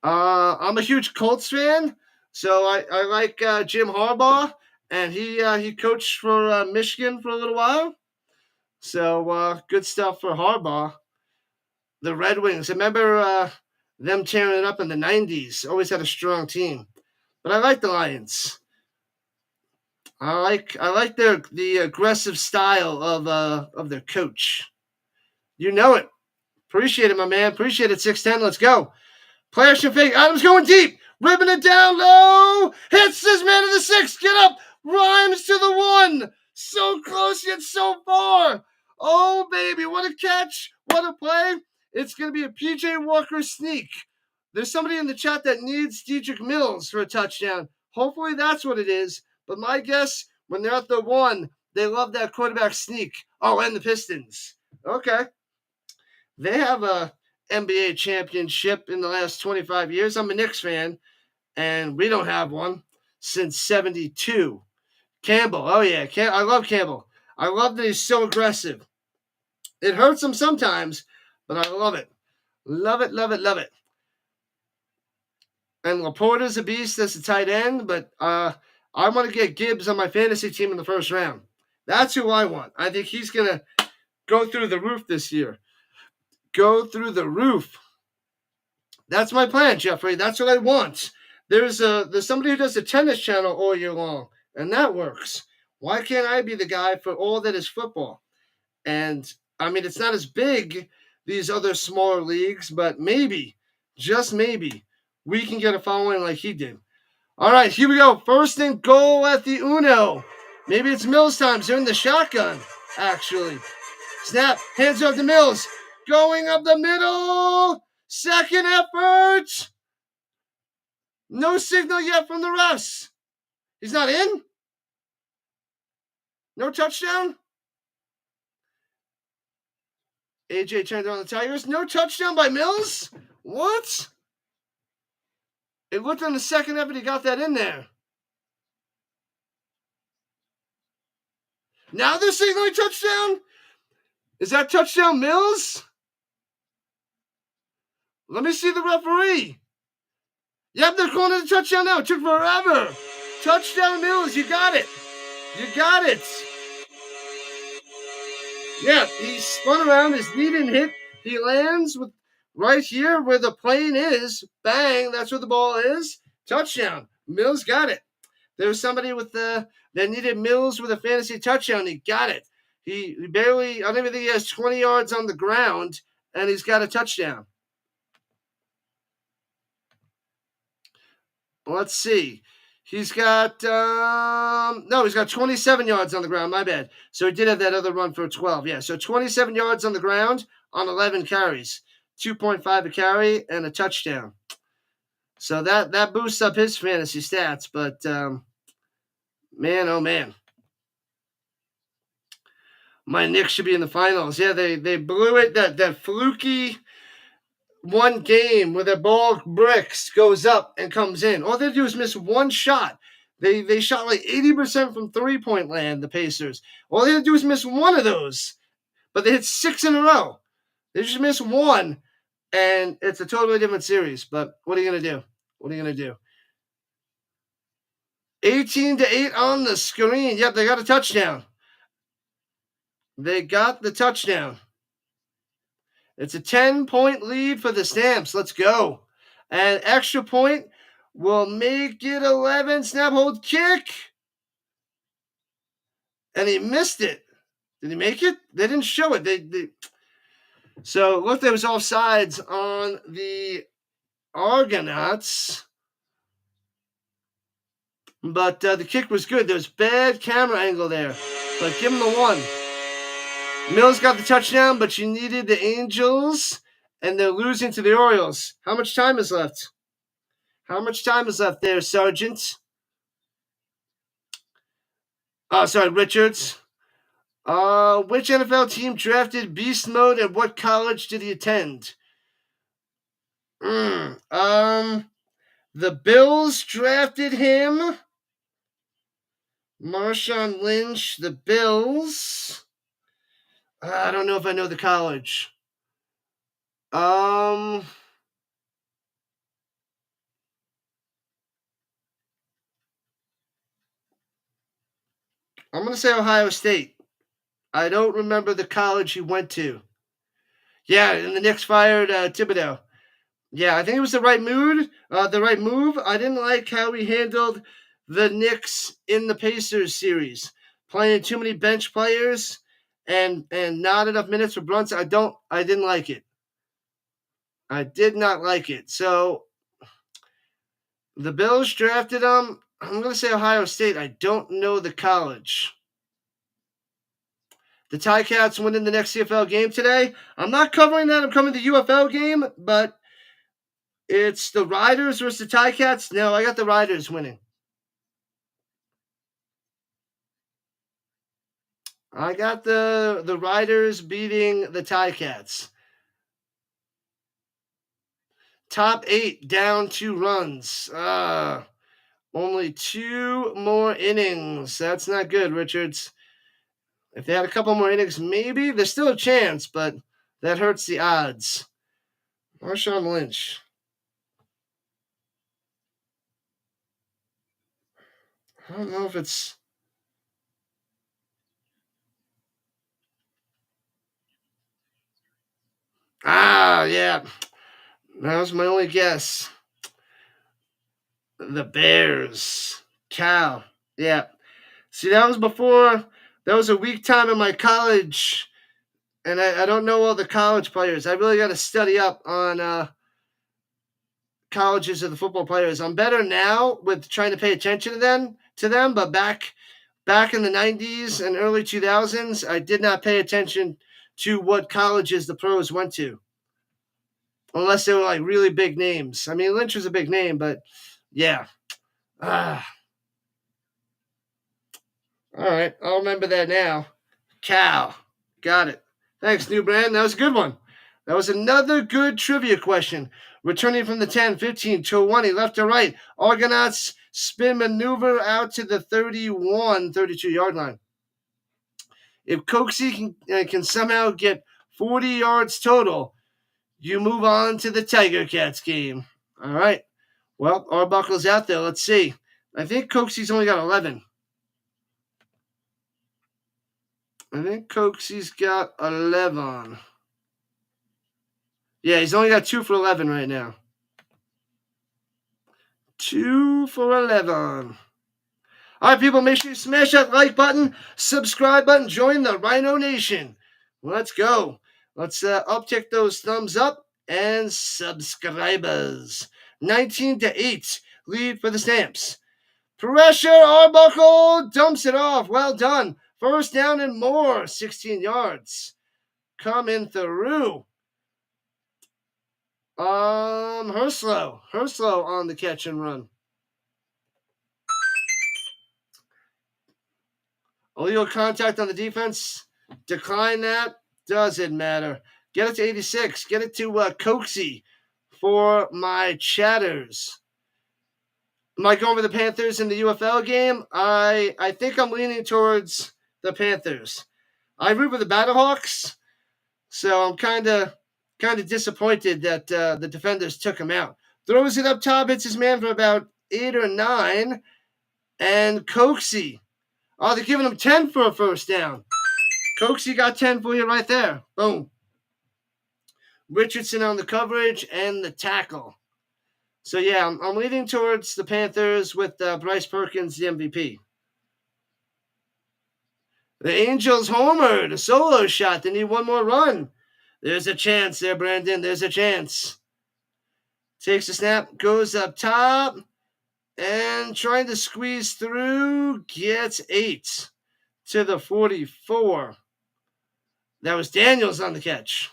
I'm a huge Colts fan, so I like Jim Harbaugh, and he coached for Michigan for a little while. So good stuff for Harbaugh. The Red Wings, I remember them tearing it up in the 90s. Always had a strong team. But I like the Lions. I like the aggressive style of their coach. You know it. Appreciate it, my man. Appreciate it, 610. Let's go. Player should fake. Adams going deep. Ripping it down low. Hits this man to the 6. Get up. Rhymes to the 1. So close yet so far. Oh, baby. What a catch. What a play. It's going to be a PJ Walker sneak. There's somebody in the chat that needs Dedrick Mills for a touchdown. Hopefully that's what it is. But my guess, when they're at the 1, they love that quarterback sneak. Oh, and the Pistons. Okay. They have a NBA championship in the last 25 years. I'm a Knicks fan, and we don't have one since 72. Campbell. Oh, yeah. I love Campbell. I love that he's so aggressive. It hurts him sometimes, but I love it. Love it, love it, love it. And Laporta's a beast as a tight end, but I want to get Gibbs on my fantasy team in the first round. That's who I want. I think he's going to go through the roof this year. Go through the roof. That's my plan, Jeffrey. That's what I want. There's somebody who does the tennis channel all year long, and that works. Why can't I be the guy for all that is football? And I mean, it's not as big, these other smaller leagues, but maybe, just maybe, we can get a following like he did. All right, here we go. First and goal at the Uno. Maybe it's Mills time. They're in the shotgun, actually. Snap, hands off to Mills. Going up the middle. Second effort. No signal yet from the refs. He's not in? No touchdown? AJ turned on the Tigers. No touchdown by Mills? What? It looked on the second effort he got that in there. Now they're signaling touchdown? Is that touchdown Mills? Let me see the referee. Yep, they're calling it a touchdown now. It took forever. Touchdown Mills, you got it. You got it. Yeah, he spun around, his knee didn't hit. He lands with right here where the plane is. Bang, that's where the ball is. Touchdown. Mills got it. There was somebody with that needed Mills with a fantasy touchdown. He got it. He barely, I don't even think he has 20 yards on the ground, and he's got a touchdown. Let's see. He's got, he's got 27 yards on the ground. My bad. So he did have that other run for 12. Yeah, so 27 yards on the ground on 11 carries. 2.5 a carry and a touchdown. So that boosts up his fantasy stats. But, man, oh, man. My Knicks should be in the finals. Yeah, they blew it. That fluky one game where the ball bricks goes up and comes in. All they do is miss one shot. They shot like 80% from three-point land, the Pacers. All they had to do is miss one of those. But they hit 6 in a row. They just missed one, and it's a totally different series. But what are you going to do? What are you going to do? 18-8 on the screen. Yep, they got a touchdown. They got the touchdown. It's a 10-point lead for the Stamps. Let's go. And extra point will make it 11. Snap, hold, kick. And he missed it. Did he make it? They didn't show it. So it looked like it was offsides on the Argonauts. But the kick was good. There was bad camera angle there. But give him the one. Mills got the touchdown, but you needed the Angels, and they're losing to the Orioles. How much time is left? How much time is left there, Sergeant? Oh, sorry, Richards. Which NFL team drafted Beast Mode, and what college did he attend? The Bills drafted him. Marshawn Lynch, the Bills. I don't know if I know the college. I'm going to say Ohio State. I don't remember the college he went to. Yeah, and the Knicks fired Thibodeau. Yeah, I think it was the right move. I didn't like how he handled the Knicks in the Pacers series, playing too many bench players and not enough minutes for Brunson. I didn't like it. I did not like it. So the Bills drafted him. I'm going to say Ohio State. I don't know the college. The Ticats winning the next CFL game today. I'm not covering that. I'm covering the UFL game, but it's the Riders versus the Ticats. No, I got the Riders winning. I got the Riders beating the Ticats. Top 8 down 2 runs. Only 2 more innings. That's not good, Richards. If they had a couple more innings, maybe there's still a chance, but that hurts the odds. Marshawn Lynch. I don't know if it's. Yeah. That was my only guess. The Bears. Cal. Yeah. See, that was before. That was a weak time in my college, and I don't know all the college players. I really got to study up on colleges of the football players. I'm better now with trying to pay attention to them, but back in the 90s and early 2000s, I did not pay attention to what colleges the pros went to, unless they were like really big names. I mean, Lynch was a big name, but yeah. All right, I'll remember that now. Cal. Got it. Thanks, New Brand. That was a good one. That was another good trivia question. Returning from the 10, 15, 20, left to right. Argonauts spin maneuver out to the 31, 32-yard line. If Coxie can somehow get 40 yards total, you move on to the Tiger Cats game. All right. Well, Arbuckle's out there. Let's see. I think Coxie's only got 11. I think Coxie's got 11. Yeah, he's only got 2 for 11 right now. 2 for 11. All right, people, make sure you smash that like button, subscribe button, join the Rhino Nation. Let's go. Let's uptick those thumbs up and subscribers. 19-8, lead for the Stamps. Pressure, Arbuckle dumps it off. Well done. First down and more, 16 yards. Coming through. Herslow on the catch and run. Illegal contact on the defense. Decline that. Doesn't matter. Get it to 86. Get it to Coxie for my chatters. Am I going with the Panthers in the UFL game? I think I'm leaning towards the Panthers. I root for the Battlehawks, so I'm kind of disappointed that the defenders took him out. Throws it up top, hits his man for about 8 or 9, and Coxie. Oh, they're giving him 10 for a first down. Coxie got 10 for you right there. Boom. Richardson on the coverage and the tackle. So, yeah, I'm leaning towards the Panthers with Bryce Perkins, the MVP. The Angels homered. A solo shot. They need one more run. There's a chance there, Brandon. There's a chance. Takes a snap, goes up top, and trying to squeeze through, gets 8 to the 44. That was Daniels on the catch.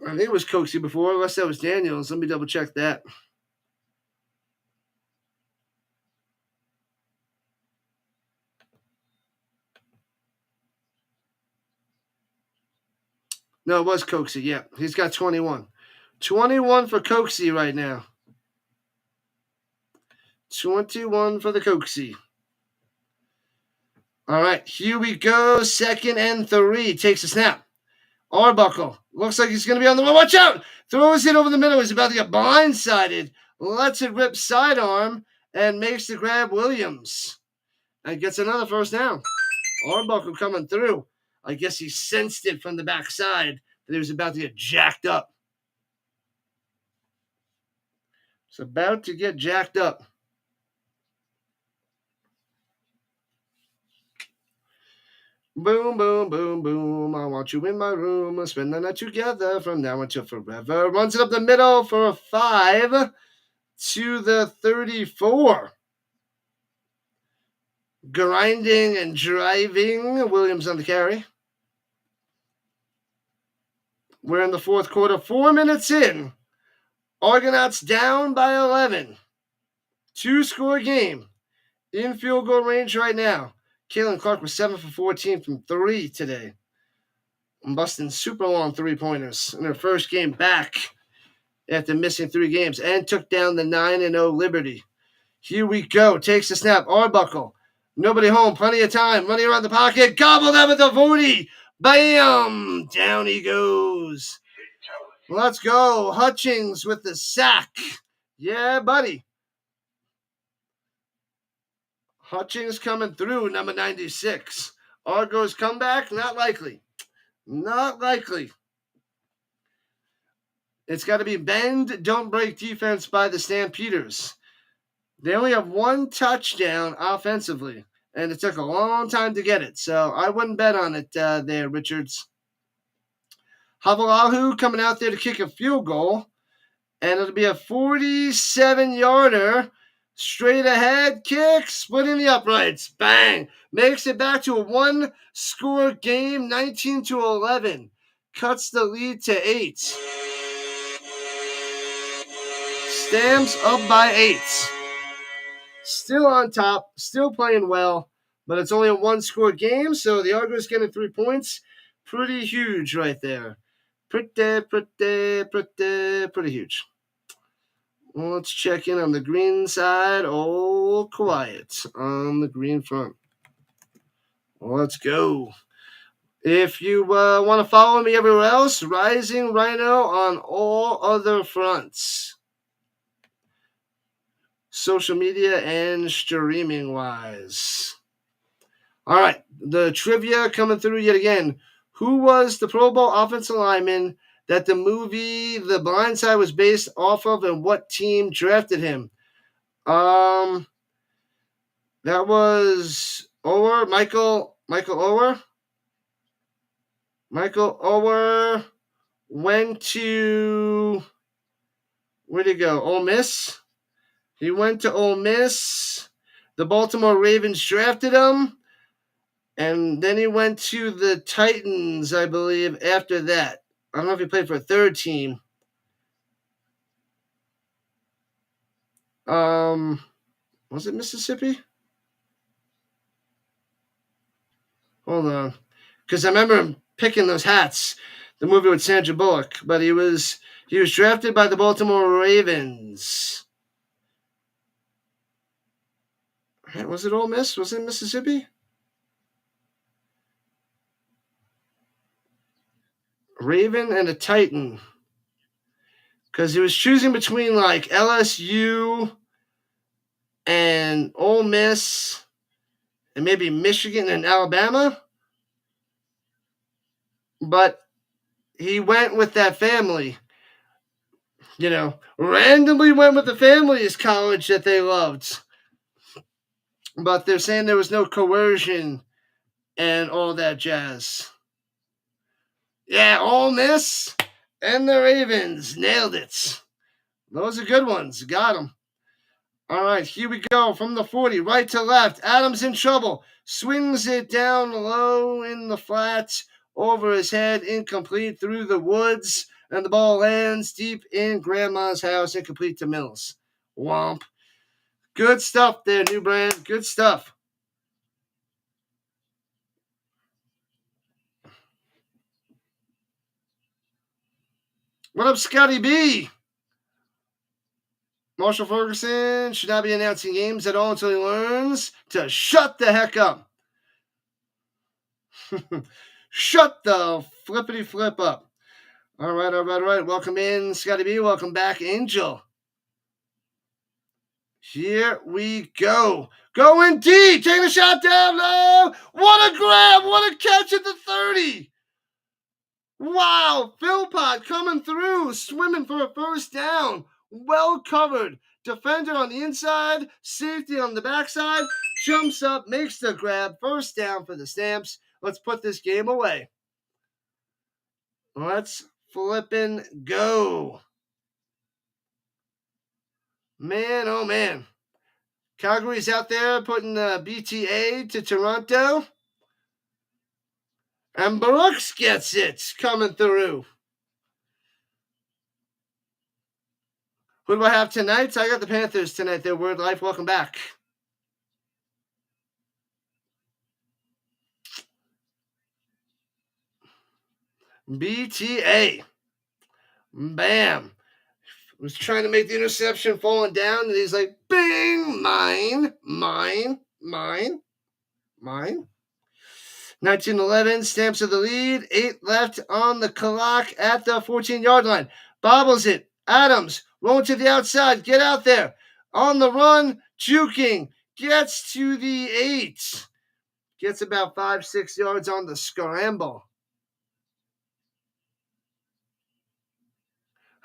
I think it was Coxie before, unless that was Daniels. Let me double check that. No, it was Coxie. Yeah, he's got 21. 21 for Coxie right now. 21 for the Coxie. All right, here we go. 2nd and 3. Takes a snap. Arbuckle. Looks like he's going to be on the run. Watch out! Throws it over the middle. He's about to get blindsided. Lets it rip sidearm and makes the grab Williams. And gets another first down. Arbuckle coming through. I guess he sensed it from the backside that he was about to get jacked up. It's about to get jacked up. Boom, boom, boom, boom. I want you in my room. Spend the night together from now until forever. Runs it up the middle for a 5 to the 34. Grinding and driving. Williams on the carry. We're in the 4th quarter. 4 minutes in. Argonauts down by 11. 2-score game. In field goal range right now. Caitlin Clark was 7 for 14 from 3 today. I'm busting super long 3-pointers in her first game back after missing 3 games and took down the 9-0 Liberty. Here we go. Takes the snap. Arbuckle. Nobody home. Plenty of time. Running around the pocket. Gobbled up at the 40. Bam! Down he goes. Let's go. Hutchings with the sack. Yeah, buddy. Hutchings coming through, number 96. Argos comeback? Not likely. Not likely. It's got to be bend, don't break defense by the Stampeders. They only have 1 touchdown offensively, and it took a long time to get it. So I wouldn't bet on it there, Richards. Havalahu coming out there to kick a field goal, and it'll be a 47-yarder. Straight ahead kick, split in the uprights. Bang! Makes it back to a 1-score game, 19-11. Cuts the lead to 8. Stamps up by 8. Still on top, still playing well, but it's only a 1-score game, so the Argos getting 3 points. Pretty huge right there. Pretty huge. Well, let's check in on the green side. All quiet on the green front. Let's go. If you want to follow me everywhere else, Rising Rhino on all other fronts. Social media and streaming wise. All right, the trivia coming through yet again. Who was the Pro Bowl offensive lineman that the movie The Blind Side was based off of, and what team drafted him? That was Ower, Michael Ower. Michael Ower went to, where'd he go? Ole Miss. He went to Ole Miss. The Baltimore Ravens drafted him. And then he went to the Titans, I believe, after that. I don't know if he played for a 3rd team. Was it Mississippi? Hold on. Because I remember him picking those hats, the movie with Sandra Bullock. But he was drafted by the Baltimore Ravens. Was it Ole Miss? Was it Mississippi? Raven and a Titan. Because he was choosing between like LSU and Ole Miss and maybe Michigan and Alabama. But he went with that family. Randomly went with the family's college that they loved. But they're saying there was no coercion and all that jazz. Yeah, Ole Miss and the Ravens nailed it. Those are good ones. Got them. All right, here we go from the 40, right to left. Adams in trouble. Swings it down low in the flats, over his head, incomplete through the woods, and the ball lands deep in Grandma's house, incomplete to Mills. Womp. Good stuff there, New Brand. Good stuff. What up, Scotty B? Marshall Ferguson should not be announcing games at all until he learns to shut the heck up. Shut the flippity flip up. All right. Welcome in, Scotty B. Welcome back, Angel. Here we go. Going deep. Taking a shot down low. What a grab. What a catch at the 30. Wow. Philpott coming through. Swimming for a first down. Well covered. Defender on the inside. Safety on the backside. Jumps up. Makes the grab. First down for the Stamps. Let's put this game away. Let's flippin' go. Man, oh man. Calgary's out there putting BTA to Toronto. And Brooks gets it coming through. Who do I have tonight? I got the Panthers tonight. Their Word Life. Welcome back. BTA. Bam. Was trying to make the interception, falling down, and he's like, bing, mine, mine, mine, mine. 1911, Stamps of the lead. 8 left on the clock at the 14-yard line. Bobbles it. Adams rolling to the outside. Get out there. On the run, juking. Gets to the 8. Gets about 5-6 yards on the scramble.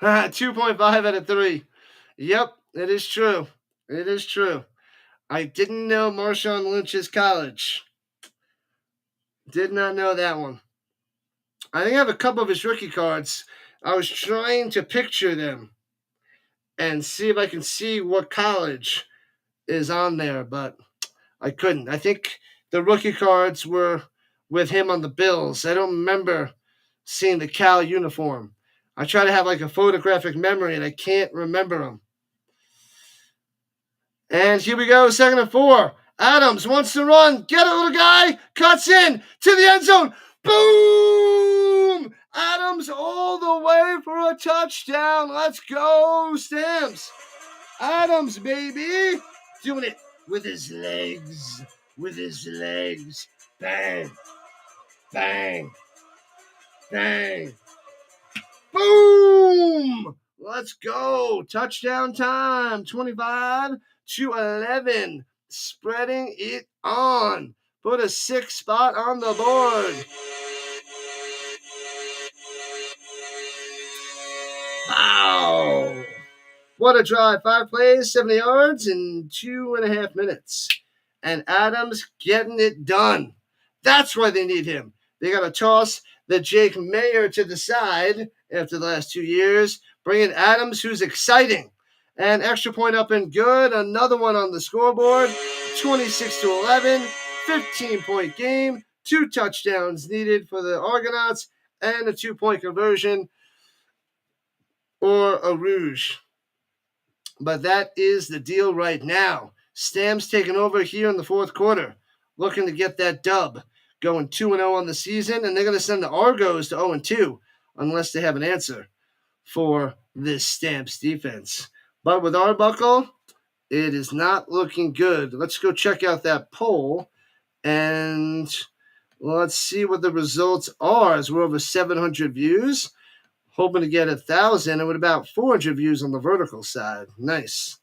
2.5 out of 3. Yep, it is true. It is true. I didn't know Marshawn Lynch's college. Did not know that one. I think I have a couple of his rookie cards. I was trying to picture them and see if I can see what college is on there, but I couldn't. I think the rookie cards were with him on the Bills. I don't remember seeing the Cal uniform. I try to have like a photographic memory, and I can't remember them. And here we go, 2nd and 4. Adams wants to run. Get it, little guy. Cuts in to the end zone. Boom! Adams all the way for a touchdown. Let's go, Stamps. Adams, baby. Doing it with his legs. With his legs. Bang. Bang. Bang. Boom! Let's go. Touchdown time. 25-11. Spreading it on. Put a 6 spot on the board. Wow. What a drive. 5 plays, 70 yards in 2.5 minutes. And Adams getting it done. That's why they need him. They got to toss the Jake Mayer to the side after the last 2 years. Bring in Adams, who's exciting. And extra point up and good. Another one on the scoreboard. 26-11. 15-point game. 2 touchdowns needed for the Argonauts. And a 2-point conversion or a rouge. But that is the deal right now. Stamps taking over here in the 4th quarter. Looking to get that dub. Going 2-0 on the season. And they're going to send the Argos to 0-2. Unless they have an answer for this Stamps defense. But with Arbuckle, it is not looking good. Let's go check out that poll. And let's see what the results are. As we're over 700 views. Hoping to get 1,000 and with about 400 views on the vertical side. Nice.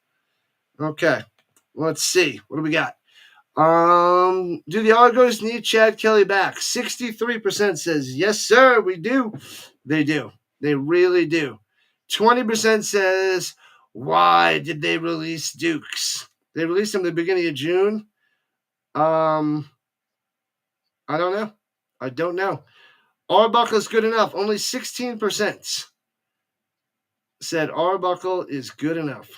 Okay. Let's see. What do we got? Do the Argos need Chad Kelly back? 63% says, yes, sir, we do. They do. They really do. 20% says, why did they release Dukes? They released him at the beginning of June. I don't know. I don't know. Arbuckle is good enough. Only 16% said Arbuckle is good enough.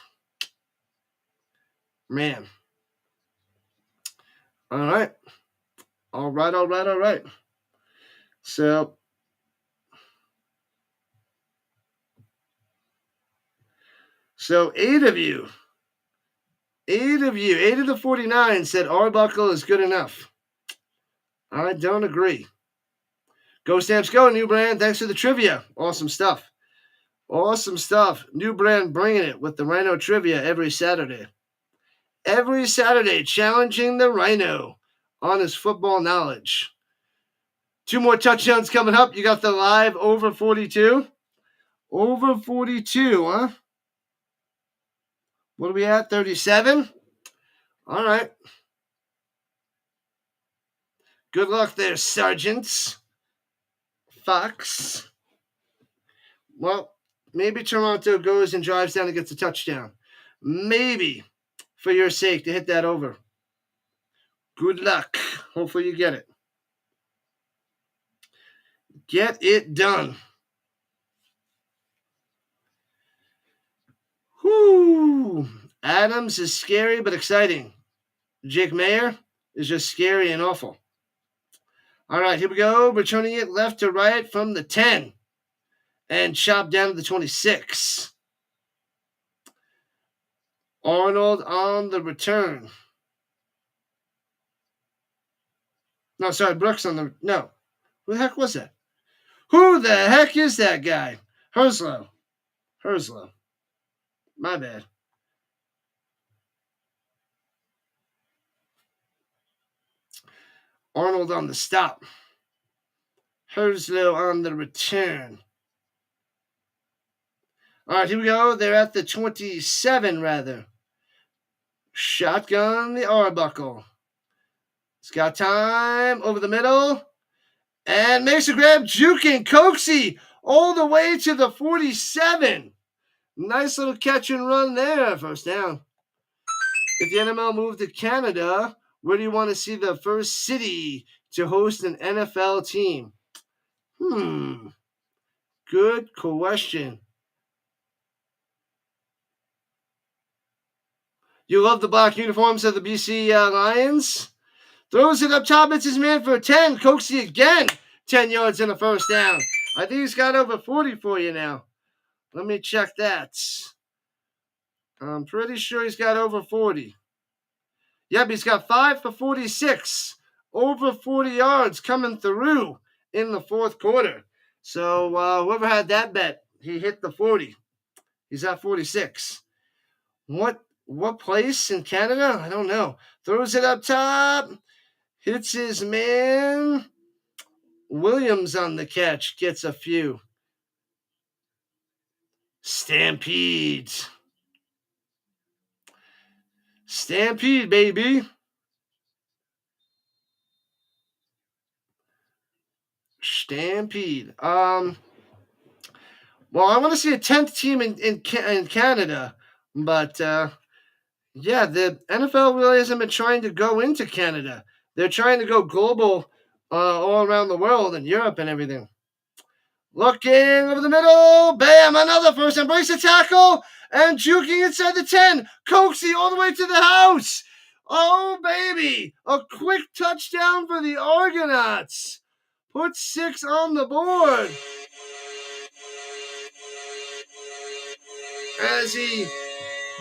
Man. All right. All right. So 8 of you, 8 of the 49 said Arbuckle is good enough. I don't agree. Go Stamps, go, New Brand. Thanks for the trivia. Awesome stuff. Awesome stuff. New Brand bringing it with the Rhino trivia every Saturday. Every Saturday, challenging the Rhino on his football knowledge. 2 more touchdowns coming up. You got the live over 42. Over 42, huh? What are we at? 37? All right. Good luck there, Sergeants. Fox. Well, maybe Toronto goes and drives down and gets a touchdown. Maybe, for your sake, to hit that over. Good luck. Hopefully you get it. Get it done. Whoo! Adams is scary but exciting. Jake Mayer is just scary and awful. All right, here we go. Returning it left to right from the 10. And chopped down to the 26. Arnold on the return. No, sorry, Brooks on the... No. Who the heck was that? Who the heck is that guy? Herslow. My bad. Arnold on the stop. Herslow on the return. All right, here we go. They're at the 27, rather. Shotgun the Arbuckle. He's got time over the middle. And makes a grab, juking Coxie all the way to the 47. Nice little catch and run there. First down. If the NML moved to Canada, where do you want to see the first city to host an NFL team? Good question. You love the black uniforms of the BC Lions? Throws it up top. It's his man for 10. Coxie again. 10 yards in the first down. I think he's got over 40 for you now. Let me check that. I'm pretty sure he's got over 40. Yep, he's got 5 for 46. Over 40 yards coming through in the fourth quarter. So whoever had that bet, he hit the 40. He's at 46. What place in Canada? I don't know. Throws it up top. Hits his man. Williams on the catch. Gets a few. Stampede. Stampede, baby. Stampede. Well, I want to see a 10th team in Canada. But, yeah, the NFL really hasn't been trying to go into Canada. They're trying to go global all around the world and Europe and everything. Looking over the middle. Bam! Another first. Embrace the tackle. And juking inside the 10. Coxie all the way to the house. Oh, baby. A quick touchdown for the Argonauts. Put 6 on the board. As he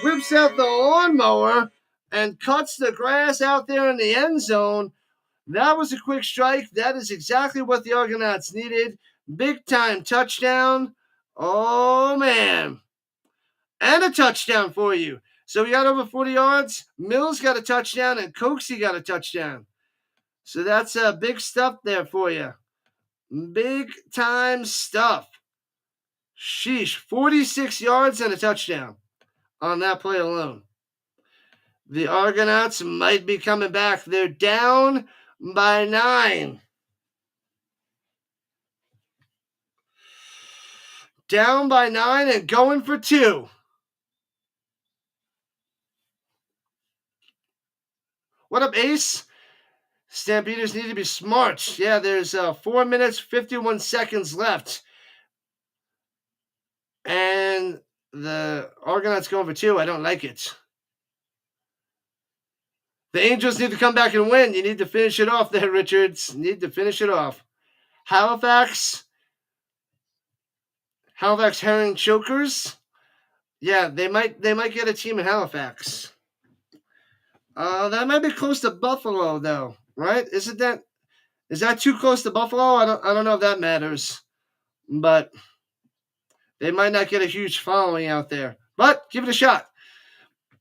whips out the lawnmower and cuts the grass out there in the end zone. That was a quick strike. That is exactly what the Argonauts needed. Big time touchdown. Oh, man. And a touchdown for you. So we got over 40 yards. Mills got a touchdown and Coxie got a touchdown. So that's big stuff there for you. Big time stuff. Sheesh. 46 yards and a touchdown on that play alone. The Argonauts might be coming back. They're down by 9. Down by 9 and going for 2. What up, Ace? Stampeders need to be smart. Yeah, there's 4 minutes, 51 seconds left. And the Argonauts going for 2. I don't like it. The Angels need to come back and win. You need to finish it off there, Richards. Need to finish it off. Halifax Herring Chokers. Yeah, they might get a team in Halifax. That might be close to Buffalo, though, right? Is that too close to Buffalo? I don't know if that matters, but they might not get a huge following out there. But give it a shot.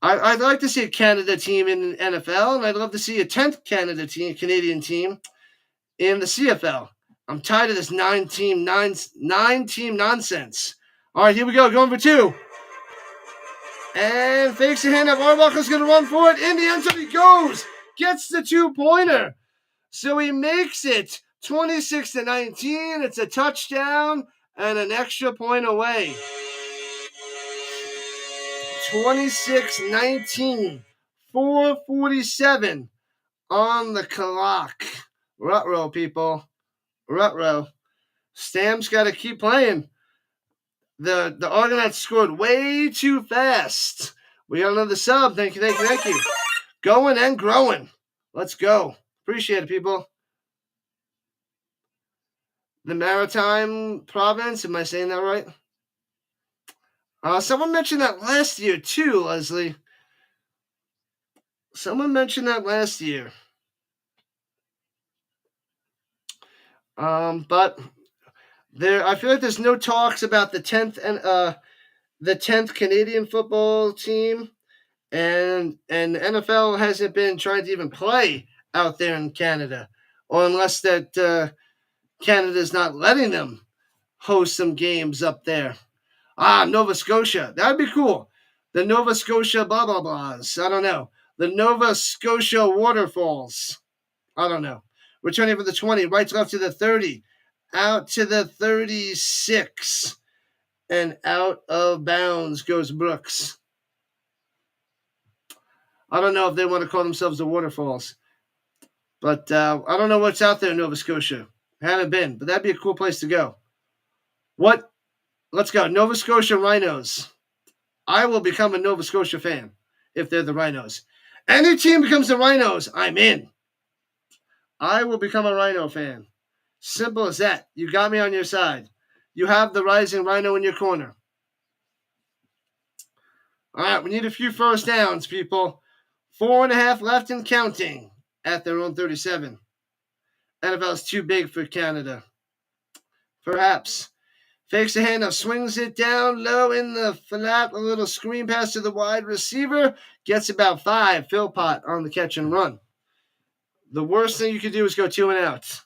I'd like to see a Canada team in the NFL, and I'd love to see a 10th Canadian team in the CFL. I'm tired of this 9-team nonsense. All right, here we go. Going for 2. And fakes the handoff. Arbuckle's going to run for it. In the end zone he goes. Gets the 2-pointer. So he makes it 26-19. It's a touchdown and an extra point away. 26-19. 4:47 on the clock. Ruh-roh, people. Ruh-roh. Stam's got to keep playing. The Argonauts scored way too fast. We got another sub. Thank you. Going and growing. Let's go. Appreciate it, people. The Maritime Province. Am I saying that right? Someone mentioned that last year too, Leslie. Someone mentioned that last year. But I feel like there's no talks about the 10th and the 10th Canadian football team, and the NFL hasn't been trying to even play out there in Canada, or unless that Canada's not letting them host some games up there. Nova Scotia. That'd be cool. The Nova Scotia blah, blah, blahs. I don't know. The Nova Scotia waterfalls. I don't know. Returning from the 20, right to left to the 30, out to the 36, and out of bounds goes Brooks. I don't know if they want to call themselves the waterfalls, but I don't know what's out there in Nova Scotia. Haven't been, but that'd be a cool place to go. What? Let's go. Nova Scotia Rhinos. I will become a Nova Scotia fan if they're the Rhinos. Any team becomes the Rhinos, I'm in. I will become a Rhino fan. Simple as that. You got me on your side. You have the rising Rhino in your corner. All right, we need a few first downs, people. 4.5 left and counting at their own 37. NFL's too big for Canada. Perhaps. Fakes the handoff, swings it down low in the flat, a little screen pass to the wide receiver, gets about 5. Philpott on the catch and run. The worst thing you could do is go 2 and out.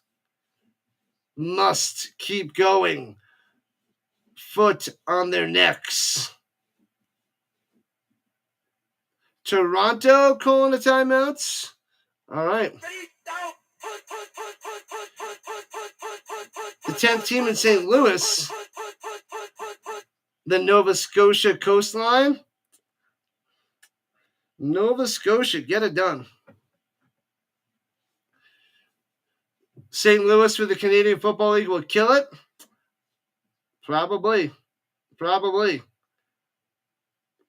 Must keep going. Foot on their necks. Toronto calling the timeouts. All right. The 10th team in St. Louis. The Nova Scotia coastline. Nova Scotia, get it done. St. Louis for the Canadian Football League will kill it. Probably.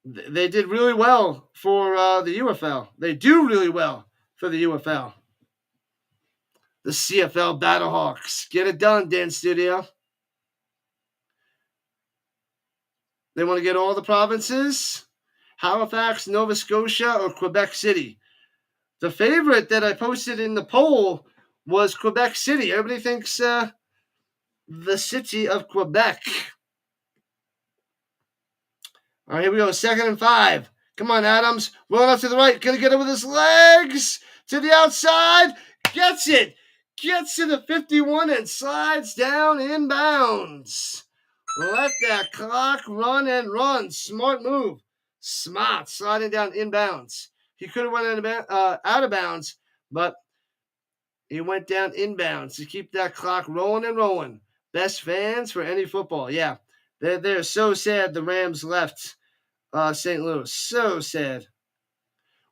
They did really well for the UFL. They do really well for the UFL. The CFL Battlehawks. Get it done, Dan Studio. They want to get all the provinces. Halifax, Nova Scotia, or Quebec City. The favorite that I posted in the poll was Quebec City. Everybody thinks the city of Quebec. All right, here we go. 2nd and 5. Come on, Adams. Rolling out to the right. Gonna get it with his legs. To the outside. Gets it. Gets to the 51 and slides down inbounds. Let that clock run and run. Smart move. Smart. Sliding down inbounds. He could have went out of bounds, but he went down inbounds to keep that clock rolling and rolling. Best fans for any football. Yeah, they're so sad the Rams left St. Louis. So sad.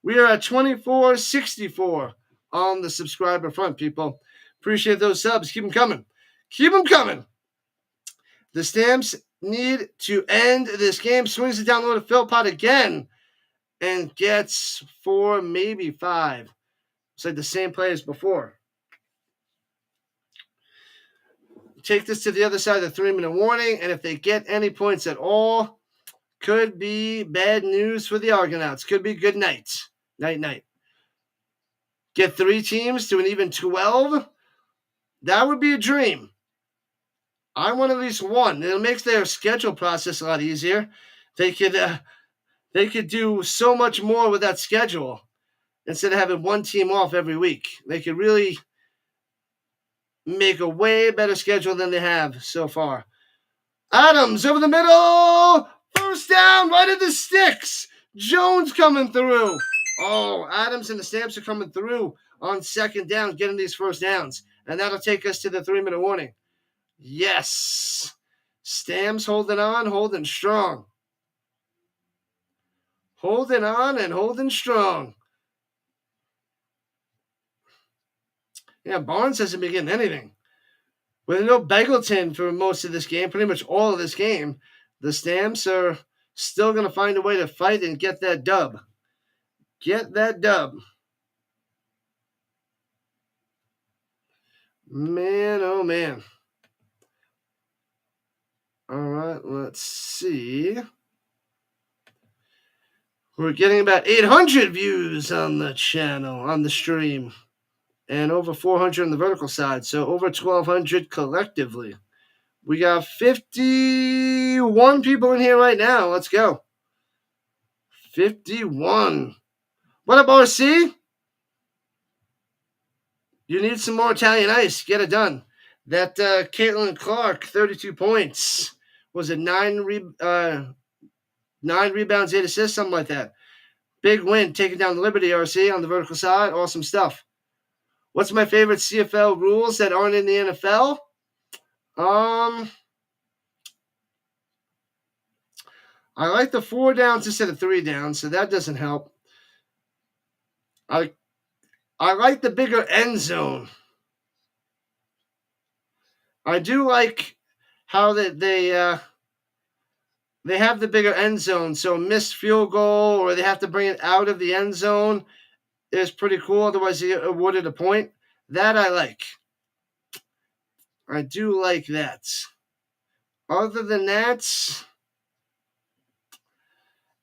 We are at 24-64 on the subscriber front, people. Appreciate those subs. Keep them coming. Keep them coming. The Stamps need to end this game. Swings it down low to Philpott again and gets 4, maybe 5. It's like the same play as before. Take this to the other side of the 3-minute warning, and if they get any points at all, could be bad news for the Argonauts. Could be good night. Night. Get 3 teams to an even 12. That would be a dream. I want at least 1. It makes their schedule process a lot easier. They could do so much more with that schedule instead of having 1 team off every week. They could really make a way better schedule than they have so far. Adams over the middle. First down, right at the sticks. Jones coming through. Oh, Adams and the Stamps are coming through on 2nd down, getting these first downs. And that'll take us to the 3-minute warning. Yes. Stamps holding on, holding strong. Holding on and holding strong. Yeah, Barnes hasn't been getting anything. With no Beggleton for most of this game, pretty much all of this game, the Stamps are still going to find a way to fight and get that dub. Get that dub. Man, oh man. All right, let's see. We're getting about 800 views on the channel, on the stream, and over 400 on the vertical side, so over 1,200 collectively. We got 51 people in here right now. Let's go. 51. What up, RC? You need some more Italian ice. Get it done. That Caitlin Clark, 32 points. Was it 9 rebounds, 8 assists, something like that. Big win, taking down the Liberty RC on the vertical side. Awesome stuff. What's my favorite CFL rules that aren't in the NFL? I like the 4 downs instead of 3 downs, so that doesn't help. I like the bigger end zone. I do like how they have the bigger end zone, so missed field goal or they have to bring it out of the end zone is pretty cool. Otherwise, they get awarded a point. That I like. I do like that. Other than that,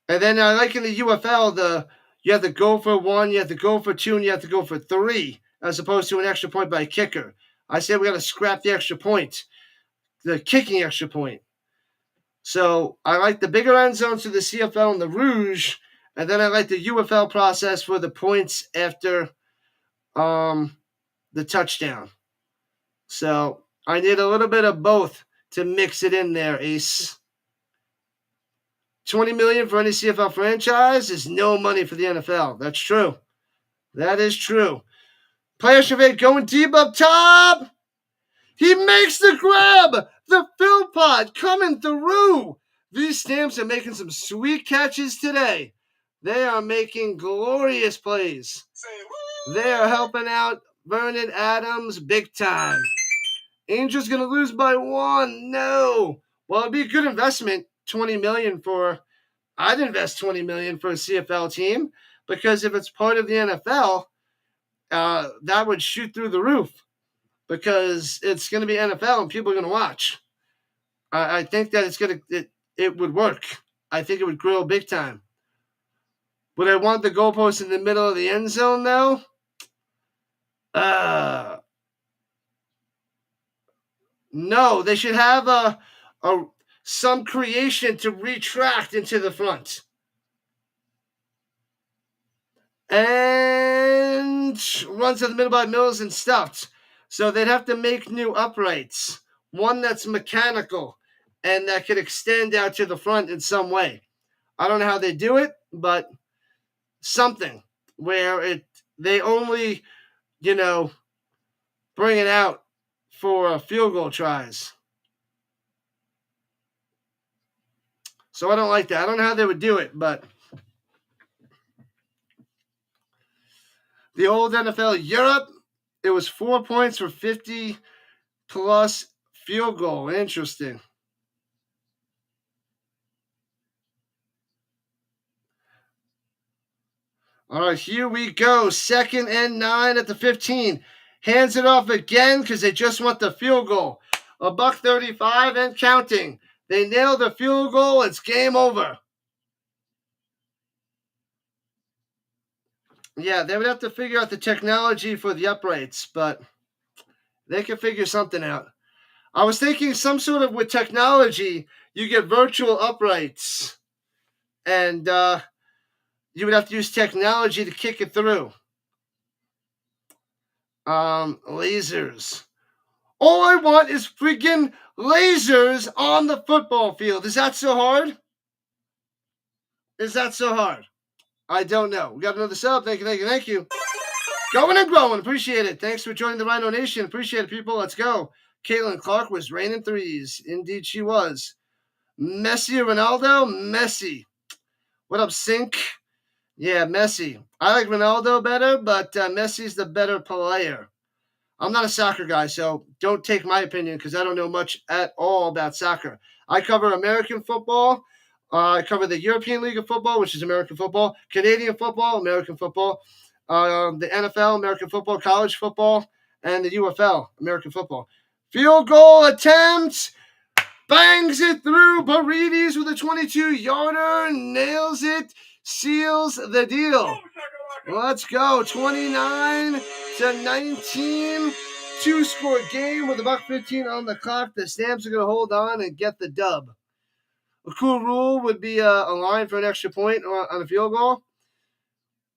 and then I like in the UFL, you have to go for 1, you have to go for 2, and you have to go for 3, as opposed to an extra point by a kicker. I say we got to scrap the extra point, the kicking extra point. So I like the bigger end zones for the CFL and the Rouge, and then I like the UFL process for the points after the touchdown. So I need a little bit of both to mix it in there, Ace. $20 million for any CFL franchise is no money for the NFL. That's true. That is true. Player Chevette going deep up top. He makes the grab. The fill pod coming through. These Stamps are making some sweet catches today. They are making glorious plays. They are helping out Vernon Adams big time. Angels going to lose by 1. No. Well, it'd be a good investment. $20 million for. I'd invest $20 million for a CFL team because if it's part of the NFL, that would shoot through the roof because it's going to be NFL and people are going to watch. I think that it would work. I think it would grow big time. Would I want the goalpost in the middle of the end zone though? No, they should have some creation to retract into the front. And runs to the middle by Mills and stuffed. So they'd have to make new uprights. One that's mechanical and that could extend out to the front in some way. I don't know how they do it, but something where they only, bring it out for field goal tries. So I don't like that. I don't know how they would do it, but the old NFL Europe, it was 4 points for 50-plus field goal. Interesting. All right, here we go. 2nd and 9 at the 15. Hands it off again because they just want the field goal. $1:35 and counting. They nailed the field goal. It's game over. Yeah, they would have to figure out the technology for the uprights, but they can figure something out. I was thinking some sort of with technology, you get virtual uprights, and you would have to use technology to kick it through. Lasers. All I want is freaking lasers on the football field. Is that so hard? Is that so hard? I don't know. We got another sub. Thank you. Going and growing. Appreciate it. Thanks for joining the Rhino Nation. Appreciate it, people. Let's go. Caitlin Clark was raining threes. Indeed, she was. Messi or Ronaldo? Messi. What up, Sink? Yeah, Messi. I like Ronaldo better, but Messi's the better player. I'm not a soccer guy, so don't take my opinion because I don't know much at all about soccer. I cover American football. I cover the European League of Football, which is American football, Canadian football, American football, the NFL, American football, college football, and the UFL, American football. Field goal attempt. Bangs it through. Paredes with a 22-yarder. Nails it. Seals the deal. Let's go. 29-19. two-score game with $1.15 on the clock. The Stamps are going to hold on and get the dub. A cool rule would be a line for an extra point on a field goal.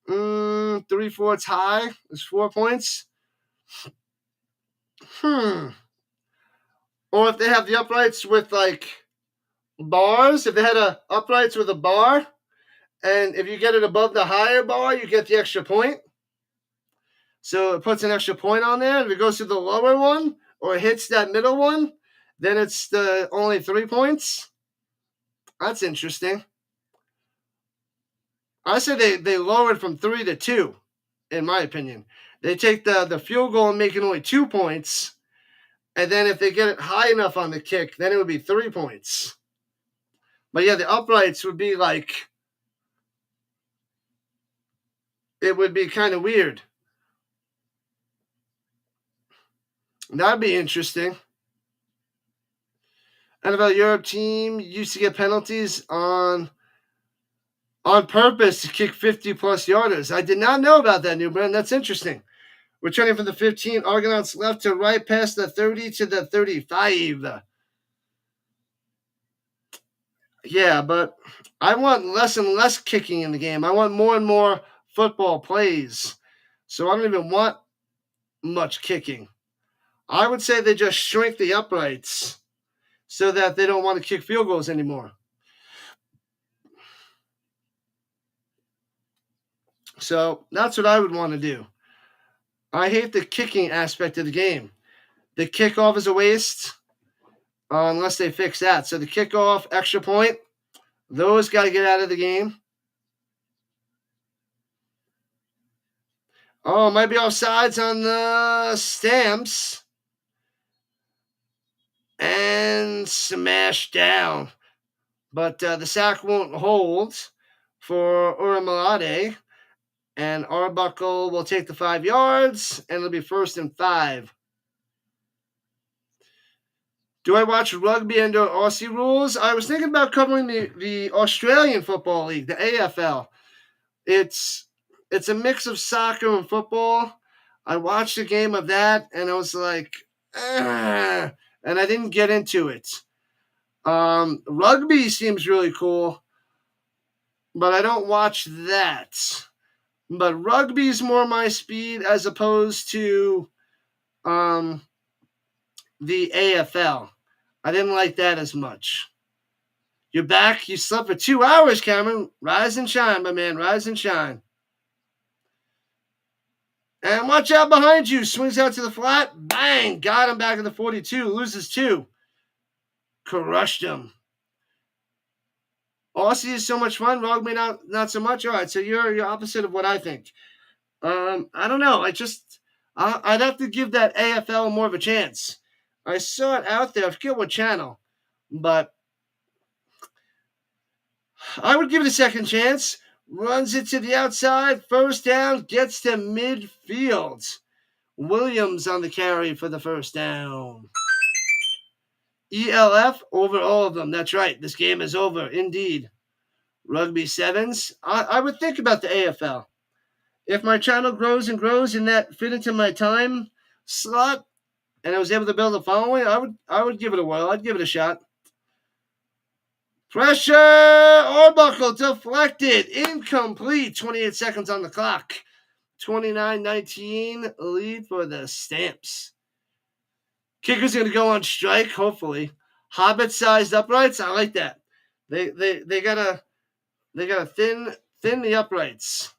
3/4 tie is 4 points. Or if they have the uprights with like bars, if they had a uprights with a bar, and if you get it above the higher bar, you get the extra point. So it puts an extra point on there. If it goes to the lower one or hits that middle one, then it's the only 3 points. That's interesting. I said they lowered from 3 to 2, in my opinion. They take the field goal and make it only 2 points. And then if they get it high enough on the kick, then it would be 3 points. But yeah, the uprights would be like, it would be kind of weird. That'd be interesting. NFL Europe team used to get penalties on purpose to kick 50-plus yarders. I did not know about that, New Brand. That's interesting. Returning from the 15, Argonauts left to right past the 30 to the 35. Yeah, but I want less and less kicking in the game. I want more and more football plays. So I don't even want much kicking. I would say they just shrink the uprights so that they don't want to kick field goals anymore. So that's what I would want to do. I hate the kicking aspect of the game. The kickoff is a waste unless they fix that. So the kickoff, extra point, those got to get out of the game. Oh, might be offsides on the Stamps. And smashed down. But the sack won't hold for Uramalade. And Arbuckle will take the 5 yards, and it'll be 1st and 5. Do I watch rugby under Aussie rules? I was thinking about covering the Australian Football League, the AFL. It's a mix of soccer and football. I watched a game of that, and I was like, and I didn't get into it. Rugby seems really cool, but I don't watch that. But rugby is more my speed as opposed to the AFL. I didn't like that as much. You're back. You slept for 2 hours, Cameron. Rise and shine, my man. Rise and shine. And watch out behind you. Swings out to the flat. Bang. Got him back at the 42. Loses 2. Crushed him. Aussie is so much fun. Rugby not so much. All right, so you're opposite of what I think. I don't know. I'd have to give that AFL more of a chance. I saw it out there. I forget what channel, but I would give it a second chance. Runs it to the outside. 1st down. Gets to midfield. Williams on the carry for the 1st down. ELF over all of them. That's right. This game is over. Indeed. Rugby sevens. I would think about the AFL. If my channel grows and grows and that fit into my time slot and I was able to build a following, I would give it a whirl. I'd give it a shot. Pressure! Arbuckle deflected. Incomplete. 28 seconds on the clock. 29-19 lead for the Stamps. Kicker's going to go on strike, hopefully. Hobbit-sized uprights. I like that. They gotta thin the uprights.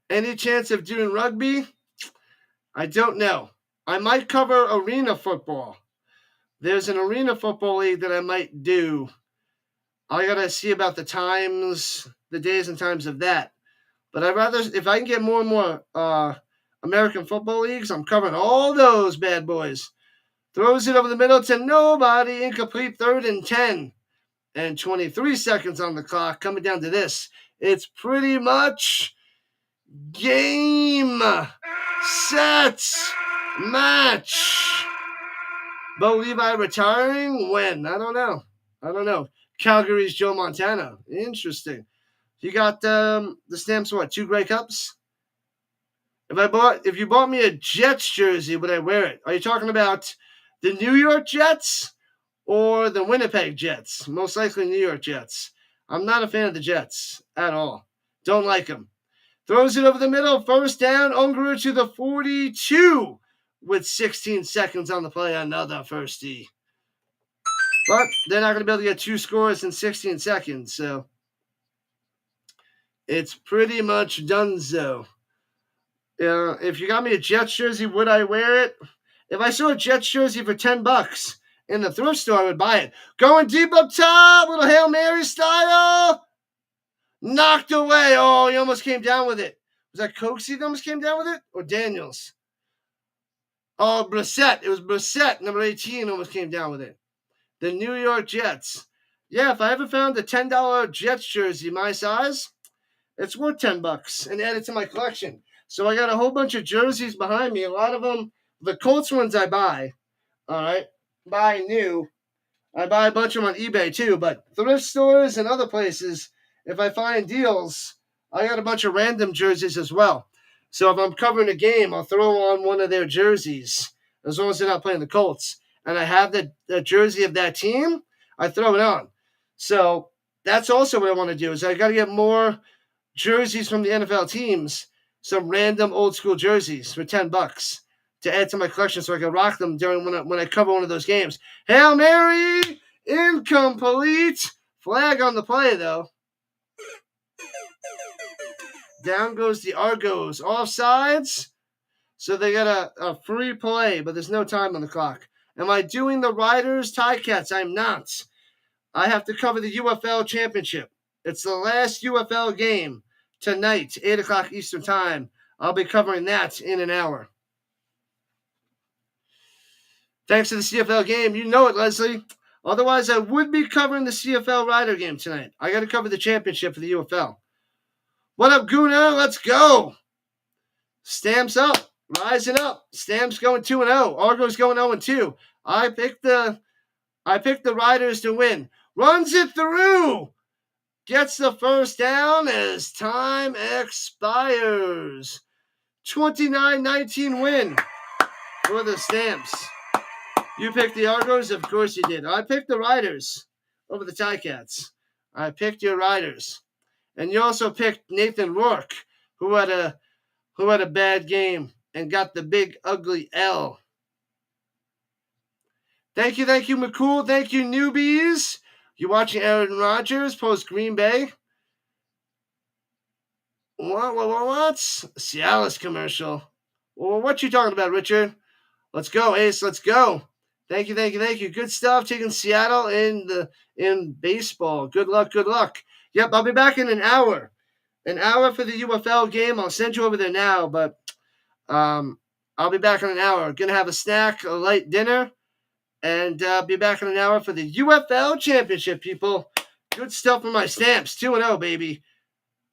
Any chance of doing rugby? I don't know. I might cover arena football. There's an arena football league that I might do. I gotta see about the times, the days and times of that. But I'd rather, if I can get more and more American football leagues, I'm covering all those bad boys. Throws it over the middle to nobody. Incomplete. 3rd and 10. And 23 seconds on the clock. Coming down to this. It's pretty much game, set, match. Bo Levi retiring? When? I don't know. Calgary's Joe Montana. Interesting. You got the Stamps, what, 2 Grey Cups? If you bought me a Jets jersey, would I wear it? Are you talking about the New York Jets or the Winnipeg Jets? Most likely New York Jets. I'm not a fan of the Jets at all. Don't like them. Throws it over the middle. First down. Unger to the 42 with 16 seconds on the play. Another firstie. But they're not going to be able to get 2 scores in 16 seconds. So it's pretty much donezo. If you got me a Jets jersey, would I wear it? If I saw a Jets jersey for $10 in the thrift store, I would buy it. Going deep up top. Little Hail Mary style. Knocked away. Oh, he almost came down with it. Was that Coxie that almost came down with it? Or Daniels? Oh, Brissett. It was Brissett, number 18, almost came down with it. The New York Jets. Yeah, if I ever found a $10 Jets jersey my size, it's worth $10 and add it to my collection. So I got a whole bunch of jerseys behind me. A lot of them, the Colts ones I buy. All right. Buy new. I buy a bunch of them on eBay too, but thrift stores and other places, if I find deals, I got a bunch of random jerseys as well. So if I'm covering a game, I'll throw on one of their jerseys, as long as they're not playing the Colts. And I have the jersey of that team, I throw it on. So that's also what I want to do, is I got to get more jerseys from the NFL teams, some random old school jerseys for $10 to add to my collection so I can rock them during when I cover one of those games. Hail Mary, incomplete. Flag on the play, though. Down goes the Argos. Offsides. So they got a free play, but there's no time on the clock. Am I doing the Riders Ticats? I'm not. I have to cover the UFL championship. It's the last UFL game tonight, 8 o'clock Eastern time. I'll be covering that in an hour. Thanks to the CFL game. You know it, Leslie. Otherwise, I would be covering the CFL Rider game tonight. I got to cover the championship for the UFL. What up, Guna? Let's go. Stamps up. Rising up. Stamps going 2-0. Argos going 0-2. I picked the Riders to win. Runs it through. Gets the first down as time expires. 29-19 win for the Stamps. You picked the Argos? Of course you did. I picked the Riders over the Ticats. I picked your Riders. And you also picked Nathan Rourke, who had a bad game and got the big ugly L. Thank you, McCool. Thank you, newbies. You're watching Aaron Rodgers post Green Bay. What? Cialis commercial. Well, what you talking about, Richard? Let's go, Ace. Let's go. Thank you. Good stuff. Taking Seattle in baseball. Good luck. Yep, I'll be back in an hour. An hour for the UFL game. I'll send you over there now, but I'll be back in an hour. Gonna have a snack, a light dinner, and be back in an hour for the UFL championship, people. Good stuff for my Stamps. 2-0, baby.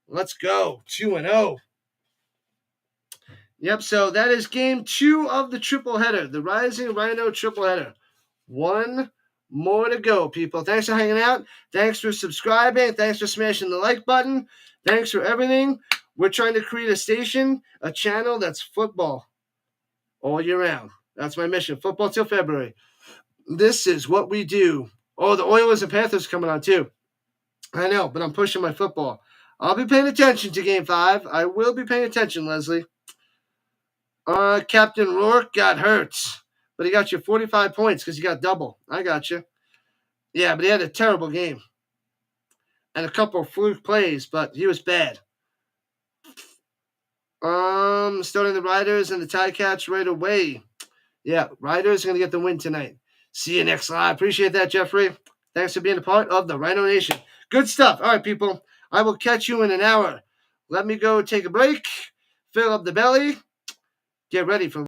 Let's go. 2-0. Yep, so that is game 2 of the triple header, the Rising Rhino triple header. 1 more to go, people. Thanks for hanging out. Thanks for subscribing. Thanks for smashing the like button. Thanks for everything. We're trying to create a station, a channel that's football all year round. That's my mission. Football till February. This is what we do. Oh, the Oilers and Panthers coming on too. I know, but I'm pushing my football. I'll be paying attention to Game 5. I will be paying attention, Leslie. Captain Rourke got hurt, but he got you 45 points because he got double. I got you. Yeah, but he had a terrible game and a couple of fluke plays, but he was bad. Starting the Riders and the Ticats right away. Yeah, Riders are going to get the win tonight. See you next live. Appreciate that, Jeffrey. Thanks for being a part of the Rhino Nation. Good stuff. All right, people. I will catch you in an hour. Let me go take a break, fill up the belly, get ready for